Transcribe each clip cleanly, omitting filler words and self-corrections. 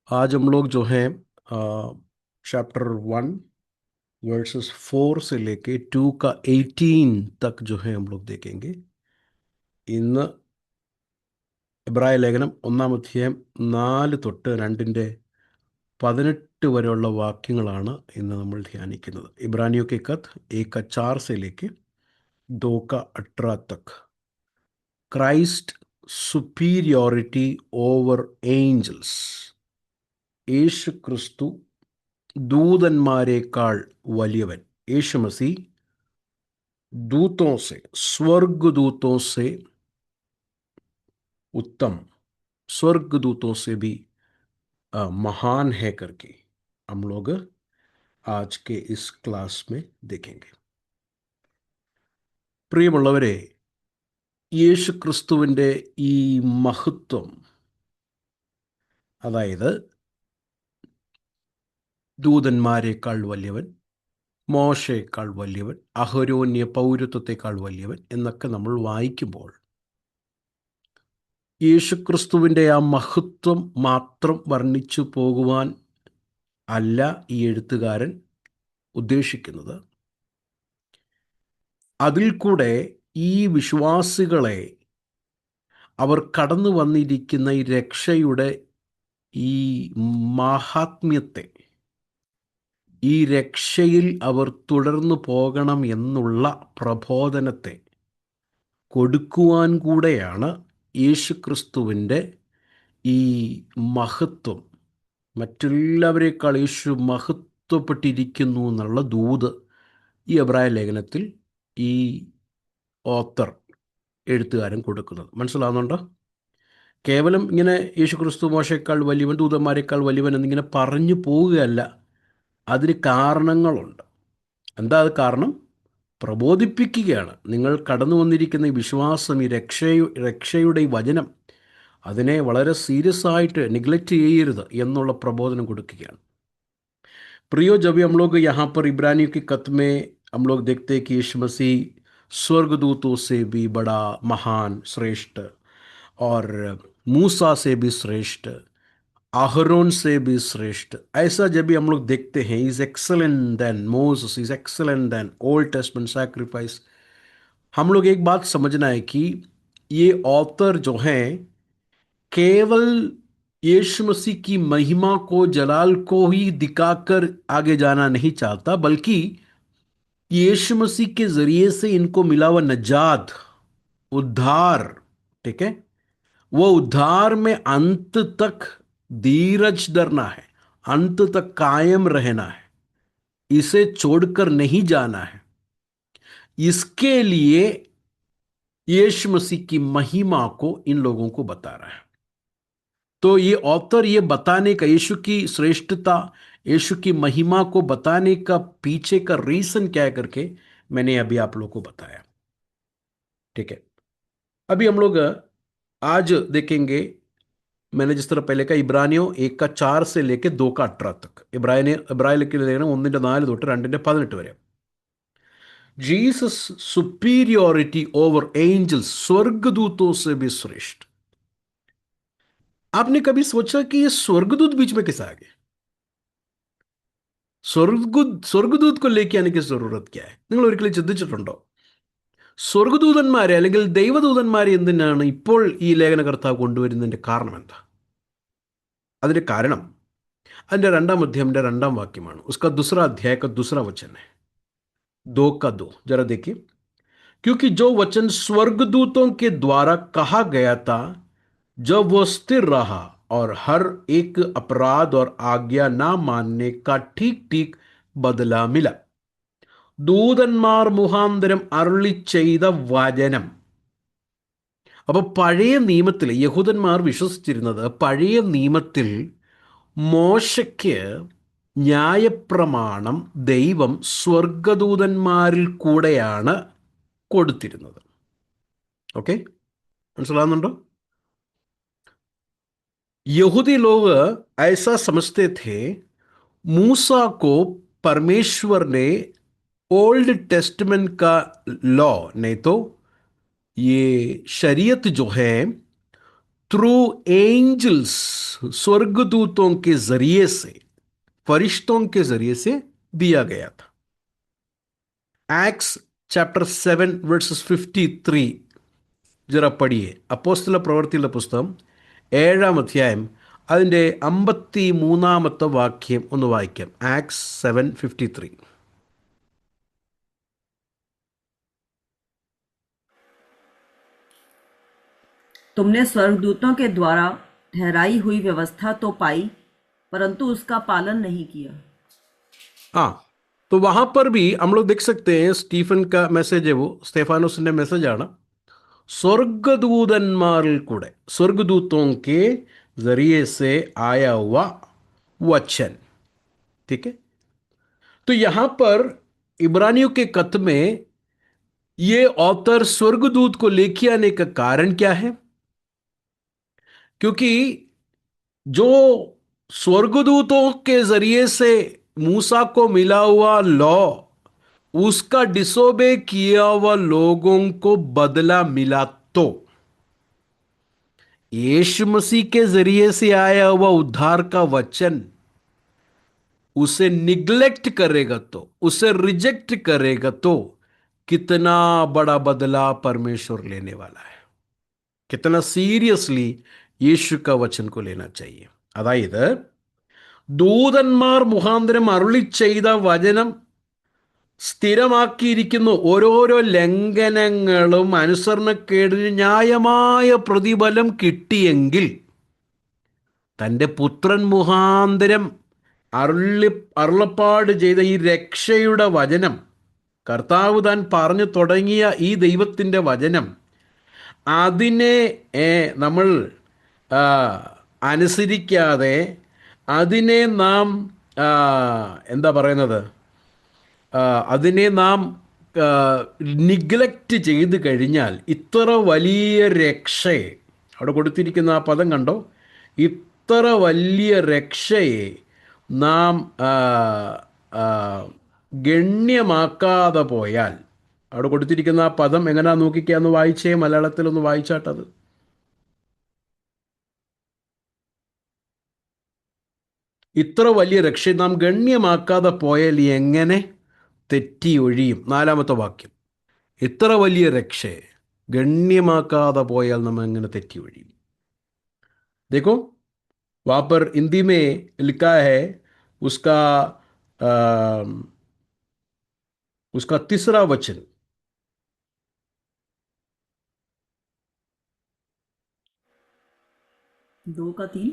आज हम लोग जो हैं चैप्टर 1 वर्सेस 4 से लेके 2 का 18 तक जो है हम लोग देखेंगे. ഇന്ന് എബ്രായ ലേഖനം 1-ാം അധ്യായം 4 തൊട്ട് 2-ന്റെ 18 വരെയുള്ള വാക്യങ്ങളാണ് ഇന്ന് നമ്മൾ ധ്യാനിക്കുന്നത്. ഇബ്രാനിയോ के कथ 1:4 से लेके 2:18 तक. Christ superiority over angels. Yeshu Kristu दूतന്മാരെക്കാൾ വലിയവൻ. यीशु मसीह दूतों से, स्वर्गदूतों से उत्तम, स्वर्गदूतों से भी महान है करके हम लोग आज के इस क्लास में देखेंगे. പ്രിയമുള്ളവരെ, യേശു ക്രിസ്തുവിൻ്റെ ഈ മഹത്വം, അതായത് ദൂതന്മാരെക്കാൾ വലിയവൻ, മോശയേക്കാൾ വലിയവൻ, അഹരോന്യ പൗരത്വത്തെക്കാൾ വലിയവൻ എന്നൊക്കെ നമ്മൾ വായിക്കുമ്പോൾ യേശുക്രിസ്തുവിൻ്റെ ആ മഹത്വം മാത്രം വർണ്ണിച്ചു പോകുവാൻ അല്ല ഈ എഴുത്തുകാരൻ ഉദ്ദേശിക്കുന്നത്. അതിൽ കൂടെ ഈ വിശ്വാസികളെ അവർ കടന്നു വന്നിരിക്കുന്ന ഈ രക്ഷയുടെ ഈ മാഹാത്മ്യത്തെ, ഈ രക്ഷയിൽ അവർ തുടർന്നു പോകണം എന്നുള്ള പ്രബോധനത്തെ കൊടുക്കുവാൻ കൂടെയാണ് യേശുക്രിസ്തുവിൻ്റെ ഈ മഹത്വം, മറ്റെല്ലാവരേക്കാൾ യേശു മഹത്വപ്പെട്ടിരിക്കുന്നു എന്നുള്ള ദൂത് ഈ എബ്രായ ലേഖനത്തിൽ ഈ ഓത്തർ, എഴുത്തുകാരൻ കൊടുക്കുന്നത്. മനസ്സിലാവുന്നുണ്ടോ? കേവലം ഇങ്ങനെ യേശു ക്രിസ്തു മോശയേക്കാൾ വലിയവൻ, ദൂതന്മാരെക്കാൾ വലിയവൻ എന്നിങ്ങനെ പറഞ്ഞു പോവുകയല്ല. അതിന് കാരണങ്ങളുണ്ട്. എന്താ അത് കാരണം? പ്രബോധിപ്പിക്കുകയാണ്. നിങ്ങൾ കടന്നു വന്നിരിക്കുന്ന ഈ വിശ്വാസം, ഈ രക്ഷയുടെ ഈ വചനം, അതിനെ വളരെ സീരിയസ് ആയിട്ട് നിഗ്ലക്റ്റ് ചെയ്യരുത് എന്നുള്ള പ്രബോധനം കൊടുക്കുകയാണ്. प्रियो, जब भी हम लोग यहाँ पर इब्रानियों की कत में हम लोग देखते हैं कि यीशु मसीह स्वर्गदूतों से भी बड़ा, महान, श्रेष्ठ, और मूसा से भी श्रेष्ठ, आहरोन से भी श्रेष्ठ, ऐसा जब भी हम लोग देखते हैं, is excellent than Moses, is excellent than Old Testament sacrifice. हम लोग एक बात समझना है कि ये ऑथर जो हैं केवल यीशु मसीह की महिमा को, जलाल को ही दिखाकर आगे जाना नहीं चाहता, बल्कि यीशु मसीह के जरिए से इनको मिला हुआ नजात, उद्धार, ठीक है, वो उद्धार में अंत तक धीरज धरना है, अंत तक कायम रहना है, इसे छोड़कर नहीं जाना है. इसके लिए यीशु मसीह की महिमा को इन लोगों को बता रहा है. तो ये ऑथर ये बताने का, यीशु की श्रेष्ठता, यीशु की महिमा को बताने का पीछे का रीजन क्या है करके मैंने अभी आप लोगों को बताया. ठीक है, अभी हम लोग आज देखेंगे. मैंने जिस तरह पहले कहा, इब्रानियों 1:4 से लेके 2:18 तक. ഇബ്രായർക്ക് ലേഖനം 1:4 തൊട്ട് 2:18 വരെ. जीसस सुपीरियोरिटी ओवर एंजल्स, स्वर्गदूतों से भी श्रेष्ठ. आपने कभी सोचा कि ये स्वर्गदूत बीच में कैसे आ गए? സ്വർഗദൂത് को लेके आने की जरूरत क्या है? നിങ്ങൾ ഒരിക്കലും ചിന്തിച്ചിട്ടുണ്ടോ? സ്വർഗദൂതന്മാരെ അല്ലെങ്കിൽ ദൈവദൂതന്മാരെ എന്തിനാണ് ഇപ്പോൾ ഈ ലേഖനകർത്താവ് കൊണ്ടുവരുന്നതിൻ്റെ കാരണം എന്താ? അതിൻ്റെ കാരണം അതിൻ്റെ 2-ാം അധ്യായത്തിൻ്റെ 2-ാം വാക്യമാണ്. उसका दूसरा अध्याय का दूसरा वचन है, 2:2. जरा देखिए, क्योंकि जो वचन स्वर्गदूतों के द्वारा कहा गया था, जब वो स्थिर रहा और हर एक अपराध और आज्ञा ना मानने का ठीक ठीक बदला मिला. ദൂതന്മാർ മുഖാന്തരം അരുളി ചെയ്ത വചനം. അപ്പോൾ പഴയ നിയമത്തിൽ യഹൂദന്മാർ വിശ്വസിച്ചിരുന്നത്, പഴയ നിയമത്തിൽ മോശയ്ക്ക് ന്യായപ്രമാണം ദൈവം സ്വർഗദൂതന്മാരിൽ കൂടെയാണ് കൊടുത്തിരുന്നത്. ഓക്കെ, മനസ്സിലാകുന്നുണ്ടോ? यहूदी लोग ऐसा समझते थे, मूसा को परमेश्वर ने ओल्ड टेस्टमेंट का लॉ, नहीं तो ये शरीयत जो है, थ्रू एंजल्स, स्वर्गदूतों के जरिए से, फरिश्तों के जरिए से दिया गया था। Acts chapter 7 versus 53 ജറ പഠിയെ. അപ്പോസ്തല പ്രവൃത്തിയുടെ പുസ്തകം 7-ാം അധ്യായം അതിൻ്റെ 53-ാമത്തെ വാക്യം ഒന്ന് വായിക്കാം. ആക്സ് 7:53. तुमने स्वर्गदूतों के द्वारा ठहराई हुई व्यवस्था तो पाई, परंतु उसका पालन नहीं किया। हाँ, तो वहां पर भी हम लोग देख सकते हैं സ്റ്റീഫൻ का मैसेज है, वो स्तेफानोസിന്റെ മെസ്സേജ് ആണ്. स्वर्गदूतന്മാരിൽ കൂടെ, स्वर्गदूतों के जरिए से आया हुआ वचन. ठीक है. तो यहां पर इब्रानियों के खत में ये ऑथर स्वर्गदूत को लेके आने का कारण क्या है? क्योंकि जो स्वर्गदूतों के जरिए से मूसा को मिला हुआ लॉ, उसका डिसोबे किया हुआ लोगों को बदला मिला, तो यीशु मसीह के जरिए से आया हुआ उद्धार का वचन उसे निग्लेक्ट करेगा, तो उसे रिजेक्ट करेगा, तो कितना बड़ा बदला परमेश्वर लेने वाला है. कितना सीरियसली യേശു का वचन को लेना चाहिए. അതായത് ദൂതന്മാർ മുഖാന്തരം അരുളി ചെയ്ത വചനം സ്ഥിരമാക്കിയിരിക്കുന്നു. ഓരോരോ ലംഘനങ്ങളും അനുസരണക്കേടിന് ന്യായമായ പ്രതിഫലം കിട്ടിയെങ്കിൽ തൻ്റെ പുത്രൻ മുഖാന്തരം അരുളപ്പാട് ചെയ്ത ഈ രക്ഷയുടെ വചനം, കർത്താവ് താൻ പറഞ്ഞു തുടങ്ങിയ ഈ ദൈവത്തിൻ്റെ വചനം, അതിനെ നമ്മൾ അനുസരിക്കാതെ അതിനെ നാം എന്താ പറയുന്നത്, അതിനെ നാം നിഗ്ലക്റ്റ് ചെയ്ത് കഴിഞ്ഞാൽ ഇത്ര വലിയ രക്ഷയെ, അവിടെ കൊടുത്തിരിക്കുന്ന ആ പദം കണ്ടോ, ഇത്ര വലിയ രക്ഷയെ നാം ഗണ്യമാക്കാതെ പോയാൽ, അവിടെ കൊടുത്തിരിക്കുന്ന ആ പദം എങ്ങനെയാ നോക്കിക്കുക, ഒന്ന് വായിച്ചേ, മലയാളത്തിലൊന്ന് വായിച്ചാട്ടത്. ഇത്ര വലിയ രക്ഷ നാം ഗണ്യമാക്കാതെ പോയാൽ എങ്ങനെ തെറ്റി ഒഴിയും? 4-ാമത്തെ വാക്യം, ഇത്ര വലിയ രക്ഷയെ ഗണ്യമാക്കാതെ പോയാൽ നമ്മൾ എങ്ങനെ തെറ്റി ഒഴിയും? देखो वहाँ पर हिंदी में लिखा है, उसका उसका 3रा वचन, 2 का 3।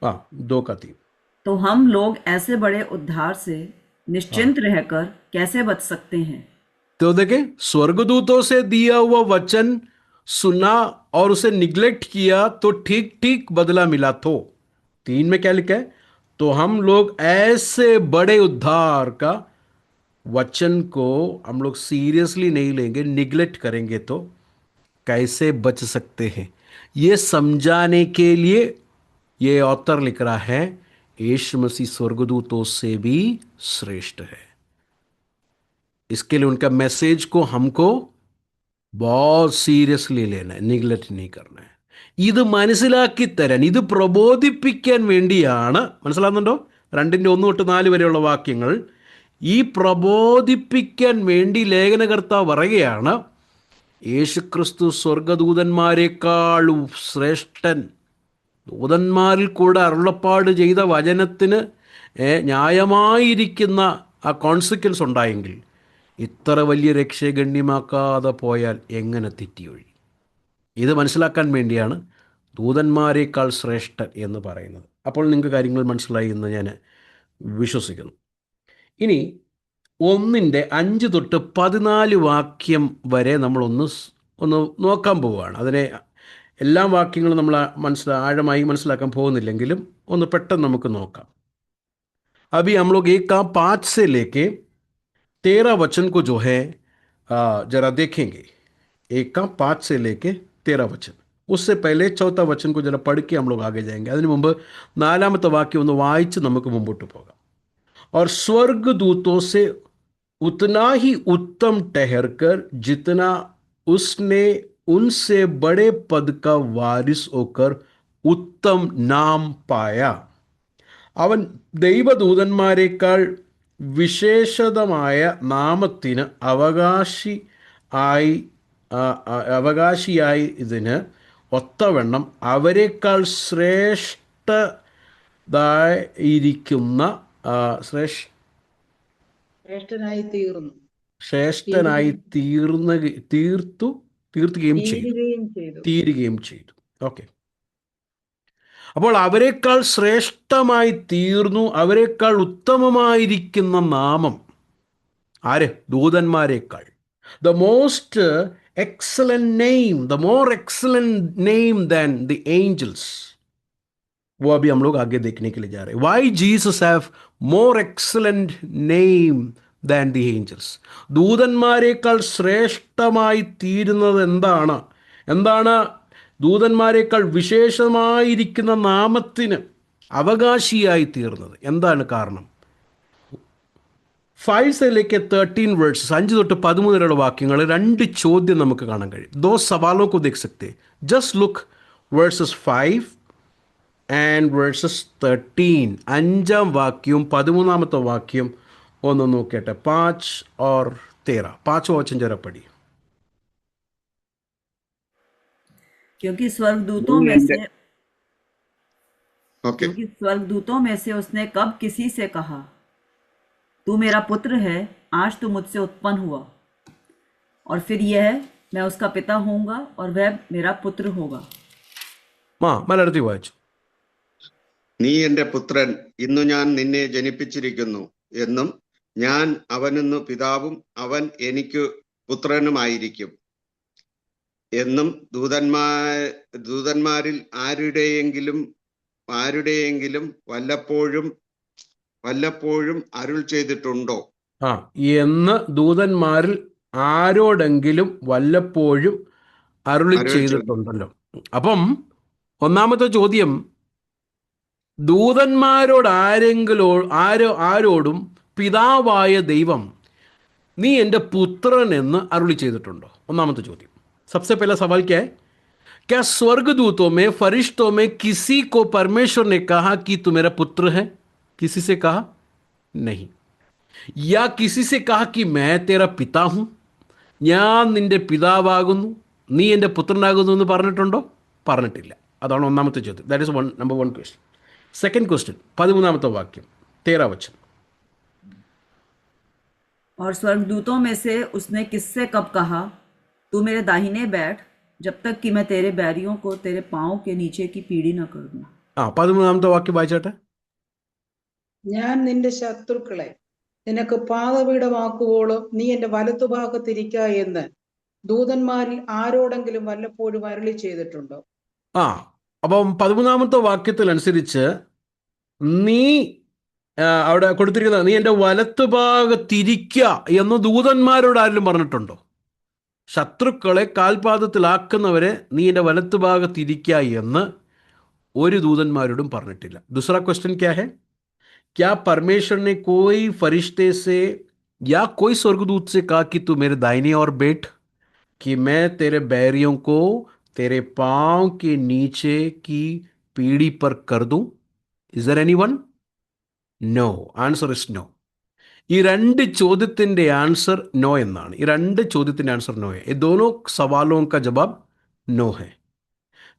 हाँ, 2 का 3. तो हम लोग ऐसे बड़े उद्धार से निश्चिंत रहकर कैसे बच सकते हैं? तो देखें, स्वर्गदूतों से दिया हुआ वचन सुना और उसे निग्लेक्ट किया तो ठीक ठीक बदला मिला. तो 3 में क्या लिखा है? तो हम लोग ऐसे बड़े उद्धार का वचन को हम लोग सीरियसली नहीं लेंगे, निग्लेक्ट करेंगे तो कैसे बच सकते हैं, ये समझाने के लिए ये ऑथर लिख रहा है यीशु मसीह स्वर्गदूतों से भी श्रेष्ठ है. इसके लिए उनका मैसेज को हमको बहुत സീരിയസ്ലി लेना है, നിഗ്ലക്റ്റ് नहीं करना है. ഇത് മനസ്സിലാക്കി തരാൻ, ഇത് പ്രബോധിപ്പിക്കാൻ വേണ്ടിയാണ്, മനസ്സിലാകുന്നുണ്ടോ? 2:1-4 വരെയുള്ള വാക്യങ്ങൾ ഈ പ്രബോധിപ്പിക്കാൻ വേണ്ടി ലേഖനകർത്താവ് പറയുകയാണ്, യേശുക്രിസ്തു സ്വർഗദൂതന്മാരെക്കാളും ശ്രേഷ്ഠൻ. ദൂതന്മാരിൽ കൂടെ അരുളപ്പാട് ചെയ്ത വചനത്തിന് ന്യായമായിരിക്കുന്ന ആ കോൺസിക്വൻസ് ഉണ്ടായെങ്കിൽ ഇത്ര വലിയ രക്ഷയെ ഗണ്യമാക്കാതെ പോയാൽ എങ്ങനെ തെറ്റിയൊഴി? ഇത് മനസ്സിലാക്കാൻ വേണ്ടിയാണ് ദൂതന്മാരെക്കാൾ ശ്രേഷ്ഠൻ എന്ന് പറയുന്നത്. അപ്പോൾ നിങ്ങൾക്ക് കാര്യങ്ങൾ മനസ്സിലായി എന്ന് ഞാൻ വിശ്വസിക്കുന്നു. ഇനി 1-5-14 വാക്യം വരെ നമ്മളൊന്ന് നോക്കാൻ പോവുകയാണ്. അതിനെ എല്ലാ വാക്യങ്ങളും നമ്മൾ ആഴമായി മനസ്സിലാക്കാൻ പോകുന്നില്ലെങ്കിലും ഒന്ന് പെട്ടെന്ന് നമുക്ക് നോക്കാം. अभी हम लोग 1-5 से लेके 13 वचन को जो है जरा देखेंगे. 1-5 से लेके 13 वचन. उससे पहले 4 वचन को जरा पढ़ के हम लोग आगे जाएंगे. അതിനു മുമ്പ് 4-ാമത്തെ വാക്യം ഒന്ന് വായിച്ച് നമുക്ക് മുമ്പോട്ട് പോകാം. और स्वर्गदूतों से उतना ही उत्तम ठहरकर जितना उसने उनसे बड़े पद का वारिस होकर उत्तम नाम पाया. അവൻ ദൈവദൂതന്മാരെക്കാൾ വിശേഷതമായ നാമത്തിന് അവകാശിയായി ഇതിന് ഒത്തവണ്ണം അവരെക്കാൾ ശ്രേഷ്ഠതായിരിക്കുന്ന ശ്രേഷ്ഠനായി തീർന്നു ശ്രേഷ്ഠനായി തീരുകയും ചെയ്തു. ഓക്കെ. അപ്പോൾ അവരെക്കാൾ ശ്രേഷ്ഠമായി തീർന്നു, അവരെക്കാൾ ഉത്തമമായിരിക്കുന്ന നാമം. ആര്? ദൂതന്മാരെക്കാൾ. The most excellent name, the more excellent name than the angels. वो अभी हम लोग आगे देखने के लिए जा रहे हैं. Why Jesus have more excellent name than the angels? ദൂതന്മാരെക്കാൾ ശ്രേഷ്ഠമായി തീരുന്നത് എന്താണ് ദൂതന്മാരെക്കാൾ വിശേഷമായിരിക്കുന്ന നാമത്തിന് അവകാശിയായി തീർന്നത് എന്താണ് കാരണം? 5-13 വേഴ്സസ്, 5 തൊട്ട് 13 വരെയുള്ള വാക്യങ്ങൾ 2 ചോദ്യം നമുക്ക് കാണാൻ കഴിയും. ദോ സവാലോ കോ ദേഖ് സക്തേ. Just look verses 5 and verses 13. 5-ാം വാക്യവും 13-ാമത്തെ വാക്യം ഒന്ന് നോക്കട്ടെ. 5 और 13. 5 वचन जरा पढ़िए. क्योंकि स्वर्गदूतों में से उसने कब किसी से कहा, तू मेरा पुत्र है, आज तू मुझसे उत्पन्न हुआ, और फिर यह मैं उसका पिता होऊंगा और वह मेरा पुत्र होगा. മലയാളത്തിൽ വായിച്ചു. നീ എന്റെ പുത്രൻ, ഇന്നു ഞാൻ നിന്നെ ജനിപ്പിച്ചിരിക്കുന്നു എന്നും ഞാൻ അവനെന്നു പിതാവും അവൻ എനിക്ക് പുത്രനുമായിരിക്കും എന്നും ദൂതന്മാരിൽ ആരുടെയെങ്കിലും വല്ലപ്പോഴും അരുൾ ചെയ്തിട്ടുണ്ടോ? എന്ന് ദൂതന്മാരിൽ ആരോടെങ്കിലും വല്ലപ്പോഴും അരുളി ചെയ്തിട്ടുണ്ടല്ലോ. അപ്പം ഒന്നാമത്തെ ചോദ്യം, ആരോടും പിതാവായ ദൈവം നീ എൻ്റെ പുത്രൻ എന്ന് അരുളി ചെയ്തിട്ടുണ്ടോ? ഒന്നാമത്തെ ചോദ്യം. सबसे पहला सवाल क्या है? क्या स्वर्गदूतों में, फरिश्तों में किसी को परमेश्वर ने कहा कि तू मेरा पुत्र है? किसी से कहा? नहीं. या किसी से कहा कि मैं तेरा पिता हूं, ഞാൻ നിന്റെ പിതാവാകുന്നു, നീ എൻ്റെ പുത്രനാകുന്നു എന്ന് പറഞ്ഞിട്ടുണ്ടോ? പറഞ്ഞിട്ടില്ല. അതാണ് ഒന്നാമത്തെ ചോദ്യം. That is number 1 question. Second question, 13-ാമത്തെ വാക്യം, 13 वचन. और स्वर्गदूतों में से उसने किससे कब कहा, तू मेरे दाहिने बैठ, जब तक कि मैं तेरे बैरियों को तेरे पांव के नीचे की पीढ़ी न कर दूं. 13-ാമത്തെ വാക്യം വായിച്ചാട്ടെ. ഞാൻ നിന്റെ ശത്രുക്കളെ നിനക്ക് പാദപീഠമാക്കുവോളം നീ എന്റെ വലത്തുഭാഗത്തിരിക്ക എന്ന് ദൂതന്മാരിൽ ആരോടെങ്കിലും വല്ലപ്പോഴും അരുളി ചെയ്തിട്ടുണ്ടോ? അപ്പം 13-ാമത്തെ വാക്യത്തിൽ അനുസരിച്ച് നീ അവിടെ കൊടുത്തിരിക്കുന്നത് നീ എൻ്റെ വലത്തുഭാഗത്തിരിക്ക എന്ന് ദൂതന്മാരോട് ആരെങ്കിലും പറഞ്ഞിട്ടുണ്ടോ? ശത്രുക്കളെ കാൽപാദത്തിലാക്കുന്നവരെ നീ എൻ്റെ വലത്തുഭാഗത്തിരിക്ക എന്ന് ഒരു ദൂതന്മാരോടും പറഞ്ഞിട്ടില്ല. दूसरा क्वेश्चन क्या है? क्या परमेश्वर ने कोई फरिश्ते से या कोई स्वर्गदूत से कहा कि तू मेरे दाहिने और बैठ, कि मैं तेरे बैरियों को तेरे पांव के नीचे की पीढ़ी पर कर दूं? Is there anyone? No. Answer is no. ഈ 2 ചോദ്യത്തിൻ്റെ ആൻസർ നോ എന്നാണ്. ഈ 2 ചോദ്യത്തിൻ്റെ ആൻസർ നോ है. ये दोनों सवालों का जवाब नो है.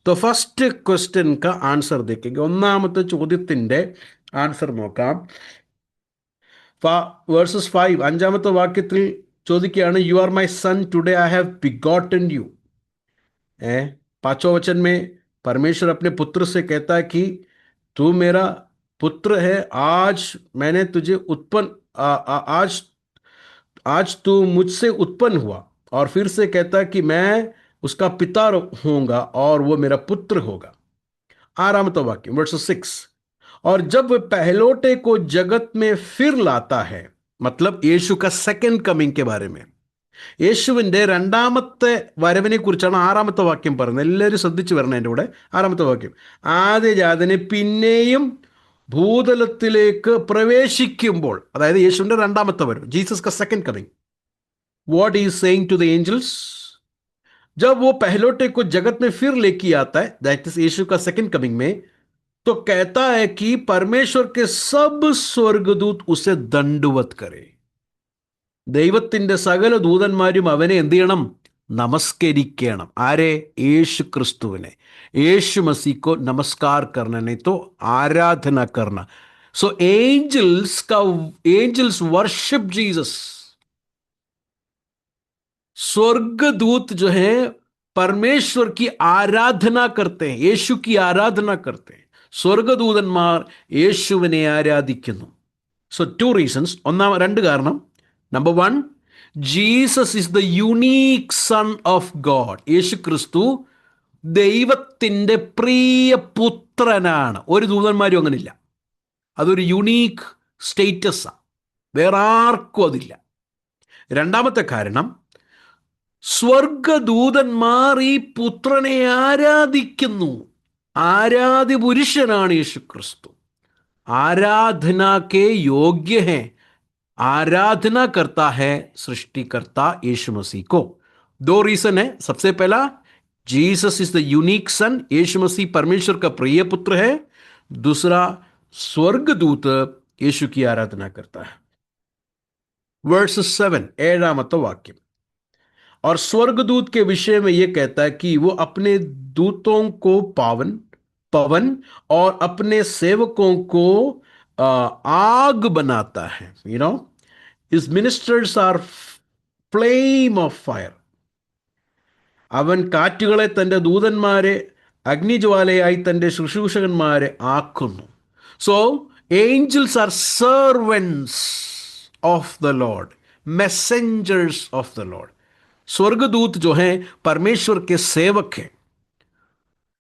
तो फर्स्ट क्वेश्चन का आंसर देखेंगे. ഒന്നാമത്തെ ചോദ്യത്തിൻ്റെ ആൻസർ നോക്കാം. വേഴ്സസ് 5, 5-ാമത്തെ വാക്യത്തിൽ ചോദിക്കുകയാണ്, you are my son, today I have begotten you. 5वें वचन में परमेश्वर अपने पुत्र से कहता है कि तू मेरा पुत्र है, आज मैंने तुझे आज तू मुझसे उत्पन्न हुआ. और फिर से कहता है कि मैं उसका पिता होऊंगा और वो मेरा पुत्र होगा. 6वां वाक्य वर्स 6, और जब वह पहलोटे को जगत में फिर लाता है, मतलब യേശു का सेकंड कमिंग के बारे में, യേശുവിൻ്റെ 2ാമത്തെ വരവിനെ കുറിച്ചാണ് 6ാമത്തെ വാക്യം പറയുന്നത്. എല്ലാവരും ശ്രദ്ധിച്ചു വരണം. എൻ്റെ കൂടെ 6ാമത്തെ വാക്യം, ആദ്യജാതനെ പിന്നെയും ഭൂതലത്തിലേക്ക് പ്രവേശിക്കുമ്പോൾ, അതായത് യേശുവിൻ്റെ 2ാമത്തെ വരവ്, ജീസസ് ക second coming, what is saying to the angels? जब वो पहलोटे को जगत में फिर लेके आता है, दैट इज यीशु का सेकंड कमिंग में, तो कहता है कि परमेश्वर के सब स्वर्गदूत उसे दंडवत करे. ദൈവത്തിന്റെ സകല ദൂതന്മാരും അവനെ എന്ത് ചെയ്യണം? നമസ്കരിക്കണം. ആരെ? യേശു ക്രിസ്തുവിനെ. യേശു മसीह നമസ്കാർ करना, नहीं तो आराधना करना. सो एंजल्स वर्शिप जीसस. स्वर्गदूत जो है परमेश्वर की आराधना करते हैं, യേശു की आराधना करते हैं. സ്വർഗദൂതന്മാർ യേശുവിനെ ആരാധിക്കുന്നു. So 2 reasons. രണ്ട് കാരണം. Number 1, Jesus is the unique son of God. Yeshu Kristu ദൈവത്തിൻ്റെ പ്രിയ പുത്രനാണ്. ഒരു ദൂതന്മാരും അങ്ങനില്ല. അതൊരു യുണീക്ക് സ്റ്റേറ്റസാണ്, വേറെ ആർക്കും അതില്ല. രണ്ടാമത്തെ കാരണം, സ്വർഗദൂതന്മാർ ഈ പുത്രനെ ആരാധിക്കുന്നു. ആരാധ്യ പുരുഷനാണ് യേശു ക്രിസ്തു. आराधना के योग्य हैं. आराधना करता है सृष्टिकर्ता यीशु मसीह को. 2 रीजन है. सबसे पहला, जीसस इज द यूनिक सन. यीशु मसीह परमेश्वर का प्रिय पुत्र है. दूसरा, स्वर्गदूत यीशु की आराधना करता है. वर्स 7, 7वां वाक्य. और स्वर्गदूत के विषय में यह कहता है कि वो अपने दूतों को पवन और अपने सेवकों को आग बनाता है. You know, his ministers are flame of fire. അവൻ കാറ്റുകളെ തൻ്റെ ദൂതന്മാരെ അഗ്നിജ്വാലയായി തൻ്റെ ശുശ്രൂഷകന്മാരെ ആക്കുന്നു. So angels are servants of the Lord, messengers of the Lord. स्वर्गदूत जो हैं परमेश्वर के सेवक हैं.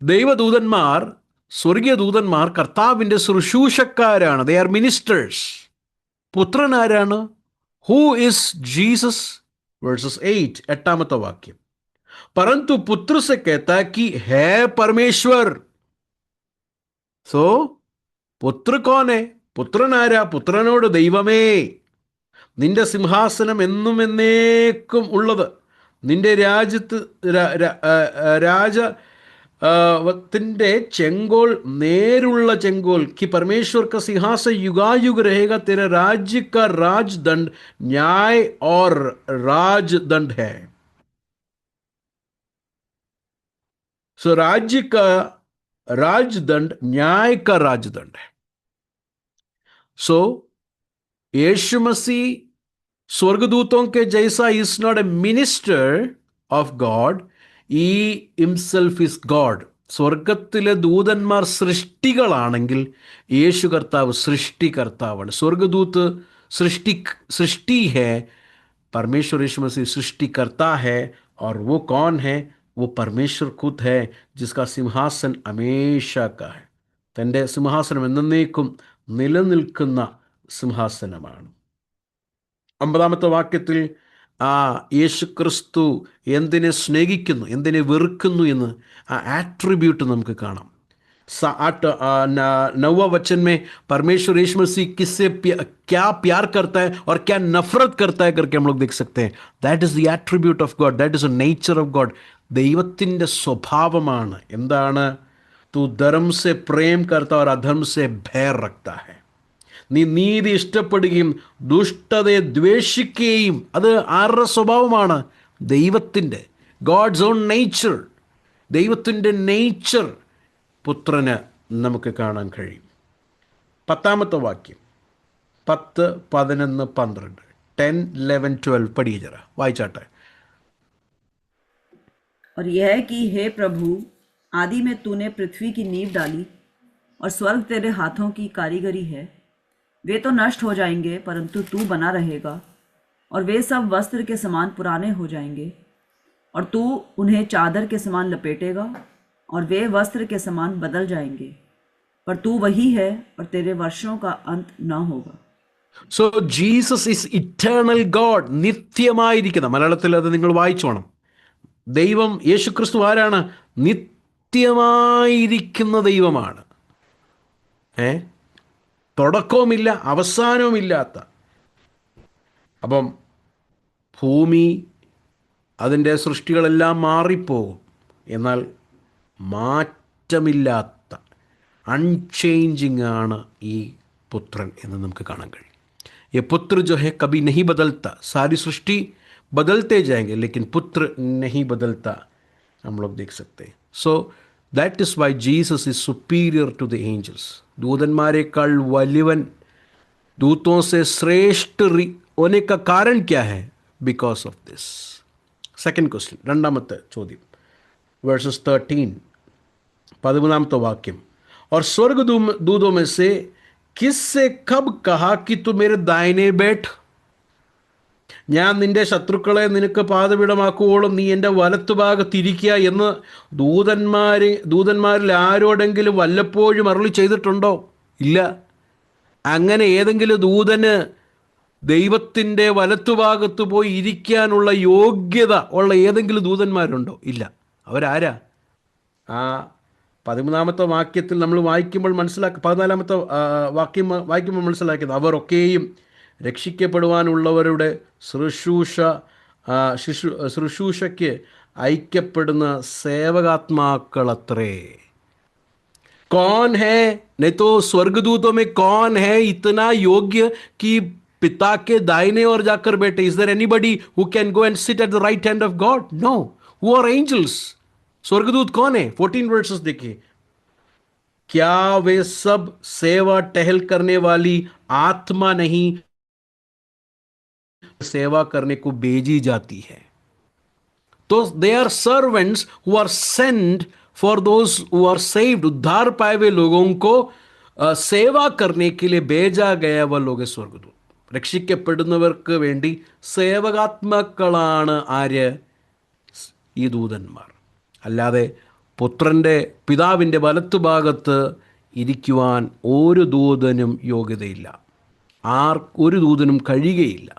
ദൈവദൂതന്മാർ, സ്വർഗീയ ദൂതന്മാർ കർത്താവിൻ്റെ ശുശ്രൂഷക്കാരാണ്. They are ministers. പുത്രൻ ആരാണ്? Who is Jesus? വേഴ്സസ് 8, 8वां वाक्य. परंतु पुत्र से कहता है कि है परमेश्वर. सो പുത്ര कौन है? പുത്രൻ ആരാ? പുത്രനോട് ദൈവമേ, നിന്റെ സിംഹാസനം എന്നും എന്നേക്കും ഉള്ളത്, നിന്റെ രാജ്യത്ത് ത്തിന്റെ ചെങ്കോൽ നേരുള്ള ചെങ്കോൽ, कि परमेश्वर का सिंहासन युगायुग रहेगा, तेरे राज्य का राजदंड न्याय और राजदंड है. सो राज्य का राजदंड न्याय का राजदंड है. सो यीशु मसीह स्वर्गदूतों के जैसा is not a minister of God, ഈ ഹിംസെൽഫ് ഇസ് ഗോഡ്. സ്വർഗത്തിലെ ദൂതന്മാർ സൃഷ്ടികളാണെങ്കിൽ യേശു കർത്താവ് സൃഷ്ടികർത്താവാണ്. സ്വർഗദൂത് सृष्टि है, परमेश्वर यीशु मसीह सृष्टिकर्ता है. और वो कौन है? वो परमेश्वर खुद है, जिसका सिंहासन हमेशा का है. തൻ്റെ സിംഹാസനം എന്നേക്കും നിലനിൽക്കുന്ന സിംഹാസനമാണ്. 9ാമത്തെ വാക്യത്തിൽ യേശു ക്രിസ്തു എന്തിനെ സ്നേഹിക്കുന്നു, എന്തിനെ വെറുക്കുന്നു എന്ന് ആ ആട്രിബ്യൂട്ട് നമുക്ക് കാണാം. 9वां वचन में परमेश्वर यीशु मसीह किससे क्या प्यार करता है और क्या नफरत करता है करके हम लोग देख सकते हैं. That is the attribute of God, that is the nature of God. ദൈവത്തിൻ്റെ സ്വഭാവമാണ്. എന്താണ്? तू धर्म से प्रेम करता और अधर्म से भय रखता है. നീ നീതി ഇഷ്ടപ്പെടുകയും ദുഷ്ടതയെ ദ്വേഷിക്കുകയും. അത് ആരുടെ സ്വഭാവമാണ്? ദൈവത്തിൻ്റെ. God's own nature. ദൈവത്തിൻ്റെ നേച്ചർ പുത്രന് നമുക്ക് കാണാൻ കഴിയും. 10ാമത്തെ വാക്യം, 10, 11, 12, 10, 11, 12 പഠിക്കുക ജरा, വായിച്ചാട്ടെ. और यह कि हे प्रभु, आदि में तूने पृथ्वी की नींव डाली और स्वर्ग तेरे हाथों की कारीगरी है. वे तो नष्ट हो जाएंगे, परंतु तू बना रहेगा. और वे सब वस्त्र के समान पुराने हो जाएंगे, और तू उन्हें चादर के समान लपेटेगा, और वे वस्त्र के समान बदल जाएंगे. पर तू वही है, और तेरे वर्षों का अंत न होगा. So Jesus is eternal God. നിത്യമായിരിക്കുന്ന, മലയാളത്തിൽ അത് നിങ്ങൾ വായിച്ചോണം. ദൈവം യേശു ക്രിസ്തു ആരാണ്? നിത്യമായിരിക്കുന്ന ദൈവമാണ്. തുടക്കവുമില്ല അവസാനവുമില്ലാത്ത. അപ്പം ഭൂമി, അതിൻ്റെ സൃഷ്ടികളെല്ലാം മാറിപ്പോകും. എന്നാൽ മാറ്റമില്ലാത്ത अनचेंजिंग ആണ് ഈ പുത്രൻ എന്ന് നമുക്ക് കാണാൻ കഴിയും. ये पुत्र जो है कभी नहीं बदलता. सारी सृष्टि बदलते जाएंगे लेकिन पुत्र नहीं बदलता, हम लोग देख सकते हैं. So that is why Jesus is superior to the angels. दूതന്മാരെക്കാൾ വലിയവൻ, दूतों से श्रेष्ठ होने का कारण क्या है? Because of this. Second question, രണ്ടാമത്തെ ചോദ്യം, വേഴ്സസ് 13, 13ാമത്തെ വാക്യം. और स्वर्ग दूतों में से किससे कब कहा कि तू मेरे दाहिने बैठ? ഞാൻ നിന്റെ ശത്രുക്കളെ നിനക്ക് പാദപീഠമാക്കുവോളം നീ എൻ്റെ വലത്തുഭാഗത്തിരിക്കുക എന്ന് ദൂതന്മാരിൽ ആരോടെങ്കിലും വല്ലപ്പോഴും അരുളി ചെയ്തിട്ടുണ്ടോ? ഇല്ല. അങ്ങനെ ഏതെങ്കിലും ദൂതന് ദൈവത്തിൻ്റെ വലത്തുഭാഗത്ത് പോയി ഇരിക്കാനുള്ള യോഗ്യത ഉള്ള ഏതെങ്കിലും ദൂതന്മാരുണ്ടോ? ഇല്ല. അവരാരാ? ആ 13ാമത്തെ വാക്യത്തിൽ നമ്മൾ വായിക്കുമ്പോൾ 14ാമത്തെ വാക്യം വായിക്കുമ്പോൾ മനസ്സിലാക്കിയത്, അവരൊക്കെയും രക്ഷിക്കപ്പെടുവാനുള്ളവരുടെ ശുശ്രൂഷയ്ക്ക് ഐക്യപ്പെടുന്ന സേവകാത്മാക്കളത്രേ. कौन है? नहीं तो स्वर्गदूतों में कौन है इतना योग्य कि पिता के दाहिने ओर जाकर बैठे? Is there anybody who can go and sit at the right hand of God? No. Who are angels? स्वर्गदूत कौन है? 14 वर्सेस देखिए. क्या वे सब सेवा टहल करने वाली आत्मा नहीं सेवा करने को भेजी जाती है? तो they are servants who are send for those who are saved. उद्धार पाए हुए लोगों को सेवा करने के लिए भेजा गया वह लोग स्वर्गदूत. രക്ഷിക്കപ്പെടുന്നവർക്ക് വേണ്ടി സേവകാത്മാക്കളാണ് ആര്? ഈ ദൂതന്മാർ. അല്ലാതെ പുത്രൻ്റെ പിതാവിൻ്റെ വലത്തുഭാഗത്ത് ഇരിക്കുവാൻ ഒരു ദൂതനും യോഗ്യതയില്ല. ഒരു ദൂതനും കഴിയുകയില്ല.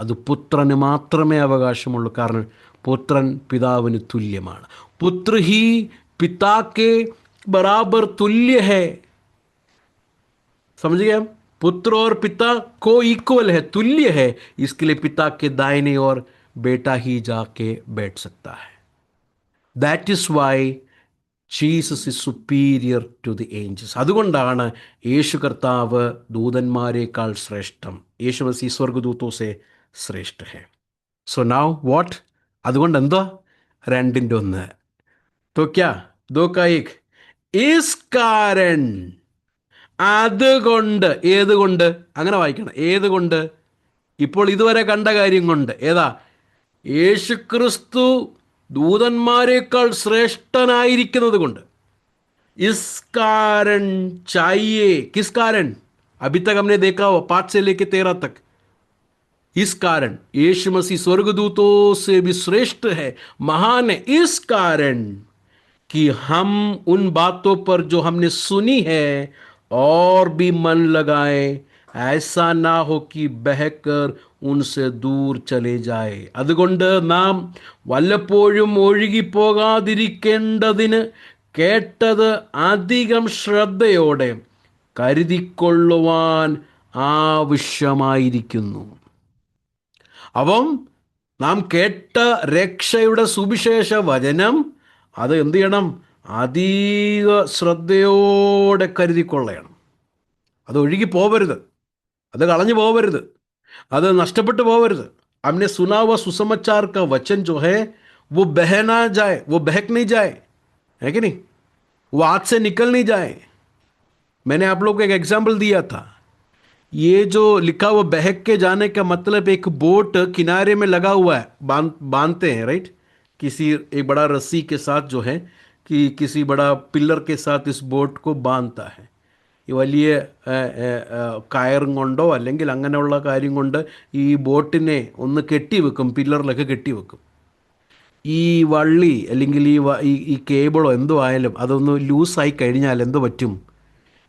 അത് പുത്രന് മാത്രമേ അവകാശമുള്ളൂ. കാരണം പുത്രൻ പിതാവിന് തുല്യമാണ്. പുത്ര ഹി പിതാ के बराबर तुल्य है. समझ गए? पुत्र और पिता को इक्वल है, तुल्य है. इसके लिए पिता के दाहिने ओर बेटा ही जाके बैठ सकता है. That is why Jesus is superior to the angels. അതുകൊണ്ടാണ് യേശു കർത്താവ് ദൂതന്മാരെക്കാൾ ശ്രേഷ്ഠം. യേശു മസീഹ് സ്വർഗദൂതോ സെ ശ്രേഷ്ഠ ഹെ. So now what? അതുകൊണ്ട് എന്താ? 2-1. तो क्या? 2 का 1. इस कारण. അതുകൊണ്ട്. ഏതുകൊണ്ട്? അങ്ങനെ വായിക്കണം. ഏതുകൊണ്ട്? ഇപ്പോൾ ഇതുവരെ കണ്ട കാര്യം കൊണ്ട്. ഏതാ? യേശുക്രിസ്തു दूतന്മാരെക്കാൾ ശ്രേഷ്ഠനായിരിക്കുന്നത് കൊണ്ട്. इस कारण चाहिए. किस कारण? अभी तक हमने देखा हो 5 से लेके 13 तक. इस कारण यीशु मसीह स्वर्गदूतों से भी श्रेष्ठ है, महान है. इस कारण कि हम उन बातों पर जो हमने सुनी है और भी मन लगाए, ऐसा ना हो कि बहकर उनसे दूर चले जाए. അതുകൊണ്ട് നാം വല്ലപ്പോഴും ഒഴുകിപ്പോകാതിരിക്കേണ്ടതിന് കേട്ടത് അധികം ശ്രദ്ധയോടെ കരുതിക്കൊള്ളുവാൻ ആവശ്യമായിരിക്കുന്നു. അപ്പം നാം കേട്ട രക്ഷയുടെ സുവിശേഷ വചനം അത് എന്ത് ചെയ്യണം? അധിക ശ്രദ്ധയോടെ കരുതിക്കൊള്ളണം. അത് ഒഴുകി പോവരുത്, അത് കളഞ്ഞു പോവരുത്, അത് നഷ്ടപ്പെട്ടു പോവരുത്. हमने सुना हुआ सुसमाचार का वचन जो है वो बह ना जाए, वो बहक नहीं जाए, है कि नहीं? वो हाथ से निकल नहीं जाए. मैंने आप लोग को एक एग्जाम्पल दिया था. ये जो लिखा हुआ बहक के जाने का मतलब, एक बोट किनारे में लगा हुआ है, बांधते हैं, राइट? किसी एक बड़ा रस्सी के साथ जो है कि किसी बड़ा पिलर के साथ इस बोट को बांधता है. ഈ വലിയ കയറും കൊണ്ടോ അല്ലെങ്കിൽ അങ്ങനെയുള്ള കാര്യം കൊണ്ട് ഈ ബോട്ടിനെ ഒന്ന് കെട്ടിവെക്കും, പില്ലറിലൊക്കെ കെട്ടിവെക്കും. ഈ വള്ളി അല്ലെങ്കിൽ ഈ കേബിളോ എന്തോ ആയാലും അതൊന്ന് ലൂസായി കഴിഞ്ഞാൽ എന്തോ പറ്റും?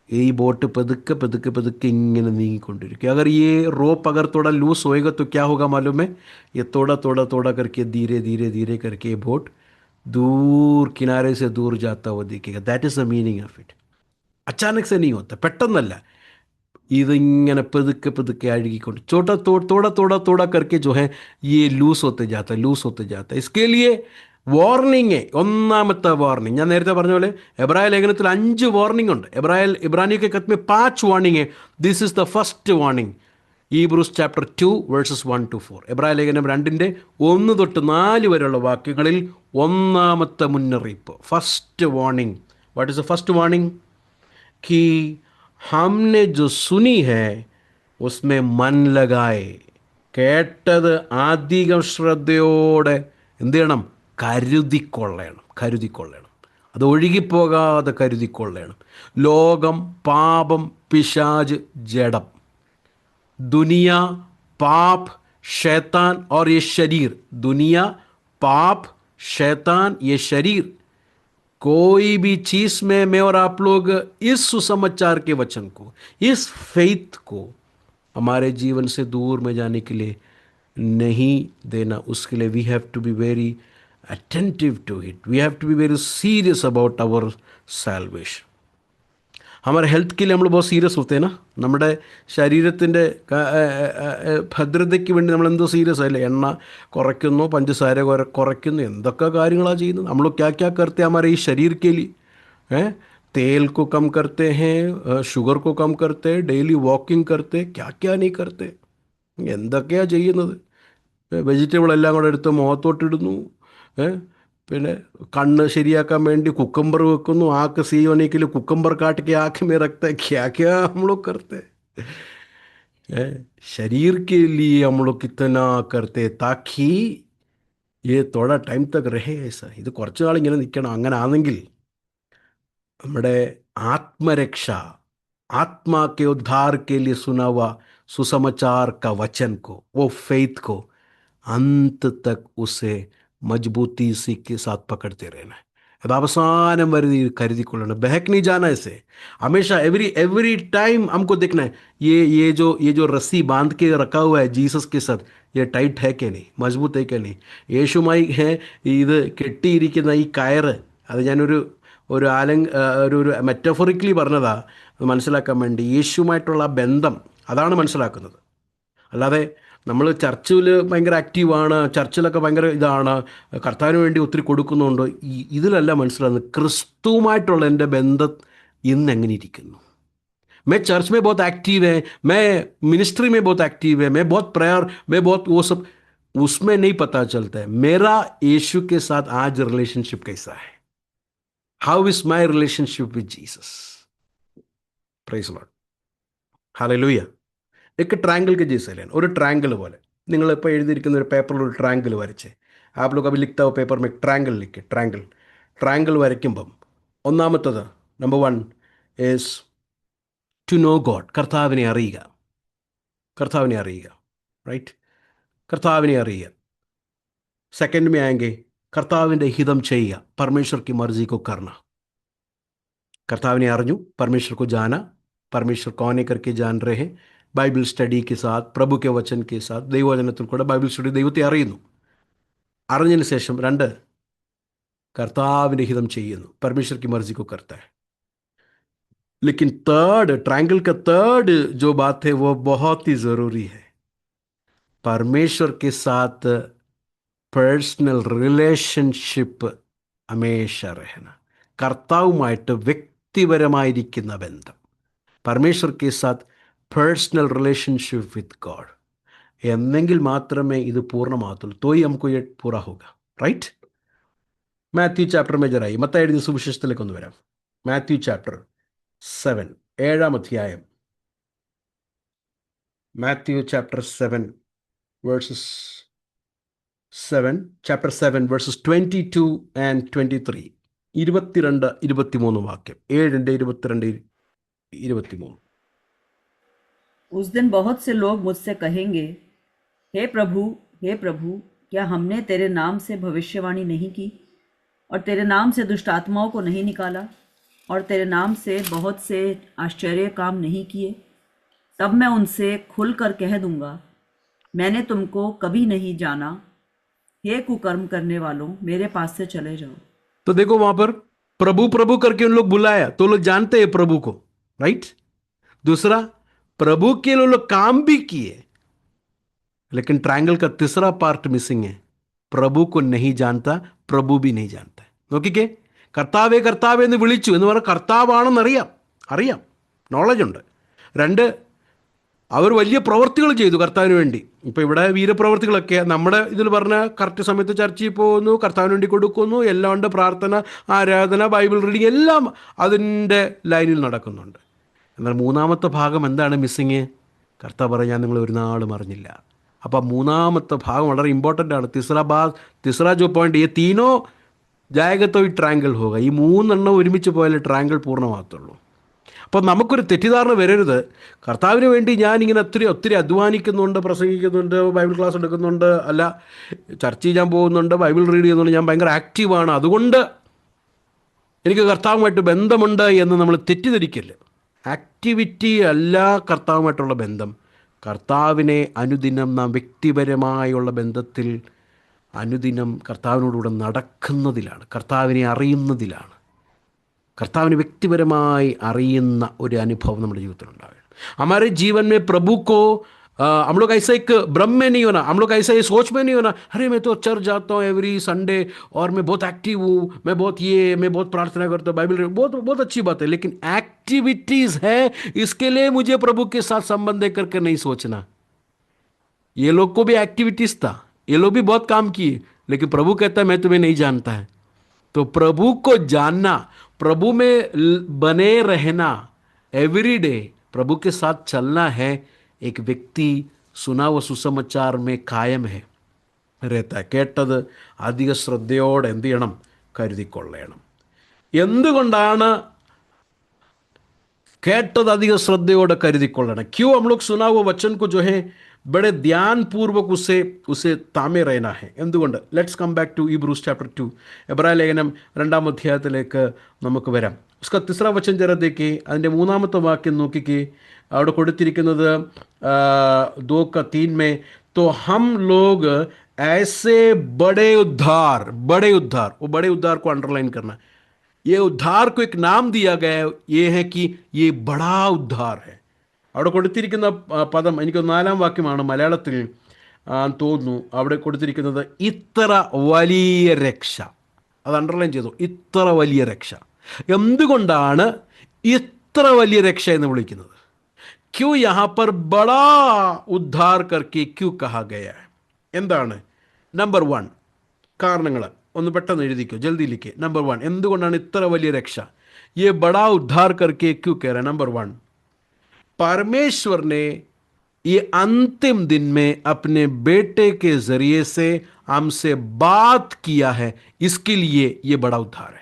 ഈ बोट पदुके पदुके पदुके इങ്ങനെ നീങ്ങിക്കൊണ്ടിരിക്കും. अगर ये रोप अगर थोड़ा लूज होएगा तो क्या होगा मालूम है? ये थोड़ा थोड़ा थोड़ा करके धीरे धीरे धीरे करके ये बोट दूर किनारे से दूर जाता हुआ दिखेगा. That is the meaning of it. अचानक से नहीं होता, പെട്ടെന്നല്ല. ഇതിങ്ങനെ പതുക്കെ പതുക്കെ അഴുകിക്കൊണ്ട് छोटा थोड़ा थोड़ा थोड़ा करके जो है ये लूस होते जाता है, लूस होते जाता है. इसके लिए വാർണിംഗ്, ഒന്നാമത്തെ വാർണിംഗ് ഞാൻ നേരത്തെ പറഞ്ഞ പോലെ എബ്രായ ലേഖനത്തിൽ 5 വാർണിംഗ് ഉണ്ട്. ഇബ്രാനിയൊക്കെ കത്ത് 5 warning. This is the first warning. Hebrews chapter 2 versus 1 to 4. എബ്രായ ലേഖനം 2 1 തൊട്ട് 4 വരെയുള്ള വാക്യങ്ങളിൽ ഒന്നാമത്തെ മുന്നറിയിപ്പ്, first warning. What is the first warning? कि हमने जो सुनी है उसमें मन लगाए. കേട്ടത് അധികം ശ്രദ്ധയോടെ എന്ത് ചെയ്യണം? കരുതിക്കൊള്ളണം. അത് ഒഴുകിപ്പോകാതെ കരുതിക്കൊള്ളണം. ലോകം, പാപം, പിശാച്, ജഡം, दुनिया, पाप, शैतान और ये शरीर. दुनिया, पाप, शैतान, ये शरीर, कोई भी चीज में मैं और आप लोग इस सुसमाचार के वचन को, इस फेथ को हमारे जीवन से दूर में जाने के लिए नहीं देना. उसके लिए we have to be very attentive to it. We have to be very serious about our salvation. हमारे हेल्थ के लिए हम लोग बहुत सीरियस होते हैं ना. നമ്മുടെ ശരീരത്തിൻ്റെ ഭദ്രതയ്ക്ക് വേണ്ടി നമ്മൾ എന്തോ സീരിയസ് ആയില്ലേ? എണ്ണ കുറയ്ക്കുന്നു, പഞ്ചസാര കുറയ്ക്കുന്നു, എന്തൊക്കെ കാര്യങ്ങളാണ് ചെയ്യുന്നത്. हम लोग क्या क्या करते हैं हमारे इस शरीर के लिए? तेल को कम करते हैं, शुगर को कम करते हैं, डेली वॉकिंग करते, क्या क्या नहीं करते. എന്തൊക്കെയാണ് ചെയ്യുന്നത്? വെജിറ്റബിൾ എല്ലാം കൂടെ എടുത്ത് മുഖത്തോട്ടിടുന്നു. പിന്നെ കണ്ണ് ശരിയാക്കാൻ വേണ്ടി കുക്കമ്പർ വെക്കുന്നു. ആക്ക് सी होने के लिए कुकम्बर काट के आँख में रखते हैं. क्या क्या हम लोग करते हैं शरीर के लिए. हम लोग कितना करते ताकि ये थोड़ा टाइम तक रहे ऐसा. ഇത് കുറച്ച് നാൾ ഇങ്ങനെ നിൽക്കണം. അങ്ങനെ ആണെങ്കിൽ നമ്മുടെ ആത്മരക്ഷ, आत्मा के उद्धार के लिए सुना हुआ सुसमाचार का वचन को, वो फेथ को अंत तक उसे मजबूती सी के साथ पकड़ते रहना है. अब അവസാനം വരെ കരുതിക്കൊള്ളണം. बहक नहीं जाना ऐसे. हमेशा एवरी टाइम हमको देखना है ये जो रस्सी बांध के रखा हुआ है जीसस के साथ, ये टाइट है कि नहीं, മജബൂത്ത് है कि नहीं. യേശുമായി ഇത് കെട്ടിയിരിക്കുന്ന ഈ കയറ്, അത് ഞാനൊരു ഒരു മെറ്റഫോറിക്കലി പറഞ്ഞതാ, അത് മനസ്സിലാക്കാൻ വേണ്ടി. യേശുമായിട്ടുള്ള ബന്ധം അതാണ് മനസ്സിലാക്കുന്നത്. അല്ലാതെ നമ്മൾ ചർച്ചിൽ ഭയങ്കര ആക്റ്റീവാണ്, ചർച്ചിലൊക്കെ ഭയങ്കര ഇതാണ്, കർത്താവിന് വേണ്ടി ഒത്തിരി കൊടുക്കുന്നുണ്ട്, ഇതിലല്ല മനസ്സിലാകുന്നത്. ക്രിസ്തുവുമായിട്ടുള്ള എൻ്റെ ബന്ധം ഇന്ന് എങ്ങനെ ഇരിക്കുന്നു? मैं चर्च में बहुत एक्टिव है, मैं मिनिस्ट्री में बहुत एक्टिव है, मैं बहुत प्रेयर, मैं बहुत वो सब, उसमें नहीं पता चलता है मेरा यीशु के साथ आज रिलेशनशिप कैसा है. How is my relationship with Jesus? Praise Lord, hallelujah. एक ट्रायंगल के जैसे लेना. ഒരു ട്രയാങ്കിൾ പോലെ നിങ്ങളിപ്പോൾ എഴുതിയിരിക്കുന്ന ഒരു പേപ്പറിൽ ഒരു ട്രയാങ്കിൾ വരച്ചേ. आप लोग अभी लिखता हो पेपर में ट्रायंगल लिखे. ट्रायंगल വരയ്ക്കുമ്പം ഒന്നാമത്തത് number 1 is to know God. കർത്താവിനെ അറിയുക. റൈറ്റ്? കർത്താവിനെ അറിയുക. सेकंड में आएंगे കർത്താവിൻ്റെ ഹിതം ചെയ്യുക. परमेश्वर की मर्जी को करना. കർത്താവിനെ അറിഞ്ഞു, परमेश्वर को जाना, परमेश्वर कौन है करके जान रहे हैं. ബൈബിൾ സ്റ്റഡി के साथ, പ്രഭു के वचन के साथ, ദൈവവചനത്തിൽ കൂടെ ബൈബിൾ സ്റ്റഡി ദൈവത്തെ അറിയുന്നു. അറിഞ്ഞതിന് ശേഷം 2 കർത്താവിൻ്റെ ഹിതം ചെയ്യുന്നു. परमेश्वर की मर्जी को करता है. लेकिन थर्ड, ट्रायंगल का थर्ड जो बात है वो बहुत ही ज़रूरी है. परमेश्वर के साथ പേഴ്സണൽ റിലേഷൻഷിപ്പ് ഹമേശ रहना. കർത്താവുമായിട്ട് വ്യക്തിപരമായിരിക്കുന്ന ബന്ധം. परमेश्वर के साथ പേഴ്സണൽ റിലേशनशिप विद गॉड. എന്നെങ്കിൽ മാത്രമേ ഇത് പൂർണ്ണമാകത്തുള്ളൂ. तो ही हमको ये पूरा होगा. राइट? മാത്യു ചാപ്റ്റർ മേജറായി മത്തായി എഴുതിയ സുവിശേഷത്തിലേക്ക് ഒന്ന് വരാം. മാത്യു ചാപ്റ്റർ 7, 7-ാം അധ്യായം. Matthew chapter 7 versus 7, chapter 7 verses 22 and 23. 22, 23 വാക്യം. 7, 22, 23. उस दिन बहुत से लोग मुझसे कहेंगे, हे प्रभु, क्या हमने तेरे नाम से भविष्यवाणी नहीं की, और तेरे नाम से दुष्ट आत्माओं को नहीं निकाला, और तेरे नाम से बहुत से आश्चर्य काम नहीं किए? तब मैं उनसे खुलकर कह दूंगा, मैंने तुमको कभी नहीं जाना. हे कुकर्म करने वालों, मेरे पास से चले जाओ. तो देखो वहां पर प्रभु प्रभु करके उन लोग बुलाया, तो लोग जानते हैं प्रभु को. राइट? दूसरा, प्रभु के लिए लोग काम भी किए, लेकिन ट्रायंगल का तीसरा पार्ट मिसिंग है. പ്രഭു को नहीं जानता, പ്രഭു भी नहीं जानता. നോക്കിക്കേ, കർത്താവേ കർത്താവേ എന്ന് വിളിച്ചു എന്ന് പറഞ്ഞാൽ കർത്താവാണെന്നറിയാം, അറിയാം, നോളജ് ഉണ്ട്. രണ്ട്, അവർ വലിയ പ്രവൃത്തികൾ ചെയ്തു കർത്താവിന് വേണ്ടി. ഇപ്പോൾ ഇവിടെ വീരപ്രവൃത്തികളൊക്കെ നമ്മുടെ ഇതിൽ പറഞ്ഞ കറക്റ്റ് സമയത്ത് ചർച്ചയിൽ പോകുന്നു, കർത്താവിന് വേണ്ടി കൊടുക്കുന്നു, എല്ലാം ഉണ്ട്, പ്രാർത്ഥന, ആരാധന, ബൈബിൾ റീഡിങ് എല്ലാം അതിൻ്റെ ലൈനിൽ നടക്കുന്നുണ്ട്. എന്നാൽ മൂന്നാമത്തെ ഭാഗം എന്താണ് മിസ്സിങ്? കർത്താവ് പറഞ്ഞാൽ നിങ്ങൾ ഒരു നാളും അറിഞ്ഞില്ല. അപ്പോൾ മൂന്നാമത്തെ ഭാഗം വളരെ ഇമ്പോർട്ടൻ്റ് ആണ്. തിസ്ര ജോ പോയിന്റ്, ഈ തീനോ ജായകത്തോ ഈ ട്രാങ്കിൾ ഹോക, ഈ മൂന്നെണ്ണം ഒരുമിച്ച് പോയാലേ ട്രാങ്കിൾ പൂർണ്ണമാകത്തുള്ളൂ. അപ്പോൾ നമുക്കൊരു തെറ്റിദ്ധാരണ വരരുത്, കർത്താവിന് വേണ്ടി ഞാനിങ്ങനെ ഒത്തിരി അധ്വാനിക്കുന്നുണ്ട്, പ്രസംഗിക്കുന്നുണ്ട്, ബൈബിൾ ക്ലാസ് എടുക്കുന്നുണ്ട്, അല്ല ചർച്ച ചെയ്യാൻ പോകുന്നുണ്ട്, ബൈബിൾ റീഡ് ചെയ്യുന്നുണ്ട്, ഞാൻ ഭയങ്കര ആക്റ്റീവാണ്, അതുകൊണ്ട് എനിക്ക് കർത്താവുമായിട്ട് ബന്ധമുണ്ട് എന്ന് നമ്മൾ തെറ്റിദ്ധരിക്കല്ലേ. ആക്ടിവിറ്റി അല്ല കർത്താവുമായിട്ടുള്ള ബന്ധം. കർത്താവിനെ അനുദിനം നാം വ്യക്തിപരമായുള്ള ബന്ധത്തിൽ അനുദിനം കർത്താവിനോടുകൂടെ നടക്കുന്നതിലാണ്, കർത്താവിനെ അറിയുന്നതിലാണ്. കർത്താവിനെ വ്യക്തിപരമായി അറിയുന്ന ഒരു അനുഭവം നമ്മുടെ ജീവിതത്തിലുണ്ടാകും. हमारे जीवन में प्रभु को हम लोग ऐसा एक भ्रम में नहीं होना, हम लोग ऐसा ये सोच में नहीं होना, अरे मैं तो चर्च जाता हूँ एवरी संडे और मैं बहुत एक्टिव हूँ, मैं बहुत प्रार्थना करता हूँ, बाइबल बहुत अच्छी बात है, लेकिन एक्टिविटीज़ है, इसके लिए मुझे प्रभु के साथ संबंध करके नहीं सोचना. ये लोग को भी एक्टिविटीज़ था, ये लोग भी बहुत काम किए, लेकिन प्रभु कहता है मैं तुम्हें नहीं जानता है. तो प्रभु को जानना, प्रभु में बने रहना, एवरी डे प्रभु के साथ चलना है. एक व्यक्ति सुना व सुसमाचार में कायम है रहता है. കേട്ടത് അധിക ശ്രദ്ധയോടെ എന്ത് ചെയ്യണം? കരുതിക്കൊള്ളണം. എന്തുകൊണ്ടാണ് കേട്ടത് അധിക ശ്രദ്ധയോടെ കരുതിക്കൊള്ളണം? क्यों हम लोग सुना हुआ वचन को जो है बड़े ध्यानपूर्वक उसे താമേ रहना है. എന്തുകൊണ്ട്? Let's come back to Hebrews chapter 2, എബ്രായ ലേഖനം 2-ാം അധ്യായത്തിലേക്ക് നമുക്ക് വരാം. उसका तीसरा वचन जरा देखिए, അതിൻ്റെ 3-ാമത്തെ വാക്യം നോക്കിക്കേ. അവിടെ കൊടുത്തിരിക്കുന്നത് 2:3 में, तो हम लोग ऐसे बड़े उद्धार, वो बड़े उद्धार को अंडरलाइन करना, ये उद्धार को एक नाम दिया गया है, ये है कि ये बड़ा उद्धार है. അവിടെ കൊടുത്തിരിക്കുന്ന പദം എനിക്ക് 4-ാം വാക്യമാണ് മലയാളത്തിൽ തോന്നുന്നു. അവിടെ കൊടുത്തിരിക്കുന്നത് ഇത്ര വലിയ രക്ഷ, അത് അണ്ടർലൈൻ ചെയ്തു, ഇത്ര വലിയ രക്ഷ. എന്തുകൊണ്ടാണ് ഇത്ര വലിയ രക്ഷ എന്ന് വിളിക്കുന്നത്? ക്യൂ യഹാ പർ ബടാ ഉദ്ധാർ കർക്കെ ക്യൂ കഹാ ഗയ ഹൈ. എന്താണ്? നമ്പർ 1 കാരണങ്ങൾ ഒന്ന് പെട്ടെന്ന് എഴുതിക്കോ, ജൽദിയിലേക്ക്. നമ്പർ 1, എന്തുകൊണ്ടാണ് ഇത്ര വലിയ രക്ഷ? യെ ബടാ ഉദ്ധാർ കർക്കെ ക്യൂ കഹ രഹ. നമ്പർ 1, परमेश्वर ने ये अंतिम दिन में अपने बेटे के जरिए से हमसे बात किया है, इसके लिए ये बड़ा उद्धार है.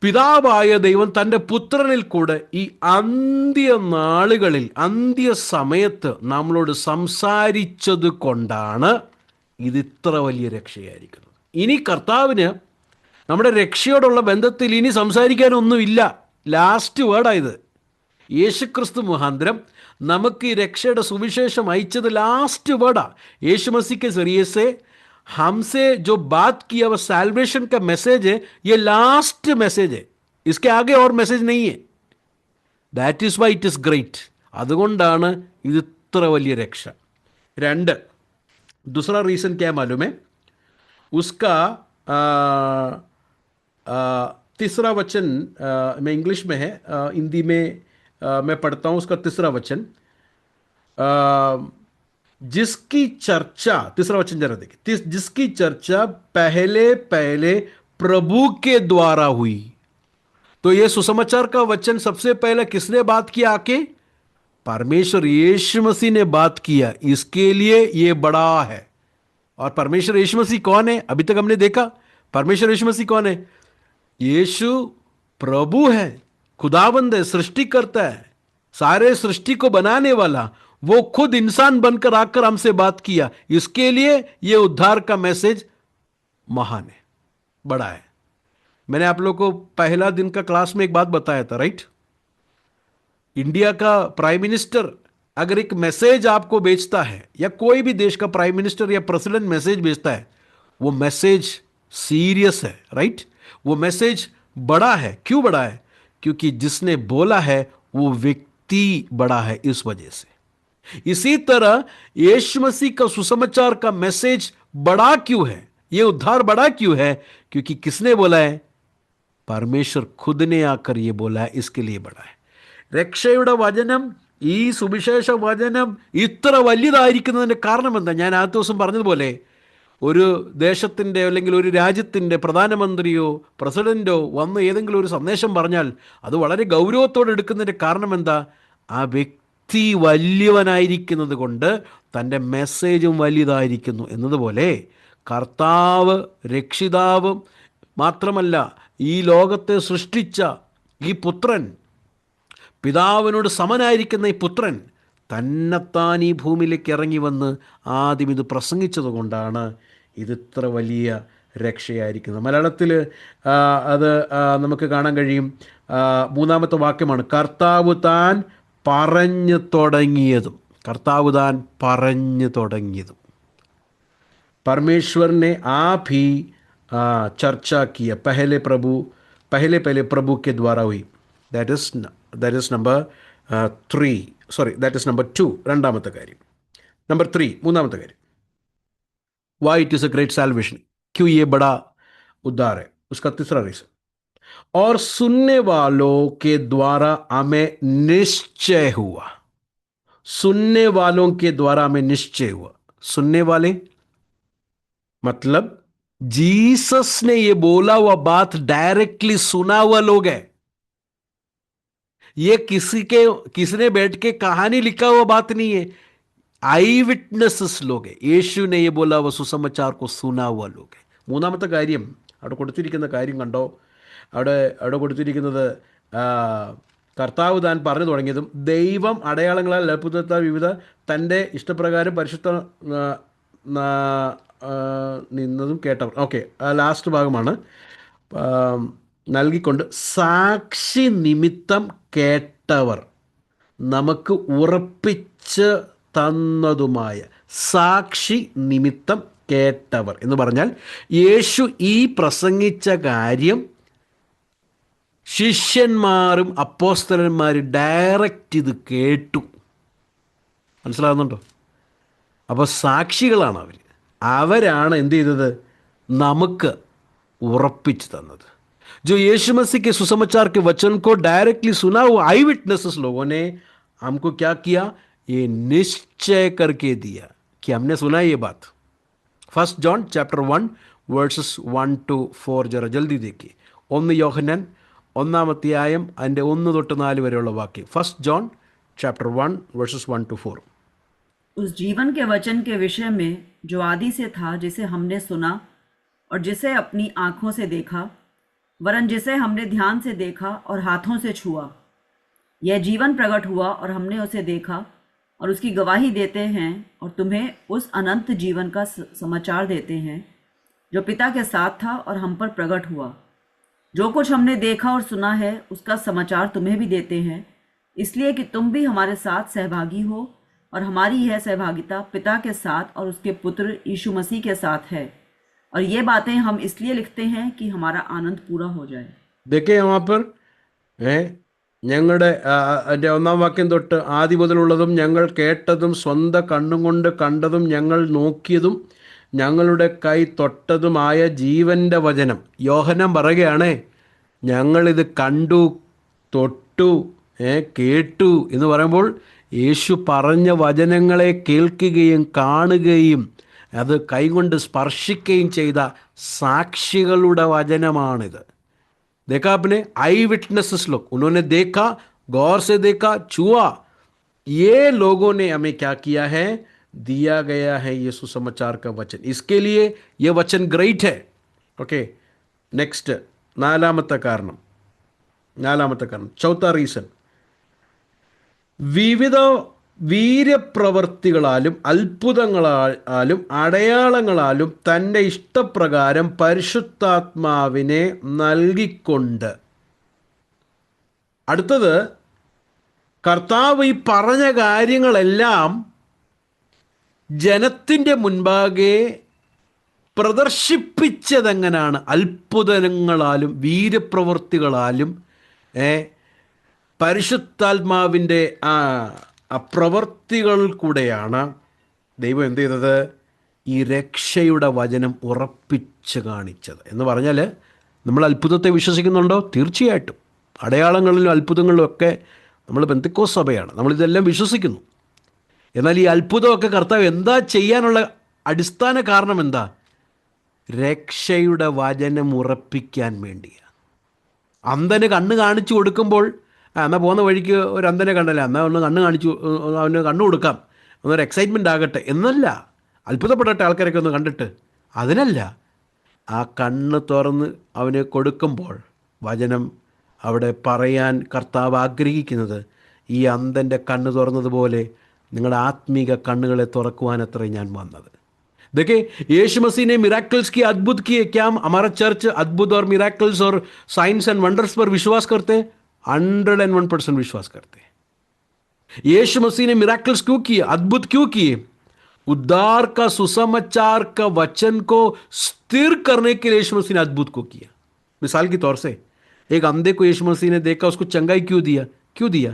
പിതാവായ ദൈവം തൻ്റെ പുത്രനിൽ കൂടെ ഈ അന്ത്യനാളുകളിൽ, അന്ത്യസമയത്ത് നമ്മളോട് സംസാരിച്ചത് കൊണ്ടാണ് ഇത് ഇത്ര വലിയ രക്ഷയായിരിക്കുന്നത്. ഇനി കർത്താവിന് നമ്മുടെ രക്ഷയോടുള്ള ബന്ധത്തിൽ ഇനി സംസാരിക്കാനൊന്നുമില്ല. ലാസ്റ്റ് വേർഡായത്. യേശുക്രിസ്തു മുഖാന്തരം നമുക്ക് ഈ രക്ഷയുടെ സുവിശേഷം അയച്ചത് ലാസ്റ്റ് വേർഡാ. യേശു मसीह के जरिए से हमसे जो बात किया वो सैल्वेशन का मैसेज है, ये लास्ट मैसेज है, इसके आगे और मैसेज नहीं है. That is why it is great. അതുകൊണ്ടാണ് ഇത് ഇത്ര വലിയ രക്ഷ. 2, दूसरा रीज़न क्या मालूम है? उसका तीसरा वचन में इंग्लिश में है, हिंदी में मैं पढ़ता हूँ. उसका तीसरा वचन, जिसकी चर्चा, तीसरा वचन जरा देखिए, जिसकी चर्चा पहले प्रभु के द्वारा हुई. तो ये सुसमाचार का वचन सबसे पहले किसने बात किया? आके परमेश्वर यीशु मसीह ने बात किया, इसके लिए ये बड़ा है. और परमेश्वर यीशु मसीह कौन है? अभी तक हमने देखा परमेश्वर यीशु मसीह कौन है? यीशु प्रभु है, खुदाबंद है, सृष्टि करता है, सारे सृष्टि को बनाने वाला, वो खुद इंसान बनकर आकर हमसे बात किया, इसके लिए ये उद्धार का मैसेज महान है, बड़ा है. मैंने आप लोग को पहला दिन का क्लास में एक बात बताया था, राइट? इंडिया का प्राइम मिनिस्टर अगर एक मैसेज आपको भेजता है, या कोई भी देश का प्राइम मिनिस्टर या प्रेसिडेंट मैसेज भेजता है, वो मैसेज सीरियस है, राइट? वो मैसेज बड़ा है. क्यों बड़ा है? क्योंकि जिसने बोला है वो व्यक्ति व्यक्ति बड़ा है इस वजह से। इसी तरह यीशु मसीह का सुसमाचार का मैसेज बड़ा क्यों है, यह उद्धार बड़ा क्यों है? क्योंकि किसने बोला है? परमेश्वर खुद ने आकर ये बोला है, इसके लिए बड़ा है। രക്ഷയുടെ വചനം, ഈ സുവിശേഷ വചനം ഇത്ര വലിയതായിരിക്കുന്നതിൻ്റെ കാരണം എന്താ? ഞാൻ ആദ്യ ദിവസം പറഞ്ഞതുപോലെ, ഒരു ദേശത്തിൻ്റെ അല്ലെങ്കിൽ ഒരു രാജ്യത്തിൻ്റെ പ്രധാനമന്ത്രിയോ പ്രസിഡൻറ്റോ വന്ന് ഏതെങ്കിലും ഒരു സന്ദേശം പറഞ്ഞാൽ അത് വളരെ ഗൗരവത്തോടെ എടുക്കുന്നതിൻ്റെ കാരണം എന്താ? ആ വ്യക്തി വലിയവനായിരിക്കുന്നത് കൊണ്ട് തൻ്റെ മെസ്സേജും വലിയതായിരിക്കുന്നു എന്നതുപോലെ കർത്താവ്, രക്ഷിതാവ് മാത്രമല്ല, ഈ ലോകത്തെ സൃഷ്ടിച്ച ഈ പുത്രൻ, പിതാവിനോട് സമനായിരിക്കുന്ന ഈ പുത്രൻ തന്നെത്താൻ ഈ ഭൂമിയിലേക്ക് ഇറങ്ങി വന്ന് ആദ്യം ഇത് പ്രസംഗിച്ചത് കൊണ്ടാണ് ഇതിത്ര വലിയ രക്ഷയായിരിക്കുന്നത്. മലയാളത്തിൽ അത് നമുക്ക് കാണാൻ കഴിയും. മൂന്നാമത്തെ വാക്യമാണ്, കർത്താവ് താൻ പറഞ്ഞു തുടങ്ങിയതും. കർത്താവ് താൻ പറഞ്ഞു തുടങ്ങിയതും. परमेश्वर ने आप ही चर्चा की है, पहले प्रभु के द्वारा हुई. that is number 3, sorry, that is number 2, രണ്ടാമത്തെ കാര്യം. नंबर 3, മൂന്നാമത്തെ കാര്യം, why it is a great salvation, क्यों ये बड़ा उद्धार है, उसका तीसरा रीजन, और सुनने वालों के द्वारा हमें निश्चय हुआ. सुनने वालों के द्वारा हमें निश्चय हुआ. सुनने वाले मतलब जीसस ने ये बोला हुआ बात डायरेक्टली सुना हुआ लोग है. ये किसने बैठ के कहानी लिखा हुआ बात नहीं है. आई विटनेसेस लोग है. यीशु ने ये बोला हुआ सुसमाचार को सुना हुआ लोग है. മൂന്നാമത്തെ കാര്യം, അവിടെ കൊടുത്തിരിക്കുന്ന കാര്യം കണ്ടോ? അവിടെ കൊടുത്തിരിക്കുന്നത് കർത്താവ് താൻ പറഞ്ഞു തുടങ്ങിയതും ദൈവം അടയാളങ്ങളാൽ അത്ഭുതത്താൽ വിവിധ തൻ്റെ ഇഷ്ടപ്രകാരം പരിശുദ്ധ നിന്നതും കേട്ടവർ. ഓക്കെ, ലാസ്റ്റ് ഭാഗമാണ്, നൽകിക്കൊണ്ട് സാക്ഷി നിമിത്തം കേട്ടവർ നമുക്ക് ഉറപ്പിച്ച് തന്നതുമായ. സാക്ഷി നിമിത്തം കേട്ടവർ എന്ന് പറഞ്ഞാൽ യേശു ഈ പ്രസംഗിച്ച കാര്യം ശിഷ്യന്മാരും അപ്പോസ്തലന്മാരും ഡയറക്റ്റ് ഇത് കേട്ടു. മനസ്സിലാകുന്നുണ്ടോ? അപ്പോൾ സാക്ഷികളാണ് അവർ. അവരാണ് എന്ത് ചെയ്തത്? നമുക്ക് ഉറപ്പിച്ചു തന്നത്. जो यीशु मसीह के सुसमाचार के वचन को डायरेक्टली सुना हुआ आई विटनेसेस लोगों ने हमको क्या किया? ये निश्चय करके दिया कि हमने सुना ये बात. 1 John chapter 1 verses 1 to 4 जरा जल्दी देखिए. 1 യോഹന്നാൻ 1-ാം അധ്യായം അതിൻ്റെ 1 തൊട്ട് 4 വരെയുള്ള വാക്യം. 1 John chapter 1 verses 1 to 4. उस जीवन के वचन के विषय में जो आदि से था, जिसे हमने सुना और जिसे अपनी आंखों से देखा, वरन जिसे हमने ध्यान से देखा और हाथों से छुआ. यह जीवन प्रकट हुआ और हमने उसे देखा और उसकी गवाही देते हैं और तुम्हें उस अनंत जीवन का समाचार देते हैं जो पिता के साथ था और हम पर प्रकट हुआ. जो कुछ हमने देखा और सुना है उसका समाचार तुम्हें भी देते हैं, इसलिए कि तुम भी हमारे साथ सहभागी हो, और हमारी यह सहभागिता पिता के साथ और उसके पुत्र यीशु मसीह के साथ है. और ये बातें हम इसलिए लिखते हैं कि हमारा आनंद पूरा हो जाए. देखिए वहाँ पर ഞങ്ങളുടെ എൻ്റെ 1-ാം വാക്യം തൊട്ട് ആദ്യം മുതലുള്ളതും ഞങ്ങൾ കേട്ടതും സ്വന്തം കണ്ണും കൊണ്ട് കണ്ടതും ഞങ്ങൾ നോക്കിയതും ഞങ്ങളുടെ കൈ തൊട്ടതുമായ ജീവൻ്റെ വചനം. യോഹന്നാൻ പറയുകയാണേ, ഞങ്ങളിത് കണ്ടു, തൊട്ടു, കേട്ടു എന്ന് പറയുമ്പോൾ യേശു പറഞ്ഞ വചനങ്ങളെ കേൾക്കുകയും കാണുകയും അത് കൈകൊണ്ട് സ്പർശിക്കുകയും ചെയ്ത സാക്ഷികളുടെ വചനമാണിത്. देखा आपने? आई विटनेसेस लोग, उन्होंने देखा, गौर से देखा, छुआ. ये लोगों ने हमें क्या किया है? दिया गया है ये सुसमाचार का वचन. इसके लिए ये वचन ग्रेट है. ओके, नेक्स्ट, നാലാമത്തെ കാരണം, ചൗथा റീസൺ, വിവിധ വീര്യപ്രവർത്തികളാലും അത്ഭുതങ്ങളാലും അടയാളങ്ങളാലും തൻ്റെ ഇഷ്ടപ്രകാരം പരിശുദ്ധാത്മാവിനെ നൽകിക്കൊണ്ട്. അടുത്തത്, കർത്താവ് ഈ പറഞ്ഞ കാര്യങ്ങളെല്ലാം ജനത്തിൻ്റെ മുൻപാകെ പ്രദർശിപ്പിച്ചതെങ്ങനെയാണ്? അത്ഭുതങ്ങളാലും വീര്യപ്രവൃത്തികളാലും പരിശുദ്ധാത്മാവിൻ്റെ ആ പ്രവൃത്തികൾ കൂടെയാണ് ദൈവം എന്ത് ചെയ്തത്? ഈ രക്ഷയുടെ വചനം ഉറപ്പിച്ച് കാണിച്ചത്. എന്ന് പറഞ്ഞാൽ നമ്മൾ അത്ഭുതത്തെ വിശ്വസിക്കുന്നുണ്ടോ? തീർച്ചയായിട്ടും. അടയാളങ്ങളിലും അത്ഭുതങ്ങളിലും ഒക്കെ നമ്മൾ പെന്തക്കോസ്ത് സഭയാണ്, നമ്മളിതെല്ലാം വിശ്വസിക്കുന്നു. എന്നാൽ ഈ അത്ഭുതമൊക്കെ കർത്താവ് എന്താ ചെയ്യാനുള്ള അടിസ്ഥാന കാരണം എന്താ? രക്ഷയുടെ വചനം ഉറപ്പിക്കാൻ വേണ്ടിയാണ്. അന്ധന് കണ്ണ് കാണിച്ചു കൊടുക്കുമ്പോൾ എന്നാൽ പോകുന്ന വഴിക്ക് ഒരു അന്ധനെ കണ്ടല്ല, എന്നാൽ ഒന്ന് കണ്ണ് കാണിച്ചു, അവന് കണ്ണ് കൊടുക്കാം, ഒന്നൊരു എക്സൈറ്റ്മെൻ്റ് ആകട്ടെ എന്നല്ല, അത്ഭുതപ്പെടട്ടെ ആൾക്കാരൊക്കെ ഒന്ന് കണ്ടിട്ട്, അതിനല്ല. ആ കണ്ണ് തുറന്ന് അവന് കൊടുക്കുമ്പോൾ വചനം അവിടെ പറയാൻ കർത്താവ് ആഗ്രഹിക്കുന്നത്, ഈ അന്ധൻ്റെ കണ്ണ് തുറന്നതുപോലെ നിങ്ങളുടെ ആത്മീക കണ്ണുകളെ തുറക്കുവാനത്രേ ഞാൻ വന്നത്. देखिए यीशु मसीह ने मिराकल्स की अद्भुत किए. क्या हमारा चर्च अद्भुत और मिराकल्स और साइंस एंड वंडर्स पर विश्वास करते हैं? 101% विश्वास करते हैं. यीशु मसीह ने मिराकल्स क्यों किए, अद्भुत क्यों किए? उद्धार का सुसमाचार का वचन को स्थिर करने के लिए यीशु मसीह ने अद्भुत को किया. मिसाल के तौर से एक अंधे को यीशु मसीह ने देखा, उसको चंगाई क्यों दिया?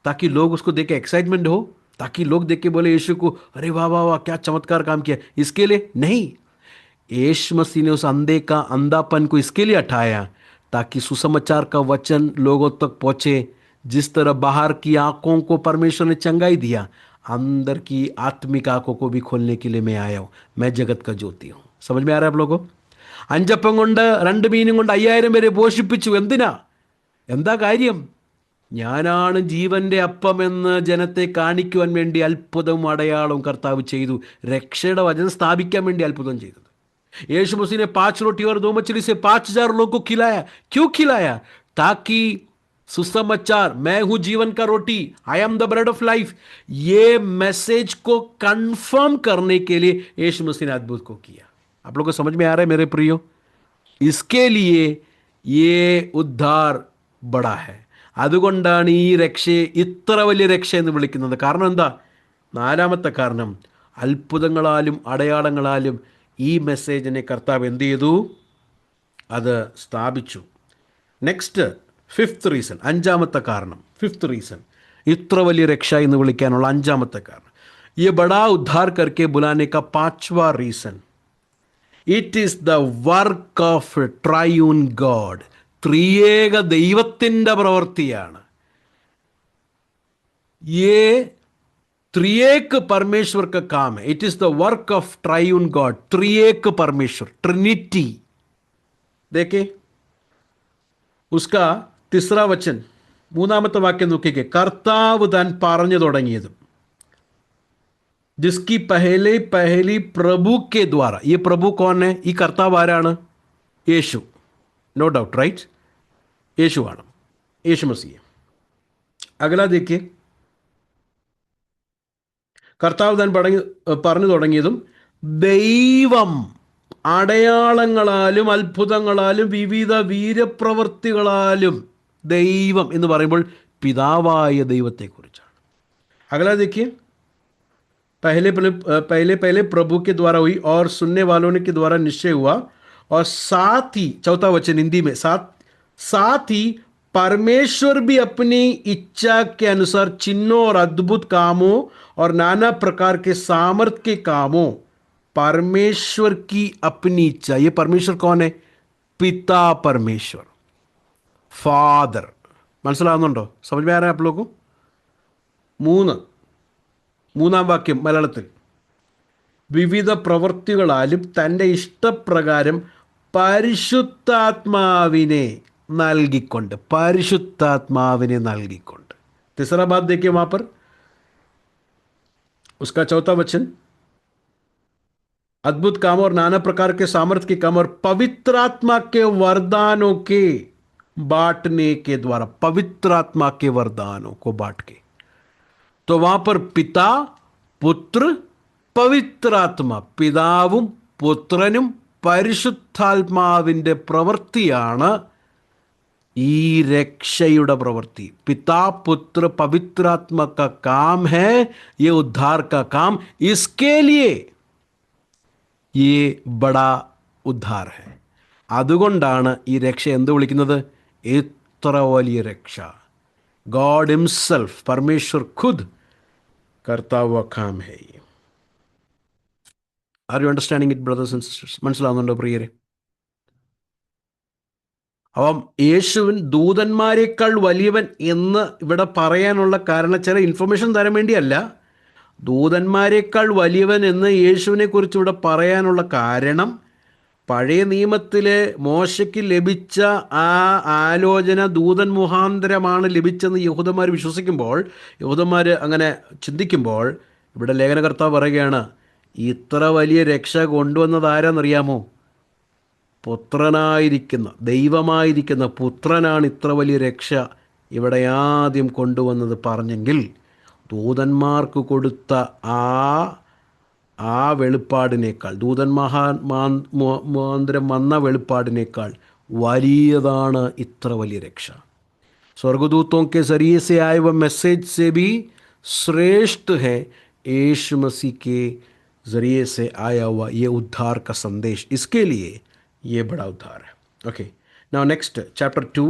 ताकि लोग उसको देख के एक्साइटमेंट हो, ताकि लोग देख के बोले यीशु को अरे वाह वाह वाह क्या चमत्कार काम किया. इसके लिए नहीं, यीशु मसीह ने उस अंधे का अंधापन को इसके लिए हटाया ताकि सुसमाचार का वचन लोगों तक पहुंचे. जिस तरह बाहर की आंखों को परमेश्वर ने चंगाई दिया, अंदर की आत्मिक आंखों को भी खोलने के लिए मैं आया हूँ. मैं जगत का ज्योति हूँ. समझ में आ रहा है आप लोगों? 5 അപ്പം കൊണ്ട് 2 മീനും കൊണ്ട് 5000 പേരെ പോഷിപ്പിച്ചു. എന്തിനാ? എന്താ കാര്യം? ഞാനാണ് ജീവൻ്റെ അപ്പമെന്ന് ജനത്തെ കാണിക്കുവാൻ വേണ്ടി അത്ഭുതവും അടയാളവും കർത്താവ് ചെയ്തു. രക്ഷയുടെ വചനം സ്ഥാപിക്കാൻ വേണ്ടി അത്ഭുതം ചെയ്തത്. यीशु मसीह ने 5 रोटी और 2 मछली से 5000 लोगों को खिलाया. क्यों खिलाया? ताकि सुसमाचार, मैं हूं जीवन का रोटी, I am the bread of life, ये मैसेज को कंफर्म करने के लिए यीशु मसीह ने अद्भुत को किया. आप लोगों को समझ में आ रहा है मेरे प्रियो? इसके लिए ये उद्धार बड़ा है. അതുകൊണ്ടാണ് ഈ രക്ഷയെ ഇത്ര വലിയ രക്ഷ എന്ന് വിളിക്കുന്നത്. കാരണം എന്താ? 4ാമത്തെ കാരണം, അത്ഭുതങ്ങളാലും അടയാളങ്ങളാലും ഈ മെസ്സേജിനെ കർത്താവ് എന്ത് ചെയ്തു? അത് സ്ഥാപിച്ചു. നെക്സ്റ്റ് 5th റീസൺ, 5ാമത്തെ കാരണം, 5th റീസൺ, ഇത്ര വലിയ രക്ഷ എന്ന് വിളിക്കാനുള്ള 5ാമത്തെ കാരണം, ये बड़ा उद्धार करके बुलाने का 5वां reason, it is the work of triune God. ത്രിയേക ദൈവത്തിൻ്റെ പ്രവൃത്തിയാണ്. ये त्रिएक परमेश्वर का काम है. It is the work of triune God. त्रिएक परमेश्वर, ट्रिनिटी. देखे उसका 3रा वचन, 3ാമത്തെ വാക്യം നോക്കിക്കേ. കർത്താവ് താൻ പറഞ്ഞു തുടങ്ങിയതും, जिसकी पहली प्रभु के द्वारा. ये प्रभु कौन है? ഈ കർത്താവ് ആരാണ്? യേശു. No doubt, right? യേശുവാണ്, യേശു മസിഹ്. അഗല देखिए, കർത്താവ് താൻ പറഞ്ഞു തുടങ്ങിയതും ദൈവം അടയാളങ്ങളാലും അത്ഭുതങ്ങളാലും വിവിധ വീര്യപ്രവൃത്തികളാലും. ദൈവം എന്ന് പറയുമ്പോൾ പിതാവായ ദൈവത്തെക്കുറിച്ചാണ്. അഗല देखिए, पहले प्रभु के द्वारा हुई और सुनने वालों के द्वारा निश्चय हुआ. और साथ ही 4वां वचन हिंदी में, साथ ही परमेश्वर भी अपनी इच्छा के अनुसार चिन्हों और अद्भुत कामों और नाना प्रकार के सामर्थ के कामों. परमेश्वर की अपनी इच्छा. ये परमेश्वर कौन है? पिता परमेश्वर, फादर. മനസ്സിലാവുന്നുണ്ടോ? समझ में आ रहा है आप लोगों? 3ാം വാക്യം മലയാളത്തിൽ, വിവിധ പ്രവൃത്തികളാലും തൻ്റെ ഇഷ്ടപ്രകാരം പരിശുദ്ധാത്മാവിനെ നൽകിക്കൊണ്ട്. പരിശുദ്ധാത്മാവിനെ നൽകിക്കൊണ്ട്. 3रा बात देखिए वहां पर, उसका 4वां वचन, अद्भुत काम और नाना प्रकार के सामर्थ्य के काम और पवित्र आत्मा के वरदानों के बांटने के द्वारा. पवित्र आत्मा के वरदानों को बांट के. तो वहां पर पिता, पुत्र, പവിത്രാത്മ, പിതാവും പുത്രനും പരിശുദ്ധാത്മാവിൻ്റെ പ്രവൃത്തിയാണ് ഈ രക്ഷയുടെ പ്രവൃത്തി. पिता पुत्र पवित्र आत्मा का काम है ये उद्धार का काम. इसके लिए ये बड़ा उद्धार है. അതുകൊണ്ടാണ് ഈ രക്ഷ എന്ത് വിളിക്കുന്നത്? ഇത്ര വലിയ രക്ഷ. गॉड हिमसेल्फ, परमेश्वर खुद करता हुआ काम है ये. Are you understanding it brothers and sisters? മനസ്സിലാവുന്നുണ്ടോ പ്രിയരെ? അപ്പം യേശുവിൻ ദൂതന്മാരെക്കാൾ വലിയവൻ എന്ന് ഇവിടെ പറയാനുള്ള കാരണം ചില ഇൻഫർമേഷൻ തരാൻ വേണ്ടിയല്ല. ദൂതന്മാരെക്കാൾ വലിയവൻ എന്ന് യേശുവിനെ കുറിച്ച് ഇവിടെ പറയാനുള്ള കാരണം പഴയ നിയമത്തിലെ മോശയ്ക്ക് ലഭിച്ച ആ ആലോചന ദൂതൻ മുഖാന്തരമാണ് ലഭിച്ചെന്ന് യഹൂദന്മാർ വിശ്വസിക്കുമ്പോൾ, യഹൂദന്മാർ അങ്ങനെ ചിന്തിക്കുമ്പോൾ, ഇവിടെ ലേഖനകർത്താവ് പറയുകയാണ്, ഇത്ര വലിയ രക്ഷ കൊണ്ടുവന്നത് ആരാന്നറിയാമോ? പുത്രനായിരിക്കുന്ന, ദൈവമായിരിക്കുന്ന പുത്രനാണ് ഇത്ര വലിയ രക്ഷ ഇവിടെ ആദ്യം കൊണ്ടുവന്നത് പറഞ്ഞെങ്കിൽ ദൂതന്മാർക്ക് കൊടുത്ത ആ വെളിപ്പാടിനേക്കാൾ, മുഖാന്തരം വന്ന വെളിപ്പാടിനേക്കാൾ വലിയതാണ് ഇത്ര വലിയ രക്ഷ. स्वर्गदूतों के जरिए से आए वह मैसेज से भी श्रेष्ठ है यीशु मसीह के जरिए से आया हुआ ये उद्धार का संदेश. इसके लिए ये बड़ा उद्धार है. ओके, नाउ नेक्स्ट चैप्टर 2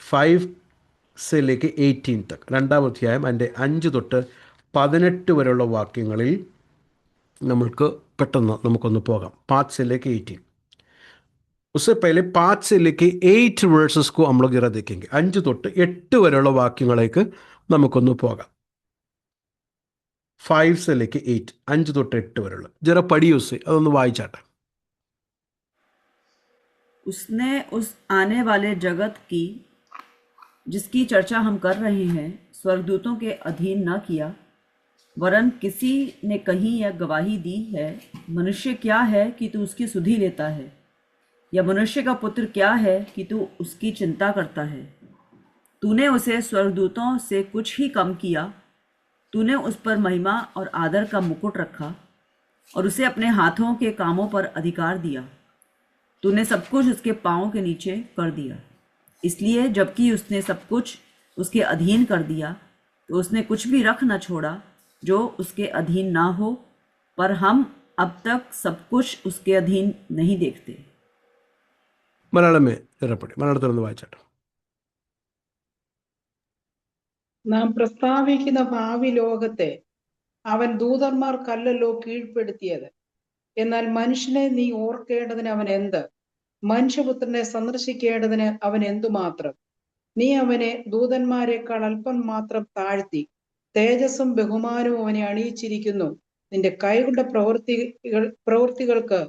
5 से लेके 18 तक, രണ്ടാം അധ്യായം അതിൻ്റെ 5 തൊട്ട് 18 വരെയുള്ള വാക്യങ്ങളിൽ നമ്മൾക്ക് പെട്ടെന്ന് നമുക്കൊന്ന് പോകാം. 5 से लेके 18. उससे पहले 5 से लेके 8 വേഴ്സസ് को हम लोग जरा देखेंगे. 5 തൊട്ട് 8 വരെയുള്ള വാക്യങ്ങളിലേക്ക് നമുക്കൊന്ന് പോകാം. 5 से लेके 8, 5 തൊട്ട് 8 വരെയുള്ള जरा पढ़िए उसे, അതൊന്ന് വായിച്ചാട്ടെ. उसने उस आने वाले जगत की जिसकी चर्चा हम कर रहे हैं स्वर्गदूतों के अधीन न किया, वरन किसी ने कहीं यह गवाही दी है, मनुष्य क्या है कि तू उसकी सुधि लेता है, या मनुष्य का पुत्र क्या है कि तू उसकी चिंता करता है. तूने उसे स्वर्गदूतों से कुछ ही कम किया. तूने उस पर महिमा और आदर का मुकुट रखा और उसे अपने हाथों के कामों पर अधिकार दिया. तूने सब कुछ उसके पाँव के नीचे कर दिया. इसलिए जबकि उसने सब कुछ उसके अधीन कर दिया, तो उसने कुछ भी रख न छोड़ा जो उसके अधीन ना हो. पर हम अब तक सब कुछ उसके अधीन नहीं देखते. മലയാളമേ ഇറപ്പടി, മലയാളത്തിലൊന്ന് വായിച്ചാട്ടോ. നാം പ്രസ്താവിക്കുന്ന ഭാവി ലോകത്തെ അവൻ ദൂതന്മാർക്കല്ലല്ലോ കീഴ്പ്പെടുത്തിയത്. എന്നാൽ മനുഷ്യനെ നീ ഓർക്കേണ്ടതിന് അവൻ എന്ത്? മനുഷ്യപുത്രനെ സന്ദർശിക്കേണ്ടതിന് അവൻ എന്തുമാത്രം? നീ അവനെ ദൂതന്മാരെക്കാൾ അല്പം മാത്രം താഴ്ത്തി തേജസ്സും ബഹുമാനവും അവനെ അണിയിച്ചിരിക്കുന്നു. നിന്റെ കൈകൊണ്ട പ്രവൃത്തികൾക്ക്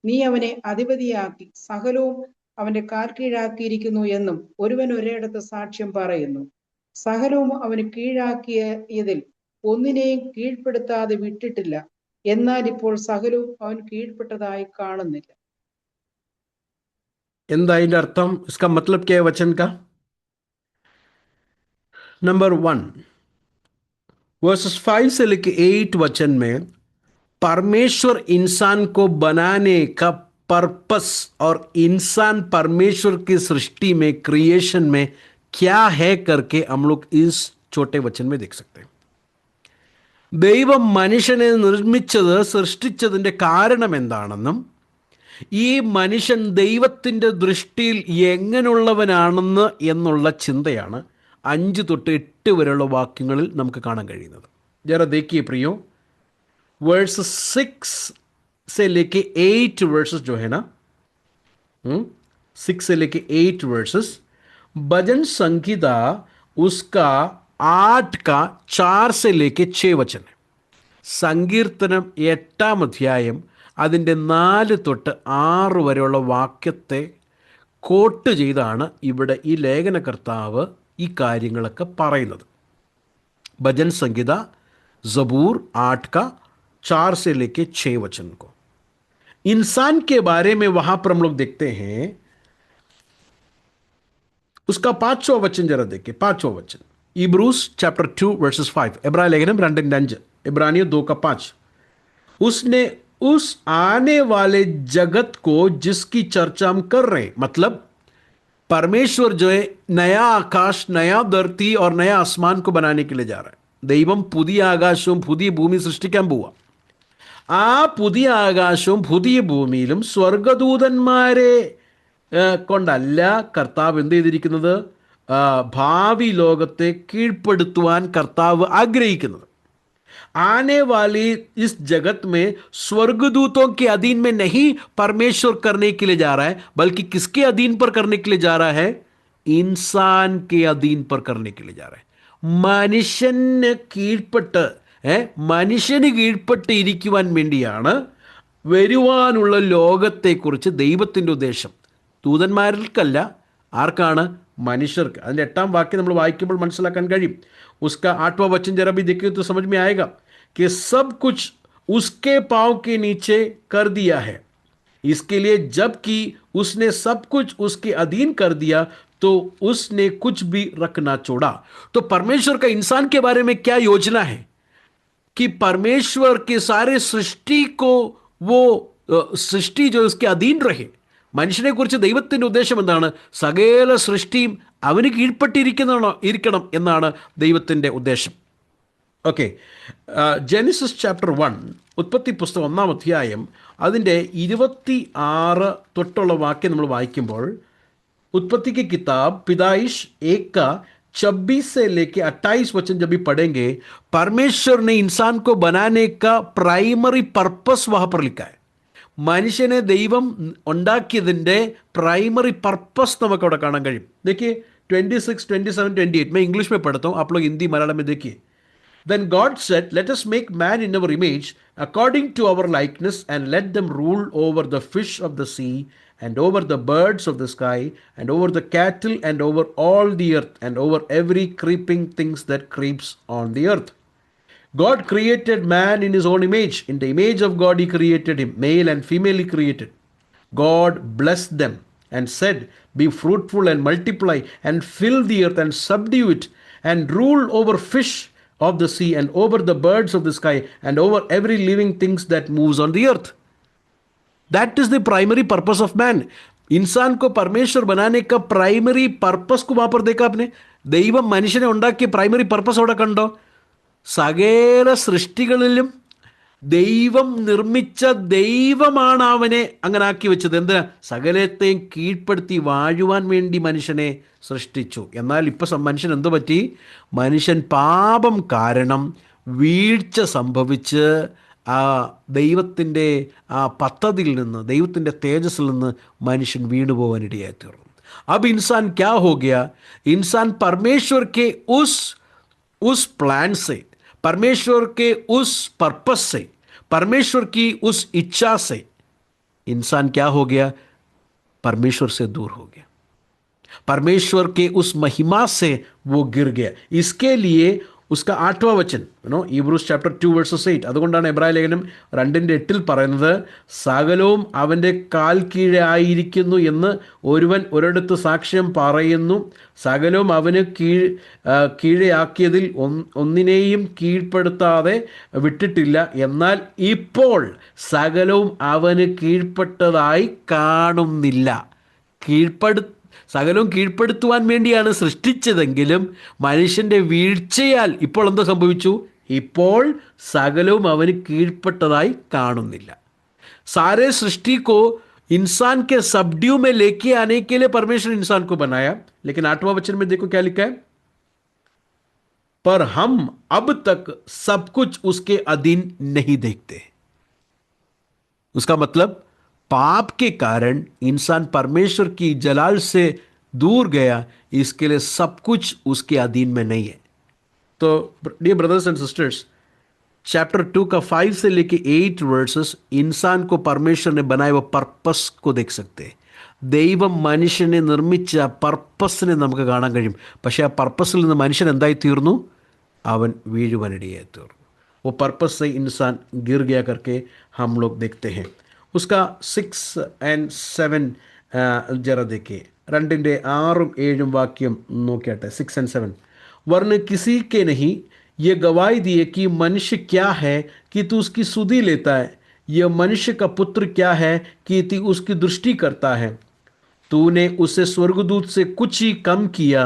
നീ അവനെ അധിപതിയാക്കി സകലവും അവന്റെ കാൽ കീഴാക്കിയിരിക്കുന്നു എന്നും ഒരുവൻ ഒരിടത്ത് സാക്ഷ്യം പറയുന്നു. സകലവും അവന് കീഴാക്കിയതിൽ ഒന്നിനെയും കീഴ്പ്പെടുത്താതെ വിട്ടിട്ടില്ല. എന്നാൽ ഇപ്പോൾ സകലവും അവൻ കീഴ്പ്പെട്ടതായി കാണുന്നില്ല. എന്താ അതിൻ്റെ അർത്ഥം? इसका मतलब क्या है वचन का? नंबर 1 वर्सेस 5 से लेके 8 वचन में परमेश्वर इंसान को बनाने का पर्पस और इंसान परमेश्वर की सृष्टि में, क्रिएशन में क्या है करके हम लोग इस छोटे वचन में देख सकते हैं. ദൈവം മനുഷ്യനെ നിർമ്മിച്ചത്, സൃഷ്ടിച്ചതിൻ്റെ കാരണം എന്താണെന്നും ഈ മനുഷ്യൻ ദൈവത്തിൻ്റെ ദൃഷ്ടിയിൽ എങ്ങനെയുള്ളവനാണെന്ന് എന്നുള്ള ചിന്തയാണ് 5 തൊട്ട് 8 വരെയുള്ള വാക്യങ്ങളിൽ നമുക്ക് കാണാൻ കഴിയുന്നത്. ജरा देखिए प्रियो, वर्स 6 से लेके 8 वर्सेस जो है ना, 6 से लेके 8 वर्सेस, भजन संहिता उसका 8 का 4 से लेके 6 वचन है. സങ്കീർത്തനം 8-ാം അധ്യായം അതിൻ്റെ 4 തൊട്ട് 6 വരെയുള്ള വാക്യത്തെ കോട്ട് ചെയ്താണ് ഇവിടെ ഈ ലേഖനകർത്താവ് ഈ കാര്യങ്ങളൊക്കെ പറയുന്നത്. ഭജൻ സംഹിത ज़बूर 8 का 4 से लेके 6 वचन को. इंसान के बारे में वहां पर हम लोग देखते हैं, उसका 5वां वचन जरा देखिए. 5वां वचन इब्रूस चैप्टर 2 वर्सेस 5, इब्राय लेखनम 2:5, इब्रानियों 2 का 5. उसने उस आने वाले जगत को जिसकी चर्चा हम कर रहे हैं, मतलब परमेश्वर जो है नया आकाश, नया धरती और नया आसमान को बनाने के लिए जा रहा है. ദൈവം പുതിയ ആകാശവും പുതിയ ഭൂമി സൃഷ്ടിക്കാൻ പോവുക. ആ പുതിയ ആകാശവും പുതിയ ഭൂമിയിലും സ്വർഗദൂതന്മാരെ കൊണ്ടല്ല കർത്താവ് എന്ത് ചെയ്തിരിക്കുന്നത്? ഭാവി ലോകത്തെ കീഴ്പ്പെടുത്തുവാൻ കർത്താവ് ആഗ്രഹിക്കുന്നത്. आने वाली इस जगत में स्वर्गदूतों के अधीन में नहीं परमेश्वर करने के लिए जा रहा है, बल्कि किसके अधीन पर करने के लिए जा रहा है? इंसान के अधीन पर करने के लिए जा रहा है. മനുഷ്യന് കീഴ്പ്പെട്ട് മനുഷ്യന് കീഴ്പ്പെട്ട് ഇരിക്കുവാൻ വേണ്ടിയാണ് വരുവാനുള്ള ലോകത്തെക്കുറിച്ച് ദൈവത്തിൻ്റെ ഉദ്ദേശം. ദൂതന്മാർക്കല്ല, ആർക്കാണ്? മനുഷ്യർക്ക്. അതിൻ്റെ 8-ാം വാക്യം നമ്മൾ വായിക്കുമ്പോൾ മനസ്സിലാക്കാൻ കഴിയും. उसका 8वां वचन जरा भी देखिए तो समझ में आएगा कि सब कुछ उसके पांव के नीचे कर दिया है. इसके लिए जबकि उसने सब कुछ उसके अधीन कर दिया तो उसने कुछ भी रख ना छोड़ा. तो परमेश्वर का इंसान के बारे में क्या योजना है कि परमेश्वर के सारे सृष्टि को वो सृष्टि जो उसके अधीन रहे. മനുഷ്യനെ കുറിച്ച് ദൈവത്തിൻ്റെ ഉദ്ദേശം എന്താണ്? സകല സൃഷ്ടിയും അവന് ഇരിക്കണം എന്നാണ് ദൈവത്തിൻ്റെ ഉദ്ദേശം. ഓക്കെ, ജെനസിസ് ചാപ്റ്റർ 1, ഉൽപ്പത്തി പുസ്തകം 1-ാം അധ്യായം അതിൻ്റെ 26 തൊട്ടുള്ള വാക്യം നമ്മൾ വായിക്കുമ്പോൾ, उत्पत्ति की किताब पैदाइश 1 का 26 से लेके 28 वचन जब भी पढ़ेंगे, परमेश्वर ने इंसान को बनाने का प्राइमरी पर्पस वहां पर लिखा है. മനുഷ്യനെ ദൈവം ഉണ്ടാക്കിയതിൻ്റെ प्राइमरी पर्पस നമുക്ക് അവിടെ കാണാൻ കഴിയും. देखिए 26, 27, 28 मैं इंग्लिश में पढ़ता हूँ, आप लोग हिंदी मलयालम में देखिए. Then God said, let us make man in our image according to our likeness and let them rule over the fish of the sea and over the birds of the sky and over the cattle and over all the earth and over every creeping things that creeps on the earth. God created man in his own image. In the image of God he created him. Male and female he created. God blessed them and said, be fruitful and multiply and fill the earth and subdue it and rule over fish of the sea and over the birds of the sky and over every living things that moves on the earth. That is the primary purpose of man. इंसान को परमेश्वर बनाने का primary purpose को वहां पर देखा आपने. ദൈവം മനുഷ്യനെ ഉണ്ടാക്കിയ പ്രൈമറി പർപ്പസ് അവിടെ കണ്ടോ? സകല സൃഷ്ടികളിലും ദൈവം നിർമ്മിച്ച ദൈവമാണ് അവനെ അങ്ങനെ ആക്കി വെച്ചത്. എന്തിനാ? സകലത്തെയും കീഴ്പ്പെടുത്തി വാഴുവാൻ വേണ്ടി മനുഷ്യനെ സൃഷ്ടിച്ചു. എന്നാൽ ഇപ്പം മനുഷ്യൻ എന്തു പറ്റി? മനുഷ്യൻ പാപം കാരണം വീഴ്ച സംഭവിച്ച് ആ ദൈവത്തിൻ്റെ ആ പദ്ധതിയിൽ നിന്ന്, ദൈവത്തിൻ്റെ തേജസ്സിൽ നിന്ന് മനുഷ്യൻ വീണുപോകാനിടയായി തീർന്നു. अब इंसान क्या हो गया? इंसान परमेश्वर के उस प्लान से, परमेश्वर के उस पर्पस से, परमेश्वर की उस इच्छा से इंसान क्या हो गया? परमेश्वर से दूर हो गया. परमेश्वर के उस महिमा से वो गिर गया. इसके लिए उसका 8वां वचन, Hebrews chapter 2 verses 8, അതുകൊണ്ടാണ് എബ്രായ ലേഖനം 2:8 പറയുന്നത്, സകലവും അവൻ്റെ കാൽ കീഴെ ആയിരിക്കുന്നു എന്ന് ഒരുവൻ ഒരിടത്ത് സാക്ഷ്യം പറയുന്നു. സകലവും അവന് കീഴെയാക്കിയതിൽ ഒന്നിനെയും കീഴ്പ്പെടുത്താതെ വിട്ടിട്ടില്ല. എന്നാൽ ഇപ്പോൾ സകലവും അവന് കീഴ്പ്പെട്ടതായി കാണുന്നില്ല. സകലവും കീഴ്പ്പെടുത്തുവാൻ വേണ്ടിയാണ് സൃഷ്ടിച്ചതെങ്കിലും മനുഷ്യൻ്റെ വീഴ്ചയാൽ ഇപ്പോൾ എന്താ സംഭവിച്ചു? ഇപ്പോൾ സകലവും അവന് കീഴ്പ്പെട്ടതായി കാണുന്നില്ല. सारे सृष्टि को इंसान के सबड्यू में लेके आने के लिए परमेश्वर इंसान को बनाया. लेकिन 8वां वचन में देखो क्या लिखा है, पर हम अब तक सब कुछ उसके अधीन नहीं देखते. उसका मतलब पाप के कारण इंसान परमेश्वर की जलाल से दूर गया, इसके लिए सब कुछ उसके अधीन में नहीं है. तो dear brothers and sisters, chapter 2 का 5 से लेके 8 वर्सेस इंसान को परमेश्वर ने बनाए वो पर्पस को देख सकते हैं. ദൈവം മനുഷ്യനെ നിർമ്മിച്ച പർപ്പസിനെ നമുക്ക് കാണാൻ കഴിയും. പക്ഷേ ആ പർപ്പസിൽ നിന്ന് മനുഷ്യൻ എന്തായി തീർന്നു? അവൻ വീഴുവാനിടയായി തീർന്നു. वो पर्पस से इंसान गिर गया करके हम लोग देखते हैं. उसका 6 and 7 जरा देखिए. 2-ന്റെ 6-ഉം 7-ഉം വാക്യം നോക്കിയാട്ടെ. 6 and 7. वरन किसी के नहीं ये गवाही दिए कि मनुष्य क्या है कि तू उसकी सुधि लेता है, यह मनुष्य का पुत्र क्या है कि तू उसकी दृष्टि करता है. तूने उसे स्वर्गदूत से कुछ ही कम किया,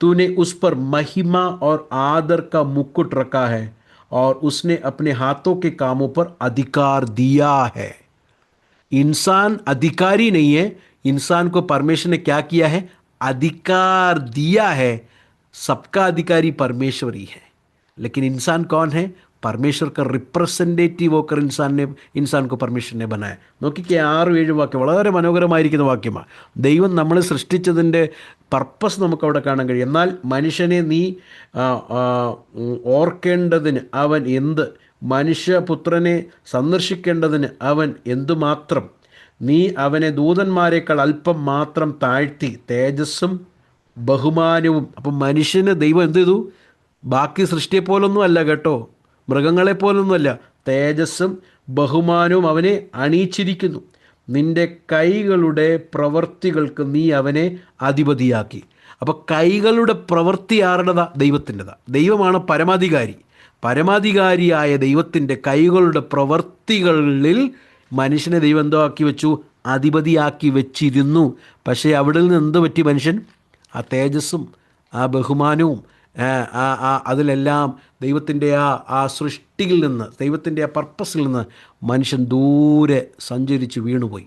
तूने उस पर महिमा और आदर का मुकुट रखा है और उसने अपने हाथों के कामों पर अधिकार दिया है. इंसान अधिकारी नहीं है, इंसान को परमेश्वर ने क्या किया है? अधिकार दिया है, सबका अधिकारी परमेश्वर ही है। लेकिन इंसान कौन है? परमेश्वर का റിപ്രസെൻറ്റേറ്റീവ് होकर इंसान को परमेश्वर ने बनाया. നോക്കിക്കേ 6-7 വാക്യം വളരെ മനോഹരമായിരിക്കുന്ന വാക്യമാണ്. ദൈവം നമ്മളെ സൃഷ്ടിച്ചതിൻ്റെ പർപ്പസ് നമുക്കവിടെ കാണാൻ കഴിയും. എന്നാൽ മനുഷ്യനെ നീ ഓർക്കേണ്ടതിന് അവൻ എന്ത്, മനുഷ്യപുത്രനെ സന്ദർശിക്കേണ്ടതിന് അവൻ എന്തുമാത്രം, നീ അവനെ ദൂതന്മാരെക്കാൾ അല്പം മാത്രം താഴ്ത്തി തേജസ്സും ബഹുമാനവും. അപ്പം മനുഷ്യന് ദൈവം എന്ത് ചെയ്തു? ബാക്കി സൃഷ്ടിയെ പോലൊന്നും അല്ല കേട്ടോ, മൃഗങ്ങളെ പോലൊന്നുമല്ല, തേജസ്സും ബഹുമാനവും അവനെ അണിയിച്ചിരിക്കുന്നു. നിന്റെ കൈകളുടെ പ്രവൃത്തികൾക്ക് നീ അവനെ അധിപതിയാക്കി. അപ്പോൾ കൈകളുടെ പ്രവൃത്തി ആരുടേതാ? ദൈവത്തിൻ്റെതാ. ദൈവമാണ് പരമാധികാരി. പരമാധികാരിയായ ദൈവത്തിൻ്റെ കൈകളുടെ പ്രവൃത്തികളിൽ മനുഷ്യനെ ദൈവം എന്തോ ആക്കി വെച്ചു? അധിപതിയാക്കി വെച്ചിരുന്നു. പക്ഷേ അവിടെ നിന്ന് എന്ത് പറ്റി? മനുഷ്യൻ ആ തേജസ്സും ആ ബഹുമാനവും അതിലെല്ലാം ദൈവത്തിൻ്റെ ആ സൃഷ്ടിയിൽ നിന്ന്, ദൈവത്തിൻ്റെ ആ പർപ്പസിൽ നിന്ന് മനുഷ്യൻ ദൂരെ സഞ്ചരിച്ച് വീണുപോയി.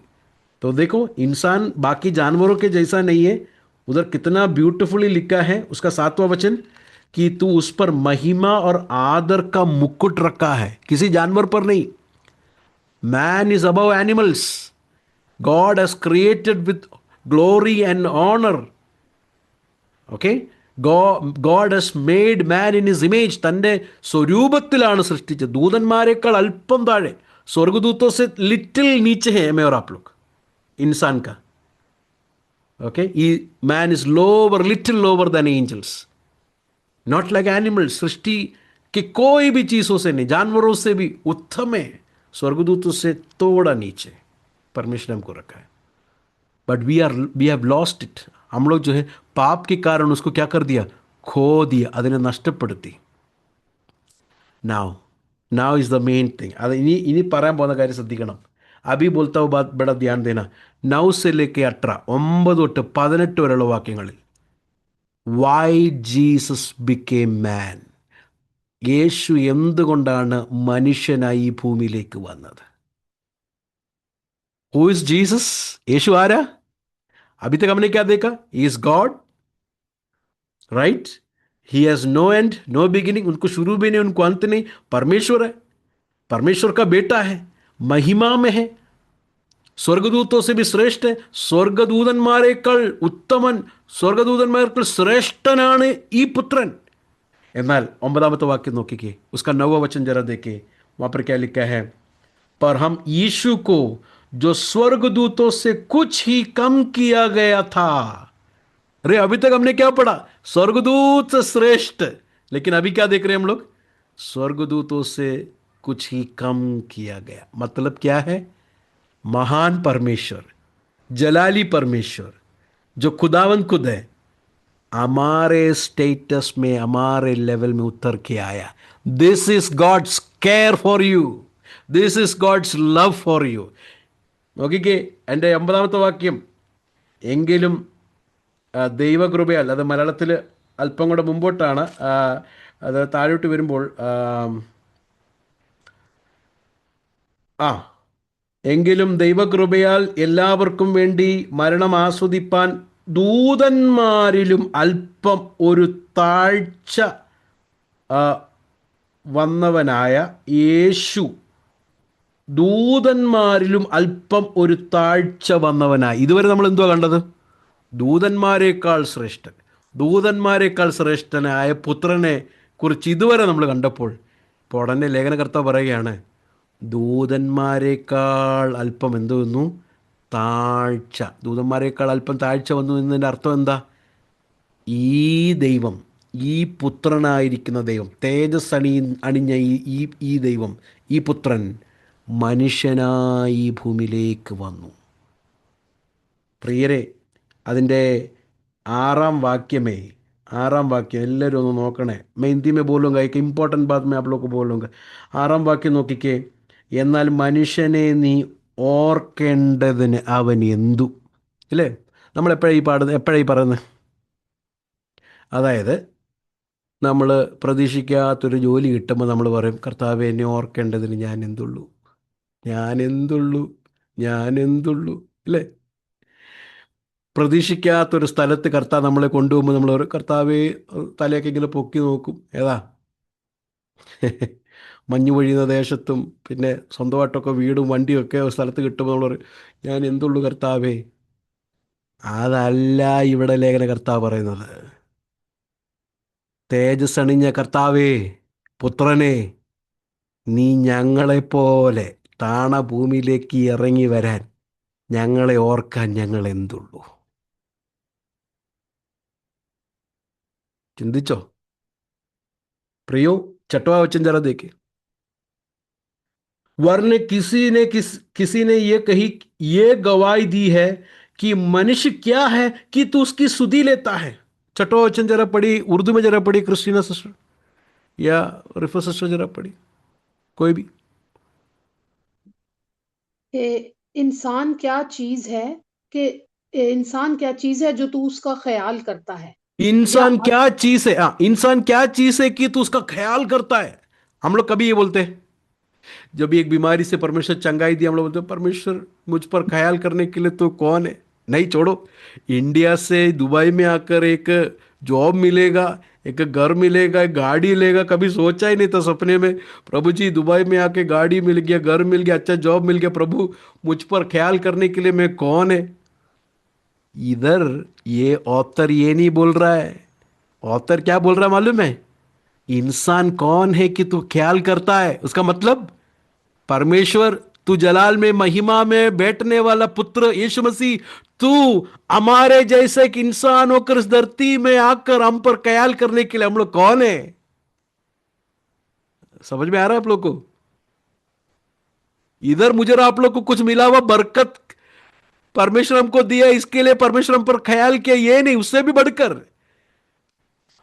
तो देखो इंसान बाकी जानवरों के जैसा नहीं है. उधर कितना ब्यूटीफुली लिखा है उसका 7वां वचन कि तू उस पर महिमा और आदर का मुकुट रखा है, किसी जानवर पर नहीं. Man is above animals. God has created with glory and honor. Okay? God has made man in his image. തൻ്റെ സ്വരൂപത്തിലാണ് സൃഷ്ടിച്ചത്. ദൂതന്മാരെക്കാൾ അല്പം താഴെ, സ്വർഗദൂതോं से लिटिल नीचे है मैं और आप लोग इंसान का. ओके, ये man is lower, little lower than angels, not like animals. सृष्टि के कोई भी चीज़ों से नहीं, जानवरों से भी उत्तम है, स्वर्गदूतों से थोड़ा नीचे परमेश्वर हमको रखा है. But we have lost it. हम लोग जो है पाप के कारण उसको क्या कर दिया? खो दिया, അതിനെ നഷ്ടപ്പെടുത്തി. Now is the main thing. അത് ഇനി പറയാൻ പോകുന്ന കാര്യം ശ്രദ്ധിക്കണം. अभी बोलता हूँ बात बड़ा ध्यान देना. 9 से लेके 18, 9 തൊട്ട് 18 വരെയുള്ള വാക്യങ്ങളിൽ വൈ ജീസസ് ബിക്കേം മാൻ, യേശു എന്തുകൊണ്ടാണ് മനുഷ്യനായി ഈ ഭൂമിയിലേക്ക് വന്നത്? Who is Jesus? यीशु आरा? अभी तक हमने क्या देखा? He is God, right? He has no end, no beginning. उनको शुरू भी नहीं, उनको अंत नहीं. परमेश्वर है, परमेश्वर का बेटा है, महिमा में है, സ്വർഗദൂതോं से भी श्रेष्ठ है, സ്വർഗദൂതന്മാരെക്കാൾ ഉത്തമൻ, സ്വർഗദൂതന്മാരെക്കാൾ ശ്രേഷ്ഠനാണ് ഈ പുത്രൻ. എന്നാൽ 9ാമത്തെ വാക്യം നോക്കിക്കേ, उसका 9वां वचन जरा देखिए. वहाँ पर क्या लिखा है? पर हम यीशु को जो स्वर्गदूतों से कुछ ही कम किया गया था. अरे अभी तक हमने क्या पढ़ा? स्वर्गदूत से श्रेष्ठ. लेकिन अभी क्या देख रहे हैं हम लोग? स्वर्गदूतों से कुछ ही कम किया गया. मतलब क्या है? महान परमेश्वर, जलाली परमेश्वर, जो खुदावंद खुद है, हमारे स्टेटस में, हमारे लेवल में उतर के आया. This is God's care for you, this is God's love for you. നോക്കിക്കേ എൻ്റെ 9ാമത്തെ വാക്യം. എങ്കിലും ദൈവകൃപയാൽ, അത് മലയാളത്തിൽ അല്പം കൂടെ മുമ്പോട്ടാണ്, അത് താഴോട്ട് വരുമ്പോൾ എങ്കിലും ദൈവകൃപയാൽ എല്ലാവർക്കും വേണ്ടി മരണം ആസ്വദിപ്പാൻ ദൂതന്മാരിലും അല്പം ഒരു താഴ്ച വന്നവനായ യേശു, ദൂതന്മാരിലും അല്പം ഒരു താഴ്ച വന്നവനായി. ഇതുവരെ നമ്മൾ എന്തുവാ കണ്ടത്? ദൂതന്മാരെക്കാൾ ശ്രേഷ്ഠൻ, ദൂതന്മാരെക്കാൾ ശ്രേഷ്ഠനായ പുത്രനെ കുറിച്ച് ഇതുവരെ നമ്മൾ കണ്ടപ്പോൾ, ഇപ്പോൾ ഉടനെ ലേഖനകർത്താവ് പറയുകയാണ്, ദൂതന്മാരെക്കാൾ അല്പം എന്ത് വന്നു? താഴ്ച. ദൂതന്മാരെക്കാൾ അല്പം താഴ്ച വന്നു എന്നതിൻ്റെ അർത്ഥം എന്താ? ഈ ദൈവം, ഈ പുത്രനായിരിക്കുന്ന ദൈവം, തേജസ് അണിഞ്ഞ ഈ ദൈവം, ഈ പുത്രൻ മനുഷ്യനായി ഭൂമിയിലേക്ക് വന്നു. പ്രിയരെ, അതിൻ്റെ 6ാം വാക്യം എല്ലാവരും ഒന്ന് നോക്കണേ. मैं हिंदी में बोलूँगा, एक इम्पोर्टेंट बात मैं आप लोग को बोलूँगा. 6ാം വാക്യം നോക്കിക്കേ. എന്നാൽ മനുഷ്യനെ നീ ഓർക്കേണ്ടതിന് അവൻ എന്തു. ഇല്ലേ? നമ്മളെപ്പോഴാണ് ഈ പറയുന്നത്? അതായത് നമ്മൾ പ്രതീക്ഷിക്കാത്തൊരു ജോലി കിട്ടുമ്പോൾ നമ്മൾ പറയും, കർത്താവേ എന്നെ ഓർക്കേണ്ടതിന് ഞാൻ എന്തുള്ളൂ. ഇല്ലേ? പ്രതീക്ഷിക്കാത്തൊരു സ്ഥലത്ത് കർത്താവ് നമ്മളെ കൊണ്ടുപോകുമ്പോൾ നമ്മൾ കർത്താവെ തലയൊക്കെ ഇങ്ങനെ പൊക്കി നോക്കും. ഏതാ മഞ്ഞ് പൊഴിയുന്ന ദേശത്തും പിന്നെ സ്വന്തമായിട്ടൊക്കെ വീടും വണ്ടിയൊക്കെ ഒരു സ്ഥലത്ത് കിട്ടുമ്പോൾ നമ്മൾ പറയും, ഞാൻ എന്തുള്ളൂ കർത്താവേ. അതല്ല ഇവിടെ ലേഖന കർത്താവ് പറയുന്നത്. തേജസ് അണിഞ്ഞ കർത്താവേ, പുത്രനെ, നീ ഞങ്ങളെപ്പോലെ താണ ഭൂമിയിലേക്ക് ഇറങ്ങി വരാൻ ഞങ്ങളെ ഓർക്കാൻ ഞങ്ങൾ എന്തുള്ളൂ. चिंतिचो प्रियो चटवा वचन जरा देखे। वरने किसी ने ये गवाही दी है कि मनुष्य क्या है कि तू उसकी सुधि लेता है। चटवा वचन जरा पढ़ी, उर्दू में जरा पढ़ी, क्रिस्टीना सिस्टर या रिफा सिस्टर जरा पढ़ी, कोई भी। इंसान क्या चीज है कि इंसान क्या चीज है जो तू उसका ख्याल करता है। इंसान क्या चीज है, इंसान क्या चीज है कि तू उसका ख्याल करता है। हम लोग कभी ये बोलते हैं जब एक बीमारी से परमेश्वर चंगाई दी, हम लोग बोलते हैं परमेश्वर मुझ पर ख्याल करने के लिए तो कौन है। नहीं, छोड़ो। इंडिया से दुबई में आकर एक जॉब मिलेगा, एक घर मिलेगा, एक गाड़ी लेगा, कभी सोचा ही नहीं था सपने में। प्रभु जी दुबई में आके गाड़ी मिल गया, घर मिल गया, अच्छा जॉब मिल गया, प्रभु मुझ पर ख्याल करने के लिए मैं कौन है। इधर ये ऑथर ये नहीं बोल रहा है। ऑथर क्या बोल रहा है मालूम है? इंसान कौन है कि तू ख्याल करता है। उसका मतलब परमेश्वर, तू जलाल में महिमा में बैठने वाला पुत्र यीशु मसीह, तू हमारे जैसे एक इंसान होकर इस धरती में आकर हम पर ख्याल करने के लिए हम लोग कौन है। समझ में आ रहा है आप लोग को? इधर मुझे आप लोग को कुछ मिला हुआ बरकत परमेश्वर हमको दिया, इसके लिए परमेश्वर हम पर ख्याल किया, ये नहीं, उससे भी बढ़कर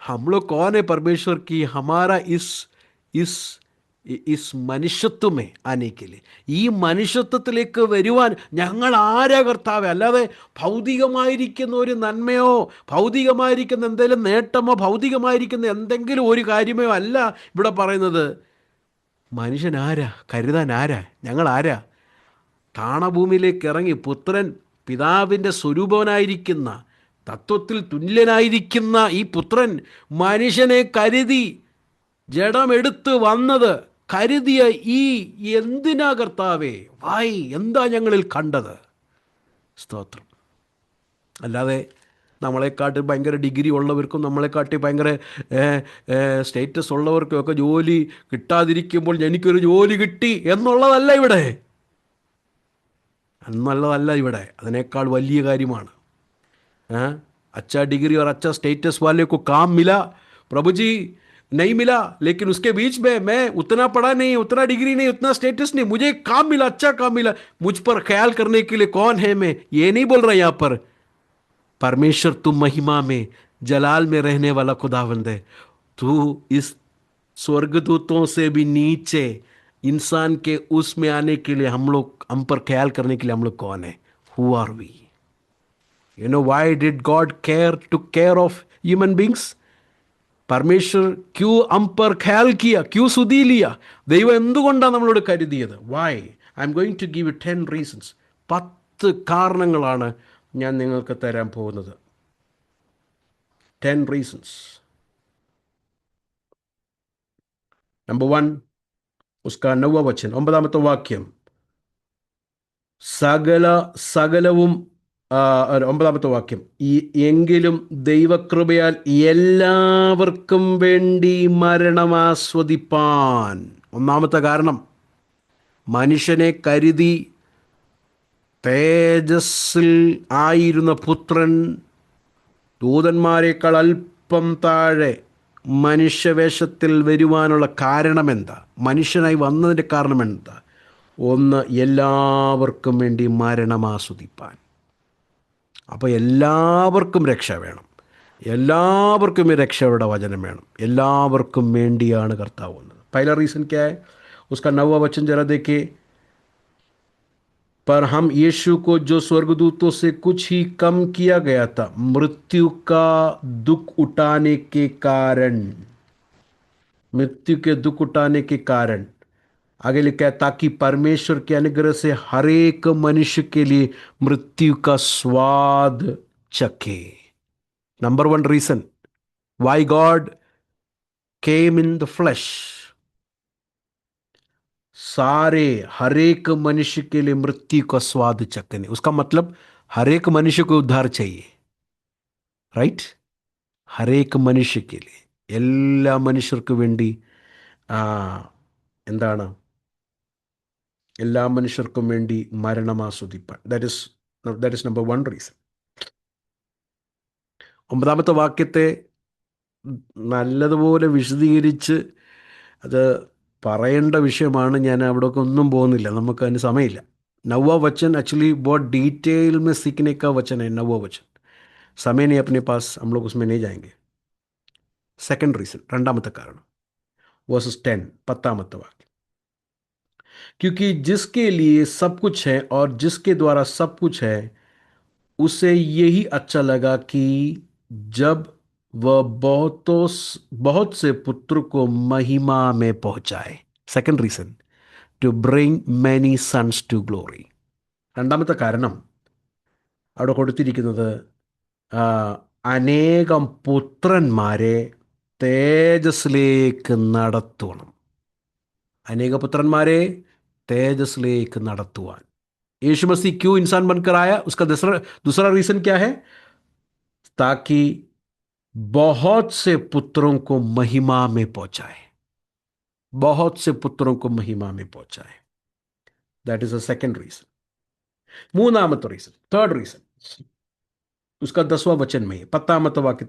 हम लोग कौन है परमेश्वर की हमारा इस മനുഷ്യത്വ ആനെ के ഈ മനുഷ്യത്വത്തിലേക്ക് വരുവാൻ ഞങ്ങൾ ആരാ കർത്താവേ? അല്ലാതെ ഭൗതികമായിരിക്കുന്ന ഒരു നന്മയോ ഭൗതികമായിരിക്കുന്ന എന്തെങ്കിലും നേട്ടമോ ഭൗതികമായിരിക്കുന്ന എന്തെങ്കിലും ഒരു കാര്യമോ അല്ല ഇവിടെ പറയുന്നത്. മനുഷ്യൻ ആരാ? കരുതാൻ ആരാ? ഞങ്ങൾ ആരാ? താണഭൂമിയിലേക്ക് ഇറങ്ങി പുത്രൻ, പിതാവിൻ്റെ സ്വരൂപവനായിരിക്കുന്ന, തത്വത്തിൽ തുല്യനായിരിക്കുന്ന ഈ പുത്രൻ മനുഷ്യനെ കരുതി ജഡമെടുത്ത് വന്നത്, കരുതിയ ഈ എന്തിനാ കർത്താവേ? വായി എന്താ ഞങ്ങളിൽ കണ്ടത്? സ്തോത്രം. അല്ലാതെ നമ്മളെക്കാട്ടി ഭയങ്കര ഡിഗ്രി ഉള്ളവർക്കും നമ്മളെക്കാട്ടി ഭയങ്കര സ്റ്റേറ്റസ് ഉള്ളവർക്കും ഒക്കെ ജോലി കിട്ടാതിരിക്കുമ്പോൾ എനിക്കൊരു ജോലി കിട്ടി എന്നുള്ളതല്ല ഇവിടെ. എന്നുള്ളതല്ല ഇവിടെ. അതിനേക്കാൾ വലിയ കാര്യമാണ്. अच्छा डिग्री और अच्छा स्टेटस वाले को काम मिला, प्रभु जी नहीं मिला, लेकिन उसके बीच में मैं उतना पढ़ा नहीं, उतना डिग्री नहीं, उतना स्टेटस नहीं, मुझे काम मिला, अच्छा काम मिला, मुझ पर ख्याल करने के लिए कौन है? मैं ये नहीं बोल रहा यहां पर। परमेश्वर तू महिमा में जलाल में रहने वाला खुदावंद है। तू इस स्वर्गदूतों से भी नीचे इंसान के उसमें आने के लिए हम पर ख्याल करने के लिए हम लोग कौन है? Who are we? You know why did God took care of human beings? परमेश्वर क्यों हम पर ख्याल किया, क्यों सुधी लिया? ദൈവം എന്തുകൊണ്ടാണ് നമ്മളോട് കരുതിയത്? Why? I am going to give 10 reasons. 10 കാരണങ്ങളാണ് ഞാൻ നിങ്ങൾക്ക് തരാൻ പോകുന്നത്. 10 റീസൺസ്. നമ്പർ 1 उसका 9वां वचन, 9ാമത്തെ വാക്യം. സകലവും 9ാമത്തെ വാക്യം, എങ്കിലും ദൈവകൃപയാൽ എല്ലാവർക്കും വേണ്ടി മരണമാസ്വദിപ്പാൻ. ഒന്നാമത്തെ കാരണം, മനുഷ്യനെ കരുതി തേജസ്സിൽ ആയിരുന്ന പുത്രൻ ദൂതന്മാരെക്കാൾ അല്പം താഴെ മനുഷ്യവേഷത്തിൽ വരുവാനുള്ള കാരണമെന്താ? മനുഷ്യനായി വന്നതിൻ്റെ കാരണമെന്താ? ഒന്ന്, എല്ലാവർക്കും വേണ്ടി മരണമാസ്വദിപ്പാൻ. അപ്പോൾ എല്ലാവർക്കും രക്ഷ വേണം, എല്ലാവർക്കും ഈ രക്ഷയുടെ വചനം വേണം, എല്ലാവർക്കും വേണ്ടിയാണ് കർത്താവ് വന്നത്. पहला रीज़न क्या है? उसका 9वां वचन जरा देखिए. पर हम यीशु को जो स्वर्गदूतों से कुछ ही कम किया गया था, मृत्यु का दुख उठाने के कारण, मृत्यु के दुख उठाने के कारण, आगे लिखा है, ताकि परमेश्वर के अनुग्रह से हर एक मनुष्य के लिए मृत्यु का स्वाद चखे. Number one reason why God came in the flesh. सारे हर एक मनुष्य के लिए मृत्यु का स्वाद चखने. उसका मतलब हर एक मनुष्य को उद्धार चाहिए, റൈറ്റ്? ഹർ ഏക് മനുഷ്യക്ക് എല്ലാ മനുഷ്യർക്കു വേണ്ടി എന്താണ്, എല്ലാ മനുഷ്യർക്കും വേണ്ടി മരണം ആസ്വദിപ്പാൻ. That is number one reason. 9 വാക്യത്തെ നല്ലതുപോലെ വിശദീകരിച്ച് അത് പറയേണ്ട വിഷയമാണ്. ഞാൻ അവിടെയൊക്കെ ഒന്നും പോകുന്നില്ല, നമുക്ക് അതിന് സമയമില്ല. नौवा वचन एक्चुअली बहुत डिटेल में सीखने का वचन है. नौवा वचन समय नहीं अपने पास, हम लोग उसमें नहीं जाएंगे. सेकंड रीजन, രണ്ടാമത്തെ കാരണം, वर्सेस 10, 10 वाक्य. क्योंकि जिसके लिए सब कुछ है और जिसके द्वारा सब कुछ है, उसे यही अच्छा लगा कि जब वह बहुत से पुत्र को महिमा में पहुंचाए. Second reason, to bring many sons to glory. രണ്ടാമത്തെ കാരണം അവിടെ കൊടുത്തിരിക്കുന്നത് അനേകം പുത്രന്മാരെ തേജസ്സിലേക്ക് നടത്തണം. അനേക പുത്രന്മാരെ തേജസ്സിലേക്ക് നടത്തുവാൻ. यीशु मसीह क्यों इंसान बनकर आया? उसका दूसरा रीजन क्या है? ताकि बहुत से पुत्रों को महिमा में पहुंचाए. बहुत से पुत्रों को महिमा में पहुंचाए. That is a second reason. മൂന്നാമത്തെ റീസൺ, തേർഡ് റീസൺ, उसका 10वां वचन में 10 वाक्य.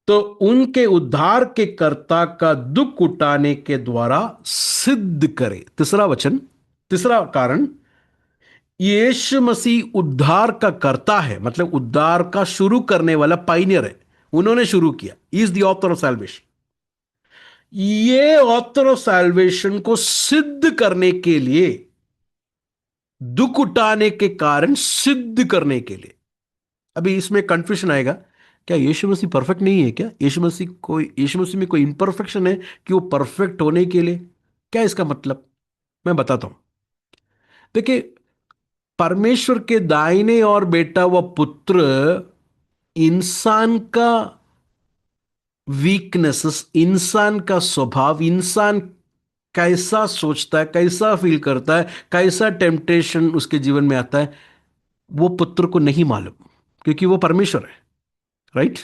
तो उनके उद्धार के कर्ता का दुख उठाने के द्वारा सिद्ध करे. तीसरा वचन, तीसरा कारण, यीशु मसीह उद्धार का कर्ता है, मतलब उद्धार का शुरू करने वाला पाइनियर है. उन्होंने शुरू किया. Is the author of salvation. ये ऑथर ऑफ सैल्वेशन को सिद्ध करने के लिए, दुख उठाने के कारण सिद्ध करने के लिए. अभी इसमें कंफ्यूजन आएगा, क्या यीशु मसीह परफेक्ट नहीं है? क्या यीशु मसीह में कोई इम्परफेक्शन है कि वो परफेक्ट होने के लिए? क्या इसका मतलब? मैं बताता हूं. देखिए, परमेश्वर के दाहिने और बेटा व पुत्र इंसान का वीकनेसेस, इंसान का स्वभाव, इंसान कैसा सोचता है, कैसा फील करता है, कैसा टेम्पटेशन उसके जीवन में आता है, वो पुत्र को नहीं मालूम, क्योंकि वो परमेश्वर है, राइट?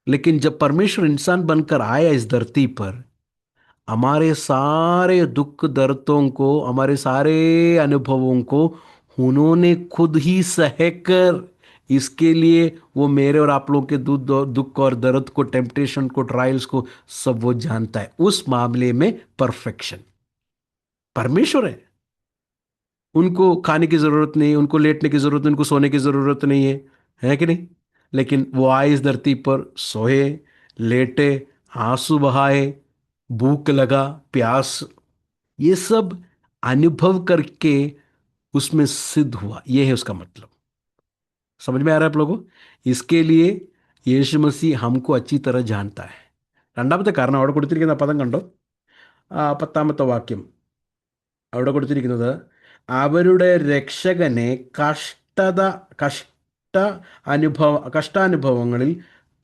लेकिन जब परमेश्वर इंसान बनकर आया इस धरती पर, हमारे सारे दुख दर्दों को, हमारे सारे अनुभवों को उन्होंने खुद ही सहकर, इसके लिए वो मेरे और आप लोगों के दुख और दर्द को, टेम्पटेशन को, ट्रायल्स को सब वो जानता है. उस मामले में परफेक्शन. परमेश्वर है, उनको खाने की जरूरत नहीं, उनको लेटने की जरूरत नहीं, उनको सोने की जरूरत नहीं है कि नहीं? लेकिन वो आए इस धरती पर, सोए, लेटे, आंसू बहाए, भूख लगा, प्यास, ये सब अनुभव करके उसमें सिद्ध हुआ. ये है उसका मतलब. समझ में आ रहा है आप लोगों? इसके लिए യേശു മസീഹ് हमको अच्छी तरह जानता है. രണ്ടാമത്തെ കാരണം അവിടെ കൊടുത്തിരിക്കുന്ന പദം കണ്ടോ? 10 വാക്യം അവിടെ കൊടുത്തിരിക്കുന്നത്, അവരുടെ രക്ഷകനെ കഷ്ടാനുഭവങ്ങളിൽ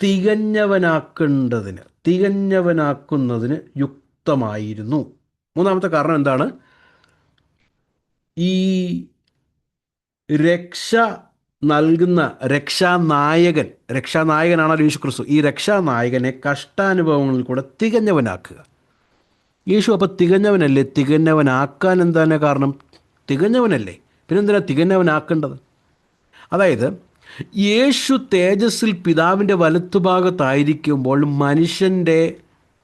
തികഞ്ഞവനാക്കുന്നതിന് യുക്തമായിരുന്നു. മൂന്നാമത്തെ കാരണം എന്താണ്? ഈ രക്ഷ നൽകുന്ന രക്ഷാനായകനാണല്ലോ യേശു ക്രിസ്തു. ഈ രക്ഷാനായകനെ കഷ്ടാനുഭവങ്ങളിൽ കൂടെ തികഞ്ഞവനാക്കുക. യേശു അപ്പോൾ തികഞ്ഞവനല്ലേ? തികഞ്ഞവനാക്കാൻ എന്താണ് കാരണം? തികഞ്ഞവനല്ലേ, പിന്നെന്തിനാ തികഞ്ഞവനാക്കേണ്ടത്? അതായത് യേശു തേജസ്സിൽ പിതാവിൻ്റെ വലത്തുഭാഗത്തായിരിക്കുമ്പോൾ മനുഷ്യൻ്റെ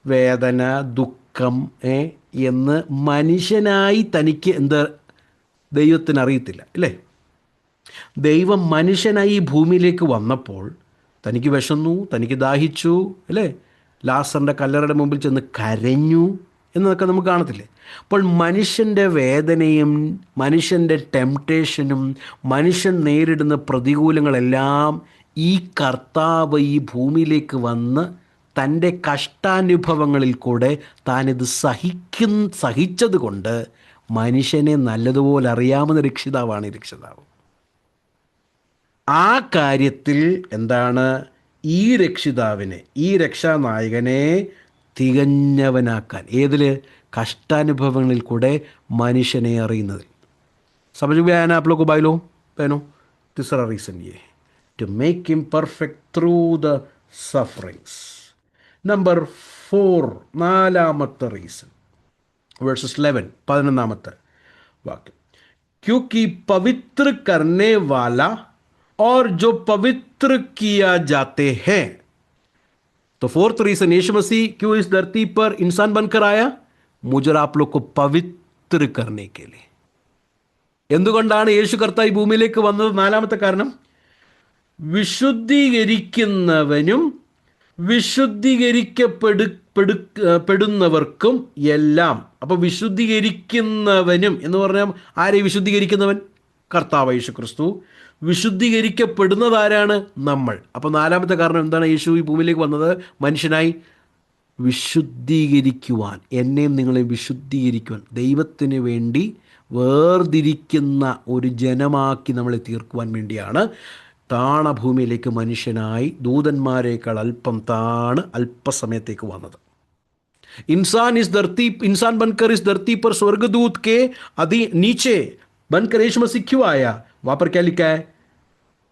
വേദന, ദുഃഖം എന്ന് മനുഷ്യനായി തനിക്ക് ദൈവത്തിന് അറിയത്തില്ല, അല്ലേ? ദൈവം മനുഷ്യനായി ഈ ഭൂമിയിലേക്ക് വന്നപ്പോൾ തനിക്ക് വിശന്നു, തനിക്ക് ദാഹിച്ചു, അല്ലേ? ലാസറിൻ്റെ കല്ലറയുടെ മുമ്പിൽ ചെന്ന് കരഞ്ഞു എന്നതൊക്കെ നമുക്ക് കാണത്തില്ലേ? അപ്പോൾ മനുഷ്യൻ്റെ വേദനയും മനുഷ്യൻ്റെ ടെംപ്ടേഷനും മനുഷ്യൻ നേരിടുന്ന പ്രതികൂലങ്ങളെല്ലാം ഈ കർത്താവ് ഈ ഭൂമിയിലേക്ക് വന്ന് തൻ്റെ കഷ്ടാനുഭവങ്ങളിൽ കൂടെ താനിത് സഹിച്ചത് കൊണ്ട് മനുഷ്യനെ നല്ലതുപോലെ അറിയാവുന്ന രക്ഷിതാവാണ് ഈ രക്ഷിതാവ്. ആ കാര്യത്തിൽ എന്താണ്, ഈ രക്ഷിതാവിനെ, ഈ രക്ഷാനായകനെ തികഞ്ഞവനാക്കാൻ, ഏതിൽ? കഷ്ടാനുഭവങ്ങളിൽ കൂടെ മനുഷ്യനെ അറിയുന്നതിൽ. समझ में आया ना आप लोग को भाई लोग बहनों? तीसरा रीज़न ये to make him perfect through the sufferings. Number 4, നാലാമത്തെ റീസൺ, വേഴ്സസ് 11, 11 वाक्य, क्योंकि पवित्र करने वाला और जो पवित्र किया जाते हैं. तो फोर्थ रीजन, यीशु मसीह क्यों इस धरती पर इंसान बनकर आया? मुझे आप लोग को पवित्र करने के लिए. എന്തുകൊണ്ടാണ് യേശു കർത്താവ് ഈ ഭൂമിയിലേക്ക് വന്നത്? നാലാമത്തെ കാരണം, വിശുദ്ധീകരിക്കുന്നവനും വിശുദ്ധീകരിക്കപ്പെടുന്നവർക്കും എല്ലാം. അപ്പോൾ വിശുദ്ധീകരിക്കുന്നവനും എന്ന് പറഞ്ഞാൽ ആരെ വിശുദ്ധീകരിക്കുന്നവൻ? കർത്താവ് യേശു ക്രിസ്തു. വിശുദ്ധീകരിക്കപ്പെടുന്നത് ആരാണ്? നമ്മൾ. അപ്പോൾ നാലാമത്തെ കാരണം എന്താണ്? യേശു ഈ ഭൂമിയിലേക്ക് വന്നത് മനുഷ്യനായി വിശുദ്ധീകരിക്കുവാൻ, എന്നെയും നിങ്ങളെയും വിശുദ്ധീകരിക്കുവാൻ, ദൈവത്തിന് വേണ്ടി വേർതിരിക്കുന്ന ഒരു ജനമാക്കി നമ്മളെ തീർക്കുവാൻ വേണ്ടിയാണ് താണഭൂമിയിലേക്ക് മനുഷ്യനായി ദൂതന്മാരേക്കാൾ അല്പം താണ് അല്പസമയത്തേക്ക് വന്നത്. इंसान बनकर इस धरती पर स्वर्गदूत के नीचे बनकर यीशु मसीह क्यों आया? वहां पर क्या लिखा है?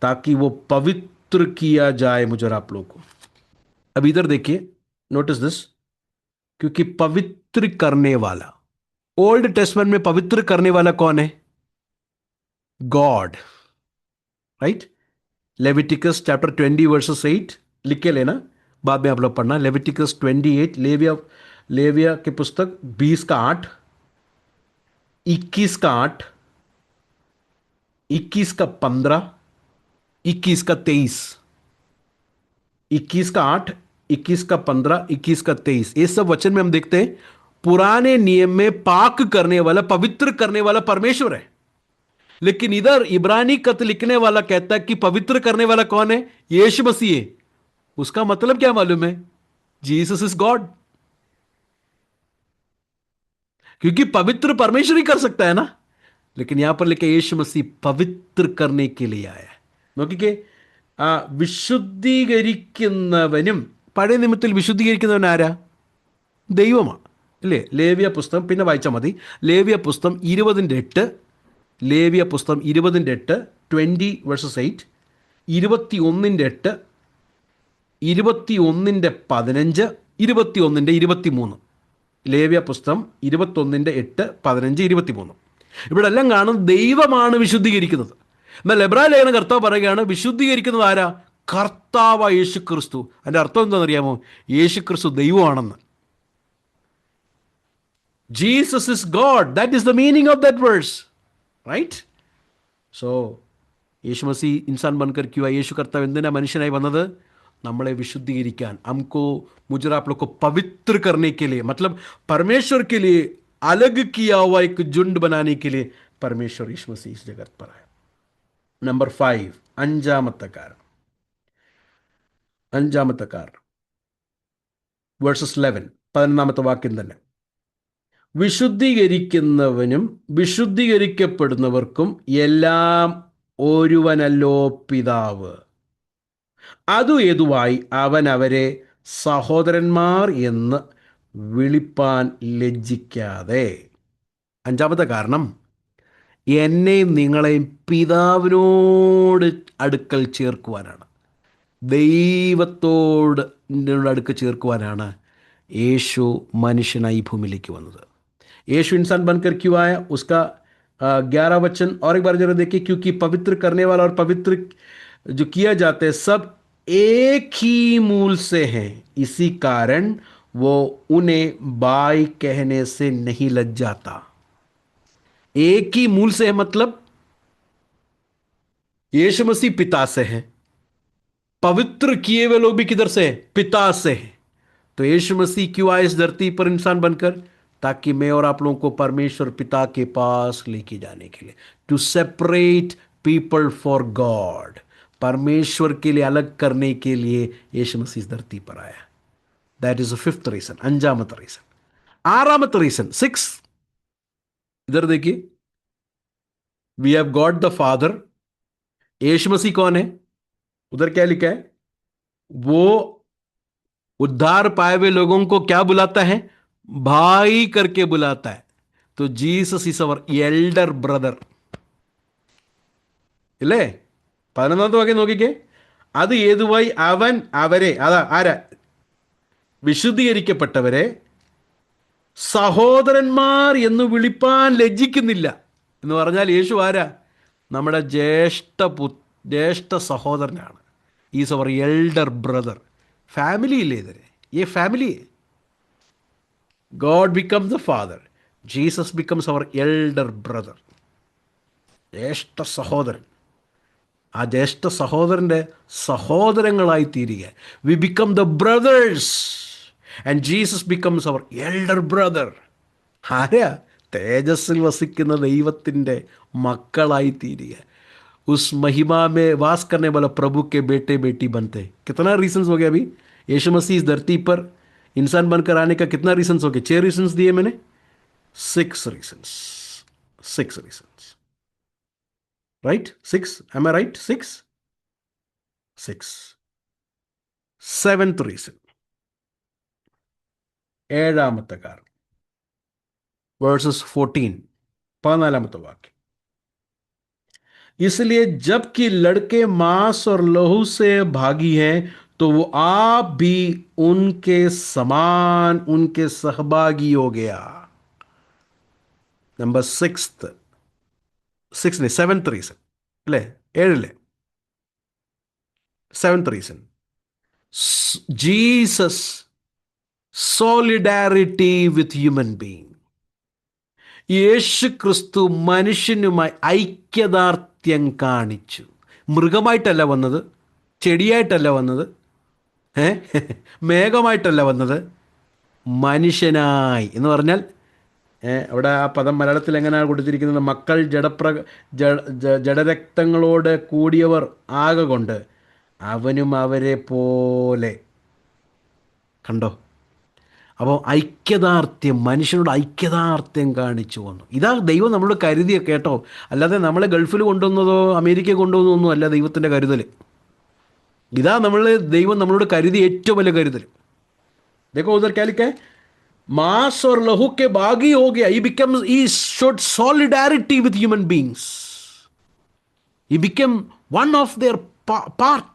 ताकि वो पवित्र किया जाए मुझे और आप लोगों को. अब इधर देखिए, नोटिस दिस, क्योंकि पवित्र करने वाला, ओल्ड टेस्टमेंट में पवित्र करने वाला कौन है? God, right? Leviticus chapter 20 versus 8 लिख के लेना, बाद में आप लोग पढ़ना. लेविटिकस 28, लेविया के पुस्तक 20 का 8, 21 का 8, 21 का 15, 21 का 23, 21 का 8, 21 का 15, 21 का 23. ये सब वचन में हम देखते हैं पुराने नियम में पाक करने वाला, पवित्र करने वाला परमेश्वर है. लेकिन इधर इब्रानी खत लिखने वाला कहता है कि पवित्र करने वाला कौन है? यीशु मसीह है. उसका मतलब क्या मालूम है? Jesus is God. क्योंकि पवित्र परमेश्वर ही कर सकता है ना. लेकिन यहां पर लिखे यीशु मसीह पवित्र करने के लिए आया है. നോക്കിക്കേ, വിശുദ്ധീകരിക്കുന്നവനും, പഴയ നിയമത്തിൽ വിശുദ്ധീകരിക്കുന്നവൻ ആരാ? ദൈവമാണ്, അല്ലേ? ലേവ്യ പുസ്തകം പിന്നെ വായിച്ചാൽ മതി. ലേവ്യ പുസ്തകം 20:8, ലേവ്യ പുസ്തകം 20:8, 20 verses 8, 21:8, 21:15, 21:23. ലേവ്യ പുസ്തകം 21:8, 15, 23. ഇവിടെ എല്ലാം കാണും ദൈവമാണ് വിശുദ്ധീകരിക്കുന്നത്. എന്നാൽ എബ്രായ ലേഖന കർത്താവ് പറയുകയാണ് വിശുദ്ധീകരിക്കുന്നത് ആരാ? കർത്താവ് യേശു ക്രിസ്തു. അതിൻ്റെ അർത്ഥം എന്താണെന്നറിയാമോ? യേശു ക്രിസ്തു ദൈവമാണെന്ന്. Jesus is God. That is the meaning of that verse. Right? So, യേശു മസീഹ് ഇൻസാൻ ബൻകർ ക്യൂ ആയി? യേശു കർത്താവ് എന്തിനാ മനുഷ്യനായി വന്നത്? നമ്മളെ വിശുദ്ധീകരിക്കാൻ. हमको मुझे आप लोग को पवित्र करने के लिए, मतलब परमेश्वर के लिए अलग किया हुआ एक झुंड बनाने के लिए परमेश्वर यीशु मसीह इस जगत पर आया. नंबर 5, അഞ്ചാമത്തെ കാരണം, വേഴ്സസ് 11, 11 വാക്യം തന്നെ, വിശുദ്ധീകരിക്കുന്നവനും വിശുദ്ധീകരിക്കപ്പെടുന്നവർക്കും എല്ലാം ഒരുവനല്ലോ പിതാവ്. അതു ഏതുവായി അവൻ അവരെ സഹോദരന്മാർ എന്ന് വിളിപ്പാൻ ലജ്ജിക്കാതെ. അഞ്ചാമത്തെ കാരണം, എന്നെയും നിങ്ങളെയും പിതാവിനോട് അടുക്കൽ ചേർക്കുവാനാണ്, ദൈവത്തോട് അടുക്കൽ ചേർക്കുവാനാണ് യേശു മനുഷ്യനായി ഭൂമിയിലേക്ക് വന്നത്. यीशु इंसान बनकर क्यों आया? उसका 11 वचन और एक बार जरा देखिए, क्योंकि पवित्र करने वाला और पवित्र जो किया जाते हैं सब एक ही मूल से हैं, इसी कारण वो उन्हें बाई कहने से नहीं लज्जाता. एक ही मूल से है मतलब यीशु मसीह पिता से है, पवित्र किए हुए लोग भी किधर से है? पिता से है. तो यीशु मसीह क्यों आए इस धरती पर इंसान बनकर? ताकि मैं और आप लोगों को परमेश्वर पिता के पास लेके जाने के लिए, to separate people for God, परमेश्वर के लिए अलग करने के लिए यीशु मसीह इस धरती पर आया. That is the 5th reason, 5th reason. 6th reason, 6 इधर देखिए, we have God the father. यीशु मसीह कौन है? उधर क्या लिखा है? वो उद्धार पाए हुए लोगों को क्या बुलाता है? भाई करके बुलाता है। तो Jesus is our elder brother. ഇല്ലേ? 11ാമത്തെ വാക്യം നോക്കിക്കേ. അത് ഏതുവായി അവൻ അവരെ, അതാ ആരാ? വിശുദ്ധീകരിക്കപ്പെട്ടവരെ സഹോദരന്മാർ എന്ന് വിളിപ്പാൻ ലജ്ജിക്കുന്നില്ല. എന്ന് പറഞ്ഞാൽ യേശു ആരാ? നമ്മുടെ ജ്യേഷ്ഠ സഹോദരനാണ്. Is our elder brother. Family ഇല്ലേ ഇതിന്? ഈ family. God becomes the father, Jesus becomes our elder brother, ജ്യേഷ്ഠ സഹോദരൻ. ആ ജ്യേഷ്ഠ സഹോദരൻ്റെ സഹോദരങ്ങളായി തീരുക. We become the brothers and Jesus becomes our elder brother. ആരാ? തേജസ്സിൽ വസിക്കുന്ന ദൈവത്തിൻ്റെ മക്കളായി തീരുക. उस महिमा में वास करने वाला प्रभु के बेटे बेटी बनते. कितना रीजंस हो गया अभी? यीशु मसीह इस धरती पर इंसान बनकर आने का कितना रीजंस हो गया? 6 रीजंस दिए मैंने. 6 reasons. 6 reasons. Right? 6. Am I right? 6. 6. 7th reason. ഏഴാമത്തെ കാരണം, വേഴ്സസ് 14, 14ാമത്തെ വാക്യം. इसलिए जबकि लड़के मांस और लहू से भागी हैं, तो वो आप भी उनके समान, उनके सहभागी हो गया. नंबर 7th reason അല്ലേ? 7 7th reason, Jesus solidarity with human being. യേശു ക്രിസ്തു മനുഷ്യനുമായി ഐക്യദാർഢ്യം കാണിച്ചു. മൃഗമായിട്ടല്ല വന്നത്, ചെടിയായിട്ടല്ല വന്നത്, മേഘമായിട്ടല്ല വന്നത്, മനുഷ്യനായി. എന്ന് പറഞ്ഞാൽ അവിടെ ആ പദം മലയാളത്തിൽ എങ്ങനെയാണ് കൊടുത്തിരിക്കുന്നത്? മക്കൾ ജഡരക്തങ്ങളോട് കൂടിയവർ ആകൊണ്ട് അവനും അവരെ പോലെ. കണ്ടോ? അപ്പോൾ ഐക്യദാർഢ്യം, മനുഷ്യനോട് ഐക്യദാർഢ്യം കാണിച്ചു വന്നു. ഇതാ ദൈവം നമ്മളോട് കരുതിയ, കേട്ടോ. അല്ലാതെ നമ്മളെ ഗൾഫിൽ കൊണ്ടുവന്നതോ അമേരിക്ക കൊണ്ടുവന്നതൊന്നും അല്ല ദൈവത്തിൻ്റെ കരുതൽ. ഇതാ ദൈവം നമ്മളോട് കരുതിയ ഏറ്റവും വലിയ കരുതൽ. देखो उधर क्या लिखा है? मांस और लहू के बागी हो गया. He showed solidarity with human beings. He became one of their part,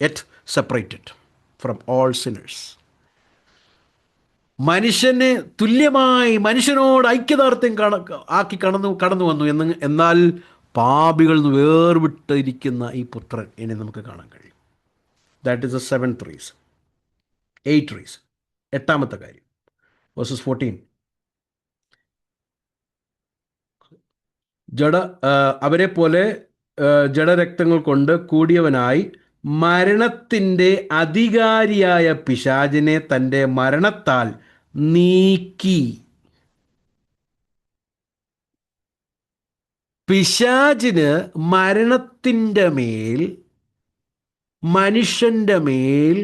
yet separated from all sinners. മനുഷ്യനെ തുല്യമായി, മനുഷ്യനോട് ഐക്യദാർഢ്യം ആക്കി കടന്നു വന്നു. എന്നാൽ പാപികളിൽ നിന്ന് വേർവിട്ടിരിക്കുന്ന ഈ പുത്രൻ ഇനി നമുക്ക് കാണാൻ കഴിയും. That is the 7th reason. 8th reason, 8ാമത്തെ കാര്യം, വേഴ്സസ് 14. അവരെ പോലെ ജഡരക്തങ്ങൾ കൊണ്ട് കൂടിയവനായി മരണത്തിൻ്റെ അധികാരിയായ പിശാചിനെ തൻ്റെ മരണത്താൽ നീക്കി. പിശാചിന് മരണത്തിൻ്റെ മേൽ, മനുഷ്യൻ്റെ മേൽ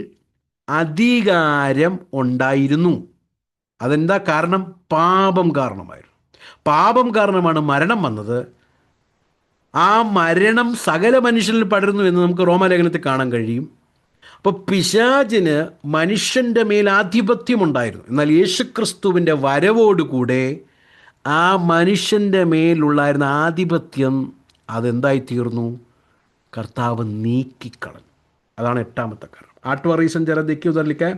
അധികാരം ഉണ്ടായിരുന്നു. അതെന്താ കാരണം? പാപം കാരണമായിരുന്നു. പാപം കാരണമാണ് മരണം വന്നത്. ആ മരണം സകല മനുഷ്യരിൽ പടരുന്നു എന്ന് നമുക്ക് റോമാലേഖനത്തിൽ കാണാൻ കഴിയും. അപ്പോൾ പിശാചിന് മനുഷ്യൻ്റെ മേൽ ആധിപത്യമുണ്ടായിരുന്നു. എന്നാൽ യേശുക്രിസ്തുവിൻ്റെ വരവോടുകൂടെ ആ മനുഷ്യൻ്റെ മേലുള്ളായിരുന്ന ആധിപത്യം അതെന്തായിത്തീർന്നു? കർത്താവ് നീക്കിക്കളഞ്ഞു. അതാണ് 8ാമത്തെ കാരണം. 8वां रीजन जरा देखिए, उधर लिखा है,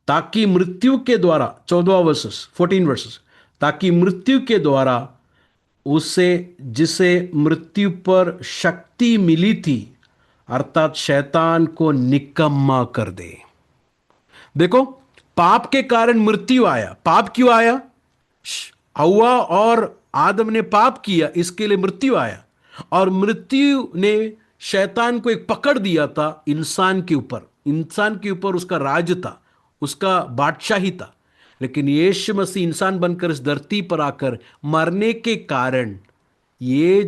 ताकि मृत्यु के द्वारा, 14 वर्सेस, ताकि मृत्यु के द्वारा उसे, जिसे मृत्यु पर शक्ति मिली थी, अर्थात शैतान को निकम्मा कर दे. देखो, पाप के कारण मृत्यु आया. पाप क्यों आया? हव्वा और आदम ने पाप किया, इसके लिए मृत्यु आया. और मृत्यु ने शैतान को एक पकड़ दिया था इंसान के ऊपर. इंसान के ऊपर उसका राज था, उसका बादशाही था. लेकिन यीशु मसीह इंसान बनकर इस धरती पर आकर मरने के कारण ये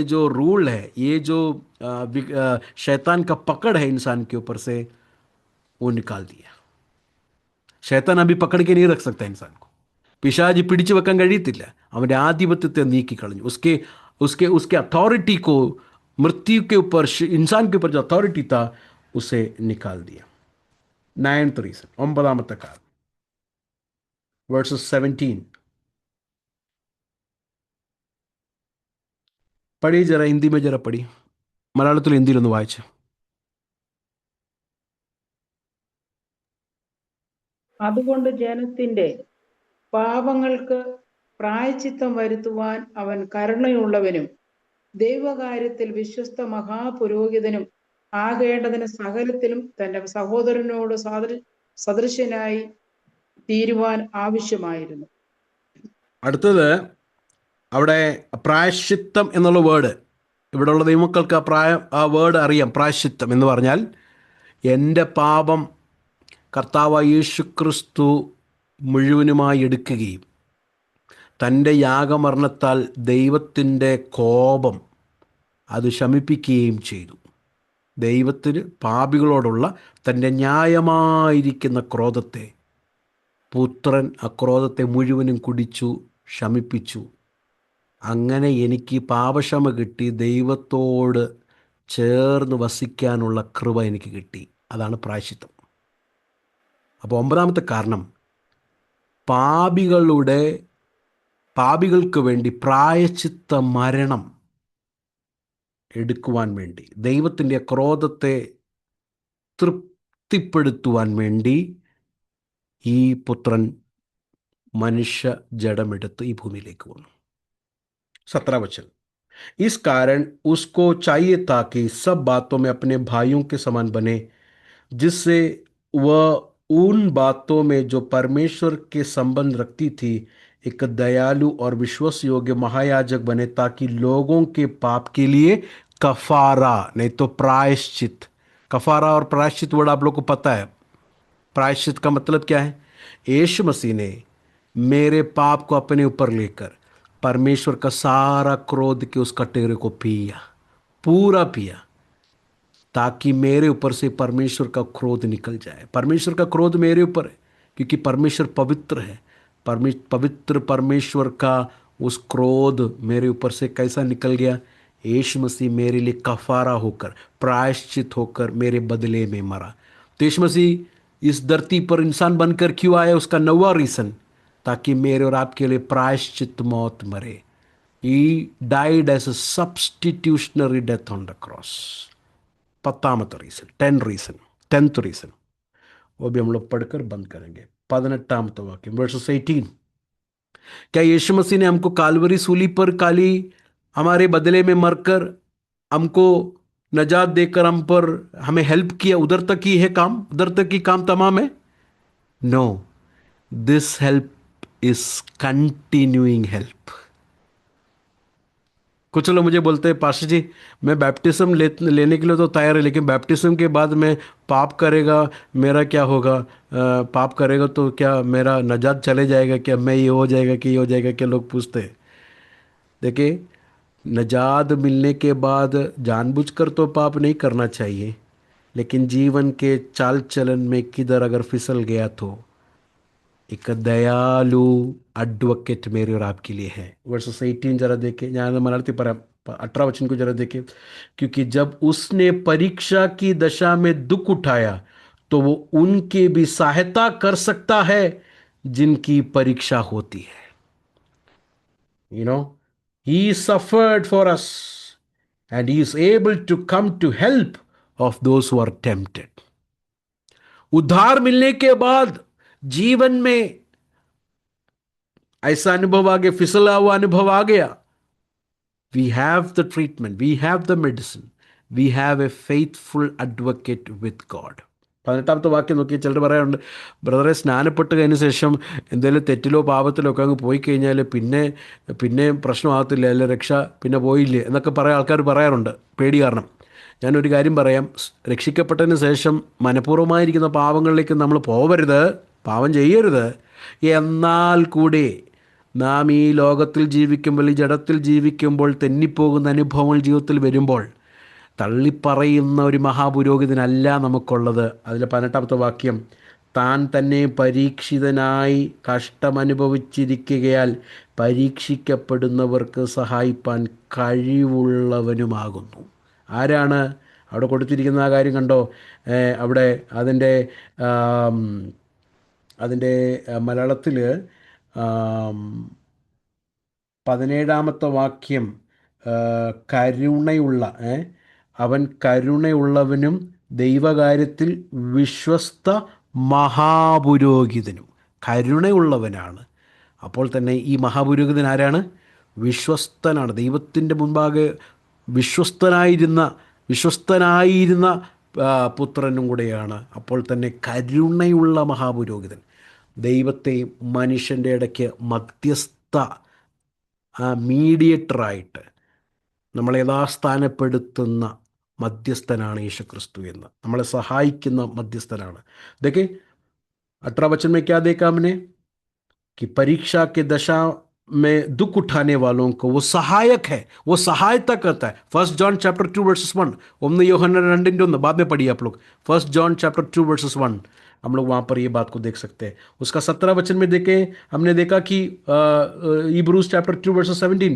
जो रूल है, ये जो शैतान का पकड़ है इंसान के ऊपर से, वो निकाल दिया. शैतान अभी पकड़ के नहीं रख सकता इंसान को. പിശാചി പിടിച്ചു വെക്കാൻ കഴിയത്തില്ല. അവൻ്റെ ആധിപത്യത്തെ നീക്കിക്കളഞ്ഞു. उसके उसके उसके अथॉरिटी को, मृत्यु के ऊपर, इंसान के ऊपर जो अथॉरिटी था उसे निकाल दिया. 9th reason, 9th കാരണം, verses 17. പടി ജറ, ഹിന്ദി में जरा പടി, മലയാളത്തിൽ ഹിന്ദിയിലൊന്ന് വായിച്ചു. അതുകൊണ്ട് ജനത്തിന്റെ പാപങ്ങൾക്ക് പ്രായശ്ചിത്തം വരുത്തുവാൻ അവൻ കരുണയുള്ളവനും ദൈവകാര്യത്തിൽ വിശ്വസ്ത മഹാപുരോഹിതനും ആകേണ്ടതിന് സകലത്തിലും തന്റെ സഹോദരനോട് സദൃശനായി തീരുവാൻ ആവശ്യമായിരുന്നു. അടുത്തത് അവിടെ പ്രായശ്ചിത്തം എന്നുള്ള വേർഡ്, ഇവിടെയുള്ള ദൈവമക്കൾക്ക് ആ വേർഡ് അറിയാം. പ്രായശ്ചിത്തം എന്ന് പറഞ്ഞാൽ എൻ്റെ പാപം കർത്താവായ യേശു ക്രിസ്തു മുഴുവനുമായി എടുക്കുകയും തൻ്റെ യാഗമരണത്താൽ ദൈവത്തിൻ്റെ കോപം അത് ശമിപ്പിക്കുകയും ചെയ്തു. ദൈവത്തിന് പാപികളോടുള്ള തൻ്റെ ന്യായമായിരിക്കുന്ന ക്രോധത്തെ പുത്രൻ ആ ക്രോധത്തെ മുഴുവനും കുടിച്ചു ശമിപ്പിച്ചു. അങ്ങനെ എനിക്ക് പാപക്ഷമ കിട്ടി, ദൈവത്തോട് ചേർന്ന് വസിക്കാനുള്ള കൃപ എനിക്ക് കിട്ടി. അതാണ് പ്രായശ്ചിത്തം. അപ്പോൾ 9ാമത്തെ കാരണം, പാപികൾക്ക് വേണ്ടി പ്രായശ്ചിത്ത മരണം എടുക്കുവാൻ വേണ്ടി, ദൈവത്തിൻ്റെ ക്രോധത്തെ തൃപ്തിപ്പെടുത്തുവാൻ വേണ്ടി ഈ പുത്രൻ മനുഷ്യ ജഡമെടുത്ത് ഈ ഭൂമിയിലേക്ക് വന്നു. 17 वचन, इस कारण उसको चाहिए था कि सब बातों में अपने भाइयों के समान बने, जिससे वह उन बातों में जो परमेश्वर के संबंध रखती थी एक दयालु और विश्वास योग्य महायाजक बने, ताकि लोगों के पाप के लिए कफारा, नहीं तो प्रायश्चित. कफारा और प्रायश्चित वर्ड आप लोग को पता है. प्रायश्चित का मतलब क्या है? यीशु मसीह ने मेरे पाप को अपने ऊपर लेकर परमेश्वर का सारा क्रोध के उस कटोरे को पिया, पूरा पिया, ताकि मेरे ऊपर से परमेश्वर का क्रोध निकल जाए. परमेश्वर का क्रोध मेरे ऊपर है क्योंकि परमेश्वर पवित्र है. पवित्र परमेश्वर का उस क्रोध मेरे ऊपर से कैसा निकल गया? यीशु मसीह मेरे लिए कफारा होकर, प्रायश्चित होकर मेरे बदले में मरा. तो यीशु मसीह इस धरती पर इंसान बनकर क्यों आया? उसका 9वां रीज़न, ताकि मेरे और आपके लिए प्रायश्चित मौत मरे. He died as a substitutionary death on the cross. 10th reason, 10th reason, वो भी हम लोग पढ़कर बंद करेंगे. 18वां वाक्य, वर्सेस 18. क्या यीशु मसीह ने हमको कालवरी सूली पर काली हमारे बदले में मरकर हमको नजात देकर हम पर हमें हेल्प किया? उधर तक ही है काम, उधर तक ही काम तमाम है? No, this help is continuing help. कुछ लोग मुझे बोलते हैं, पास्टर जी मैं बैप्टिज्म लेने के लिए तो तैयार है, लेकिन बैप्टिज्म के बाद मैं पाप करेगा मेरा क्या होगा? पाप करेगा तो क्या मेरा नजात चले जाएगा? क्या मैं ये हो जाएगा कि ये हो जाएगा? क्या लोग पूछते हैं. देखिए, नजात मिलने के बाद जानबूझकर तो पाप नहीं करना चाहिए, लेकिन जीवन के चाल चलन में किधर अगर फिसल गया तो एक दयालु एडवोकेट मेरे और आपके लिए है. वर्सेस 18 जरा देखें, यहाँ मराठी पर 18 वचन को जरा देखें. क्योंकि जब उसने परीक्षा की दशा में दुख उठाया तो वो उनकी भी सहायता कर सकता है जिनकी परीक्षा होती है. You know, he suffered for us and he is able to come to help of those who are tempted. उद्धार मिलने के बाद जीवन में ऐसा अनुभव आ गया, फिसला हुआ अनुभव आ गया, we have the treatment, we have the medicine, we have a faithful advocate with God. 18ാമത്തെ വാക്യം നോക്കി. ചിലർ പറയാറുണ്ട്, ബ്രദറെ സ്നാനപ്പെട്ട് കഴിഞ്ഞ ശേഷം എന്തെങ്കിലും തെറ്റിലോ പാപത്തിലോ ഒക്കെ അങ്ങ് പോയി കഴിഞ്ഞാൽ പിന്നെ പ്രശ്നമാകത്തില്ല, അല്ലെ രക്ഷ പിന്നെ പോയില്ലേ എന്നൊക്കെ പറയാൻ ആൾക്കാർ പറയാറുണ്ട്, പേടി കാരണം. ഞാനൊരു കാര്യം പറയാം, രക്ഷിക്കപ്പെട്ടതിന് ശേഷം മനഃപൂർവ്വമായിരിക്കുന്ന പാപങ്ങളിലേക്ക് നമ്മൾ പോവരുത്, പാപം ചെയ്യരുത്. എന്നാൽ കൂടെ നാം ഈ ലോകത്തിൽ ജീവിക്കുമ്പോൾ, ഈ ജഡത്തിൽ ജീവിക്കുമ്പോൾ തെന്നിപ്പോകുന്ന അനുഭവങ്ങൾ ജീവിതത്തിൽ വരുമ്പോൾ തള്ളിപ്പറയുന്ന ഒരു മഹാപുരോഹിതനല്ല നമുക്കുള്ളത്. അതിൽ 18ാമത്തെ വാക്യം, താൻ തന്നെ പരീക്ഷിതനായി കഷ്ടമനുഭവിച്ചിരിക്കുകയാൽ പരീക്ഷിക്കപ്പെടുന്നവർക്ക് സഹായിപ്പാൻ കഴിവുള്ളവനുമാകുന്നു. ആരാണ്? അവിടെ കൊടുത്തിരിക്കുന്ന ആ കാര്യം കണ്ടോ? അവിടെ അതിൻ്റെ മലയാളത്തിൽ 17-ാമത്തെ വാക്യം കരുണയുള്ള അവൻ കരുണയുള്ളവനും ദൈവകാര്യത്തിൽ വിശ്വസ്ത മഹാപുരോഹിതനും. കരുണയുള്ളവനാണ്. അപ്പോൾ തന്നെ ഈ മഹാപുരോഹിതൻ ആരാണ്? വിശ്വസ്തനാണ്. ദൈവത്തിൻ്റെ മുൻപാകെ വിശ്വസ്തനായിരുന്ന പുത്രനും കൂടെയാണ്. അപ്പോൾ തന്നെ കരുണയുള്ള മഹാപുരോഹിതൻ. ദൈവത്തെയും മനുഷ്യൻ്റെ ഇടയ്ക്ക് മധ്യസ്ഥ മീഡിയേറ്ററായിട്ട് നമ്മളെ യഥാസ്ഥാനപ്പെടുത്തുന്ന മധ്യസ്ഥനാണ് യേശുക്രിസ്തു എന്ന്, നമ്മളെ സഹായിക്കുന്ന മധ്യസ്ഥനാണ്. देखिए 18 वचन में क्या देखा हमने कि परीक्षा के दशा में दुख उठाने वालों को वो सहायक है, वो सहायता करता है. 1 John chapter 2 verses 1, 1 യോഹന്നാൻ 2:1 बाद में पढ़िए आप लोग. 1 John chapter 2 verses 1, हम लोग वहाँ पर ये बात को देख सकते हैं. उसका 17 वचन में देखे, हमने देखा कि Hebrews chapter 2 verses 17,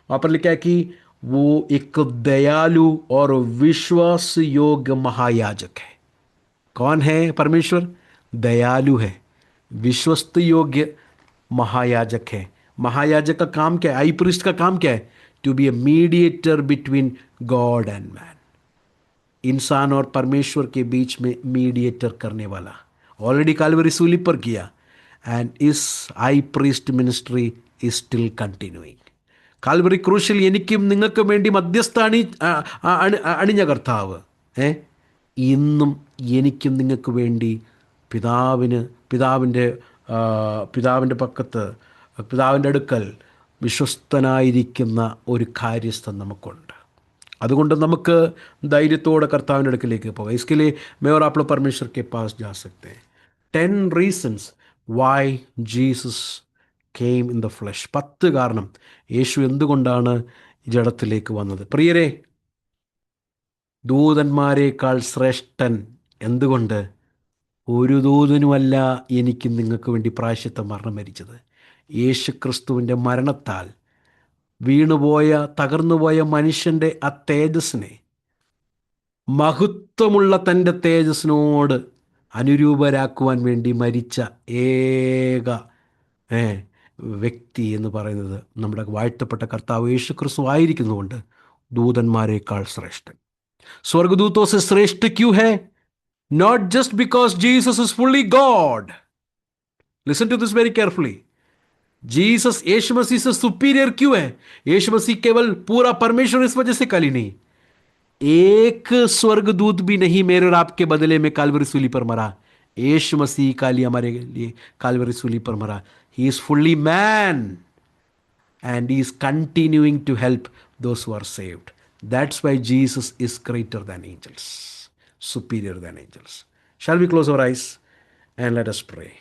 वहाँ पर लिखा है कि वो एक दयालु और विश्वास योग्य महायाजक है. कौन है? परमेश्वर दयालु है, विश्वस्त योग्य महायाजक है. महायाजक का काम क्या है? हाई प्रीस्ट का काम क्या है? To be a mediator between God and man. इंसान और परमेश्वर के बीच में मीडिएटर करने वाला. ऑलरेडी काल्वरी सूली पर किया, एंड इस high priest ministry is still continuing. Calvary ക്രൂശിൽ എനിക്കും നിങ്ങൾക്കും വേണ്ടി മധ്യസ്ഥ അണിഞ്ഞ കർത്താവ് ഇന്നും എനിക്കും നിങ്ങൾക്ക് വേണ്ടി പിതാവിൻ്റെ പക്കത്ത്, പിതാവിൻ്റെ അടുക്കൽ വിശ്വസ്തനായിരിക്കുന്ന ഒരു കാര്യസ്ഥൻ നമുക്കുണ്ട്. അതുകൊണ്ട് നമുക്ക് ധൈര്യത്തോടെ കർത്താവിൻ്റെ അടുക്കിലേക്ക് പോകാം. इसके लिए मैं और आप लोग परमेश्वर के पास जा सकते हैं. 10 reasons why Jesus came in the flesh. 10 കാരണം യേശു എന്തുകൊണ്ടാണ് ജഡത്തിലേക്ക് വന്നത്. പ്രിയരെ, ദൂതന്മാരെക്കാൾ ശ്രേഷ്ഠൻ. എന്തുകൊണ്ട്? ഒരു ദൂതനുമല്ല എനിക്ക് നിങ്ങൾക്ക് വേണ്ടി പ്രായശ്ചിത്ത മരണം മരിച്ചത്. യേശുക്രിസ്തുവിൻ്റെ മരണത്താൽ വീണുപോയ, തകർന്നുപോയ മനുഷ്യൻ്റെ ആ തേജസ്സിനെ മഹത്വമുള്ള തൻ്റെ തേജസ്സിനോട് അനുരൂപരാക്കുവാൻ വേണ്ടി മരിച്ച ഏക വ്യക്തി എന്ന് പറയുന്നത് നമ്മുടെ വാഴ്ത്തപ്പെട്ട കർത്താവ് യേശുക്രിസ്തു ആയിരിക്കുന്നതുകൊണ്ട് दूधनमारेकाल श्रेष्ठ. स्वर्गदूतों से श्रेष्ठ क्यों है? Not just because Jesus is fully God. Listen to this very carefully. Jesus, यीशु मसीह से सुपीरियर क्यों है? यीशु मसीह केवल पूरा परमेश्वर इस वजह से काली नहीं, एक स्वर्गदूत भी नहीं मेरे और आपके बदले में काल्वरी सूली पर मरा. यीशु मसीह काली हमारे लिए काल्वरी सूली पर मरा. He is fully man and he is continuing to help those who are saved. That's why Jesus is greater than angels, superior than angels. Shall we close our eyes and let us pray?